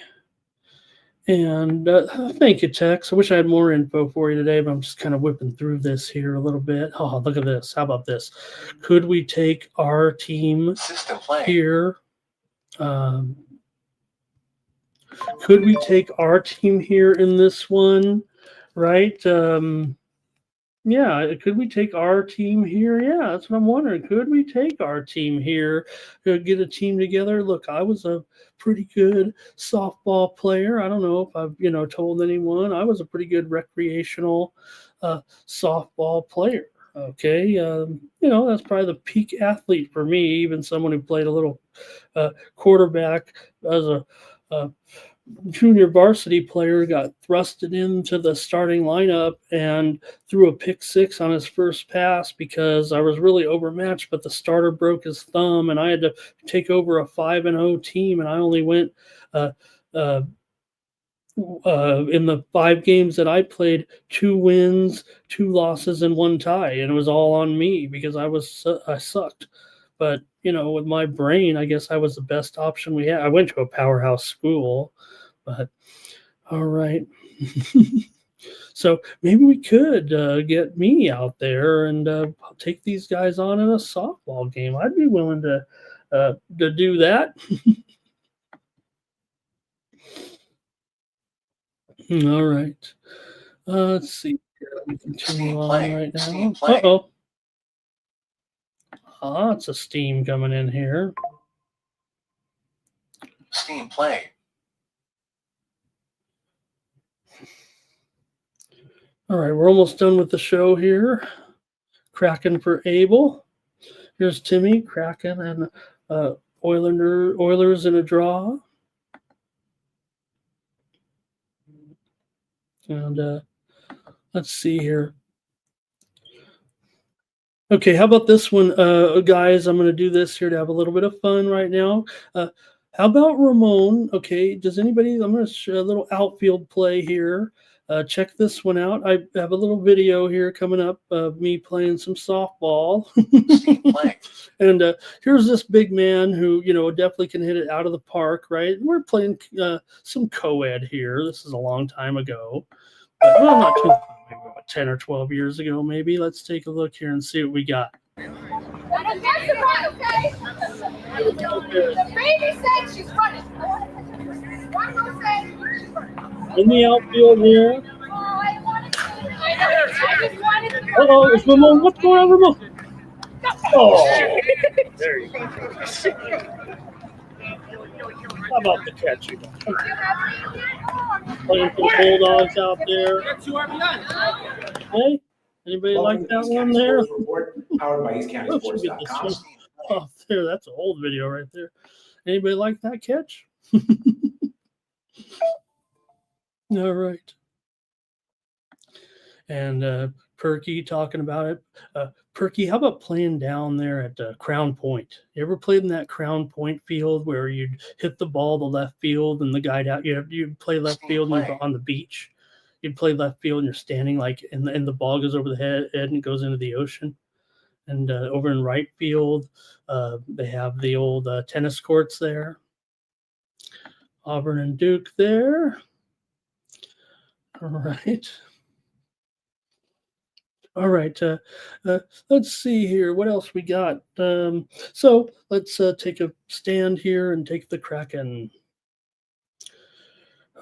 And thank you, Tex. I wish I had more info for you today, but I'm just kind of whipping through this here a little bit. Oh, look at this. How about this? Could we take our team here? Could we take our team here in this one, right? Yeah, could we take our team here? Yeah, that's what I'm wondering. Could we take our team here to get a team together? Look, I was a pretty good softball player. I don't know if I've, told anyone. I was a pretty good recreational softball player. Okay, that's probably the peak athlete for me, even someone who played a little quarterback as a junior varsity player, got thrusted into the starting lineup and threw a pick six on his first pass because I was really overmatched, but the starter broke his thumb and I had to take over a 5-0 team, and I only went in the 5 games that I played, 2 wins, 2 losses, and 1 tie, and it was all on me because I sucked. But with my brain, I guess I was the best option we had. I went to a powerhouse school, but all right. So maybe we could get me out there and take these guys on in a softball game. I'd be willing to do that. All right. Let's see. Continue on play. right now. Steam play. Uh-oh. Lots of steam coming in here. Steam play. All right, we're almost done with the show here. Kraken for Abel. Here's Timmy, Kraken, and Oilers in a draw. And let's see here. Okay, how about this one, guys? I'm going to do this here to have a little bit of fun right now. How about Ramon? Okay, does anybody? I'm going to show a little outfield play here. Check this one out. I have a little video here coming up of me playing some softball. And here's this big man who, definitely can hit it out of the park, right? We're playing some co-ed here. This is a long time ago. Well, not too, maybe about 10 or 12 years ago, maybe. Let's take a look here and see what we got. The baby said she's running. One more say she's running. In the outfield here. Uh-oh, it's Ramon. What's going on, Ramon? Oh, there you go. How about the catch? Playing for the Bulldogs out there. Hey, anybody like that one there? Powered by EastCountySports.com. Oh, there, that's an old video right there. Anybody like that catch? All right. And Perky talking about it. Perky, how about playing down there at Crown Point? You ever played in that Crown Point field where you'd hit the ball to left field and the guy out? You'd play left field and on the beach. You'd play left field and you're standing like, and the ball goes over the head and it goes into the ocean. And over in right field, they have the old tennis courts there. Auburn and Duke there. All right. All right. Let's see here. What else we got? So let's take a stand here and take the Kraken.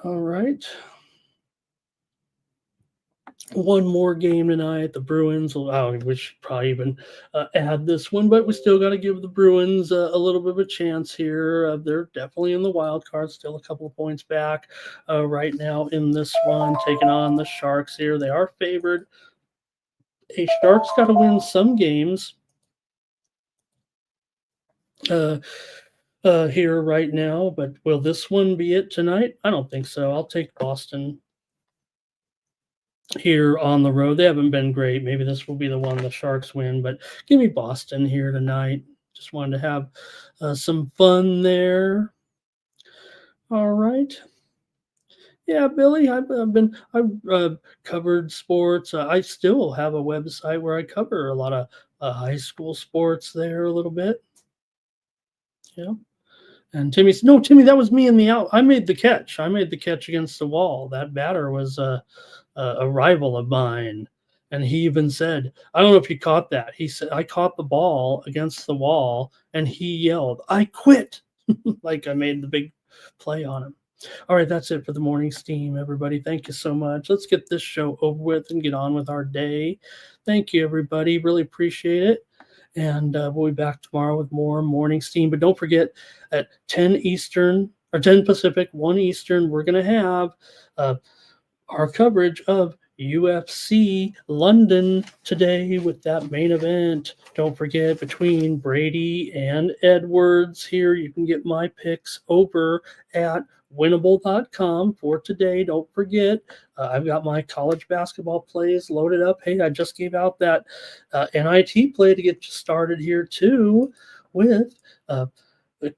All right. One more game tonight. The Bruins. We should probably even add this one, but we still got to give the Bruins a little bit of a chance here. They're definitely in the wild card, still a couple of points back right now in this one, taking on the Sharks here. They are favored. Hey, Sharks got to win some games here right now, but will this one be it tonight? I don't think so. I'll take Boston here on the road. They haven't been great. Maybe this will be the one the Sharks win, but give me Boston here tonight. Just wanted to have some fun there. All right. Yeah, Billy, I've covered sports. I still have a website where I cover a lot of high school sports there a little bit. Yeah. And Timmy said, no, Timmy, that was me in the out. I made the catch. I made the catch against the wall. That batter was a rival of mine. And he even said, I don't know if you caught that. He said, I caught the ball against the wall, and he yelled, I quit. Like I made the big play on him. All right, that's it for the morning steam, everybody. Thank you so much. Let's get this show over with and get on with our day. Thank you, everybody. Really appreciate it. And we'll be back tomorrow with more morning steam. But don't forget, at 10 Eastern, or 10 Pacific, 1 Eastern, we're going to have our coverage of UFC London today with that main event. Don't forget, between Brady and Edwards here, you can get my picks over at winnable.com for today. Don't forget, I've got my college basketball plays loaded up. Hey, I just gave out that NIT play to get you started here too with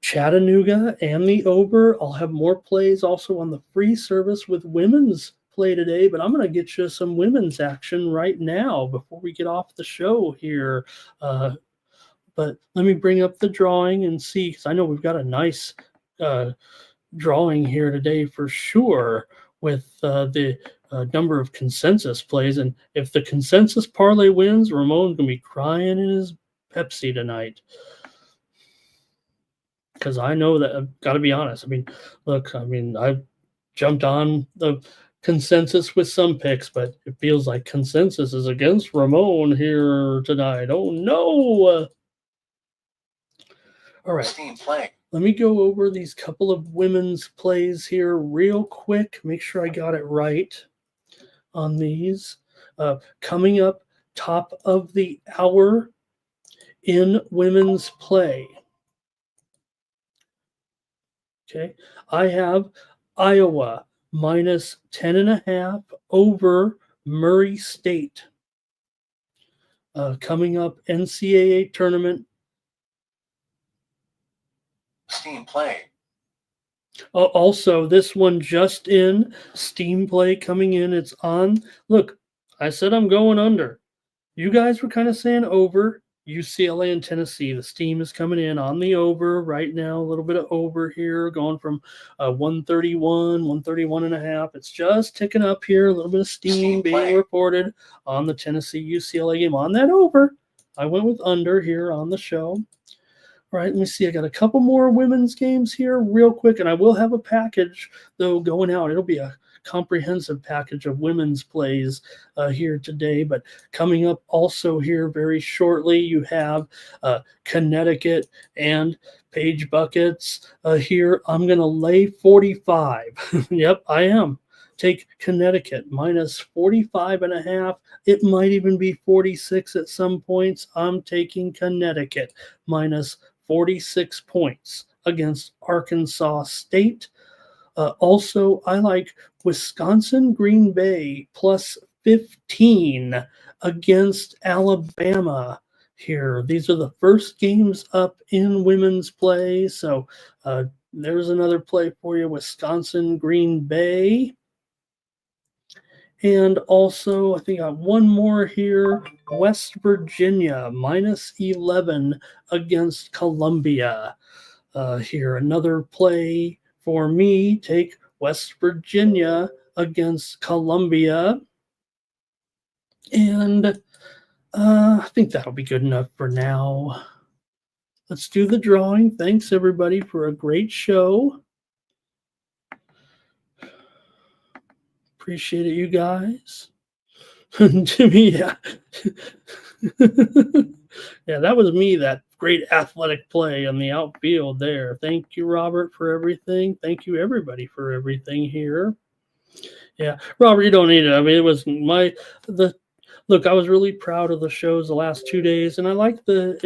Chattanooga and the over. I'll have more plays also on the free service with women's play today, but I'm going to get you some women's action right now before we get off the show here. But let me bring up the drawing and see, because I know we've got a nice drawing here today for sure with the number of consensus plays. And if the consensus parlay wins, Ramon's going to be crying in his Pepsi tonight. Because I know that, I've got to be honest. I mean, look, I jumped on the consensus with some picks, but it feels like consensus is against Ramon here tonight. Oh no! All right. Steam playing. Let me go over these couple of women's plays here real quick. Make sure I got it right on these. Coming up top of the hour in women's play. Okay, I have Iowa minus 10.5 over Murray State. Coming up, NCAA tournament. Steam playing. Also, this one just in, Steam play coming in. It's on. Look, I said I'm going under. You guys were kind of saying over. UCLA and Tennessee. The Steam is coming in on the over right now. A little bit of over here, going from 131, 131.5. It's just ticking up here. A little bit of Steam being reported on the Tennessee UCLA game. On that over, I went with under here on the show. All right, let me see. I got a couple more women's games here real quick, and I will have a package, though, going out. It'll be a comprehensive package of women's plays here today. But coming up also here very shortly, you have Connecticut and Page Buckets here. I'm going to lay 45. Yep, I am. Take Connecticut minus 45.5. It might even be 46 at some points. I'm taking Connecticut minus 46 points against Arkansas State. Also, I like Wisconsin Green Bay plus 15 against Alabama here. These are the first games up in women's play. So there's another play for you, Wisconsin Green Bay. And also, I think I got one more here, West Virginia minus 11 against Columbia. Here, another play for me, take West Virginia against Columbia. And I think that'll be good enough for now. Let's do the drawing. Thanks, everybody, for a great show. Appreciate it, you guys. Jimmy, yeah. Yeah, that was me, that great athletic play on the outfield there. Thank you, Robert, for everything. Thank you, everybody, for everything here. Yeah, Robert, you don't need it. I mean, it was look, I was really proud of the shows the last 2 days, and I liked the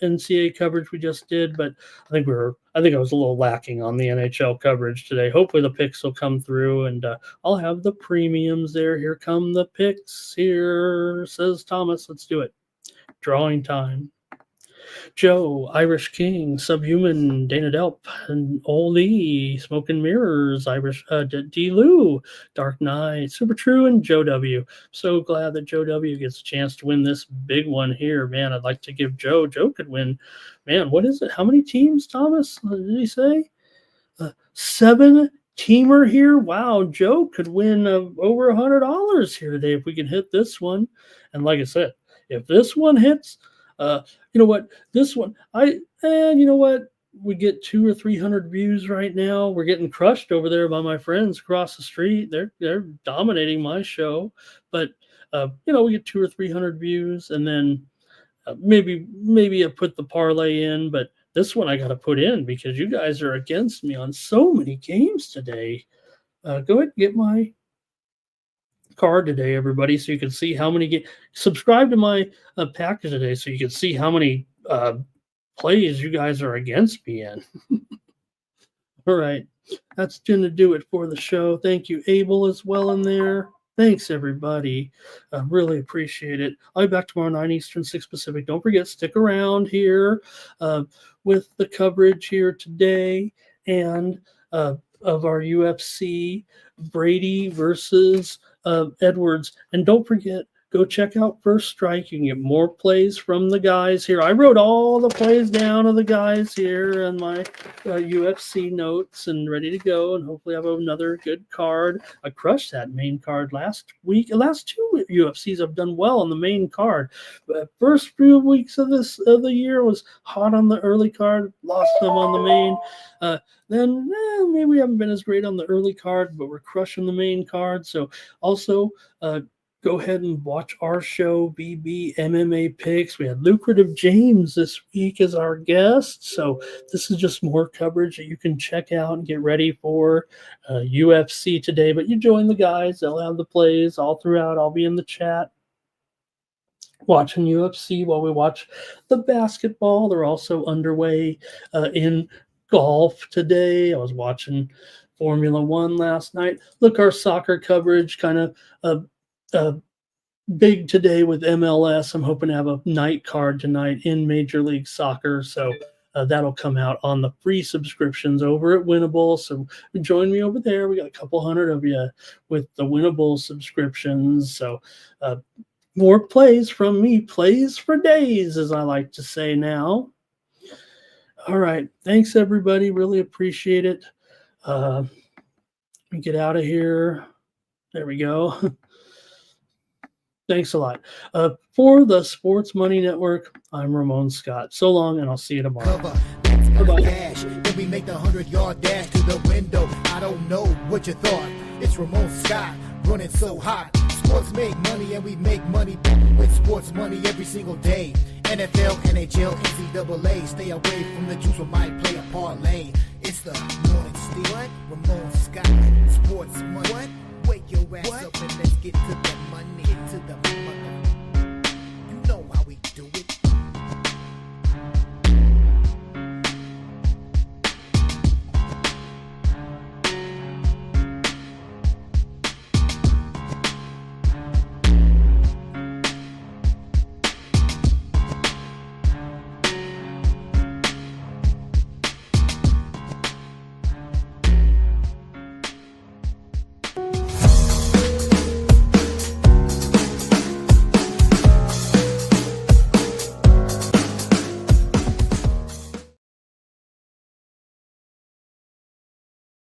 NCAA coverage we just did, but I think I was a little lacking on the NHL coverage today. Hopefully the picks will come through, and I'll have the premiums there. Here come the picks here, says Thomas. Let's do it. Drawing time. Joe, Irish King, Subhuman, Dana Delp, and Oldie, Smoke and Mirrors, Irish D. Lou, Dark Knight, Super True, and Joe W. So glad that Joe W. gets a chance to win this big one here. Man, I'd like to give Joe. Joe could win. Man, what is it? How many teams, Thomas? Did he say? 7-teamer here. Wow, Joe could win over $100 here today if we can hit this one. And like I said, if this one hits, you know what? This one, you know what? We get 200 or 300 views right now. We're getting crushed over there by my friends across the street. They're dominating my show, but you know, we get 200 or 300 views, and then maybe I put the parlay in, but this one I got to put in because you guys are against me on so many games today. Go ahead and get my card today, everybody, so you can see how many subscribe to my package today so you can see how many plays you guys are against me in. All right, that's going to do it for the show. Thank you, Abel, as well in there. Thanks, everybody. Really appreciate it. I'll be back tomorrow, 9 Eastern, 6 Pacific. Don't forget, stick around here with the coverage here today and of our UFC, Brady versus Edwards. And don't forget, go check out First Strike. You can get more plays from the guys here. I wrote all the plays down of the guys here in my UFC notes and ready to go, and hopefully I have another good card. I crushed that main card last week. The last 2 UFCs I've done well on the main card. But first few weeks of the year was hot on the early card, lost them on the main. Then maybe we haven't been as great on the early card, but we're crushing the main card. So also go ahead and watch our show, BB MMA Picks. We had Lucrative James this week as our guest. So this is just more coverage that you can check out and get ready for UFC today. But you join the guys. They'll have the plays all throughout. I'll be in the chat watching UFC while we watch the basketball. They're also underway in golf today. I was watching Formula One last night. Look, our soccer coverage kind of big today with MLS. I'm hoping to have a night card tonight in Major League Soccer. So that'll come out on the free subscriptions over at Winnable. So join me over there. We got a couple hundred of you with the Winnable subscriptions. So more plays from me, plays for days, as I like to say now. All right. Thanks, everybody. Really appreciate it. Let me get out of here. There we go. Thanks a lot. For the Sports Money Network, I'm Ramon Scott. So long, and I'll see you tomorrow. Bye-bye. Cash. Then we make the 100-yard dash to the window. I don't know what you thought. It's Ramon Scott running so hot. Sports make money, and we make money with sports money every single day. NFL, NHL, NCAA. Stay away from the juice, we might play a parlay. It's the morning steal. Ramon Scott, sports money. Wake your ass up and let's get to the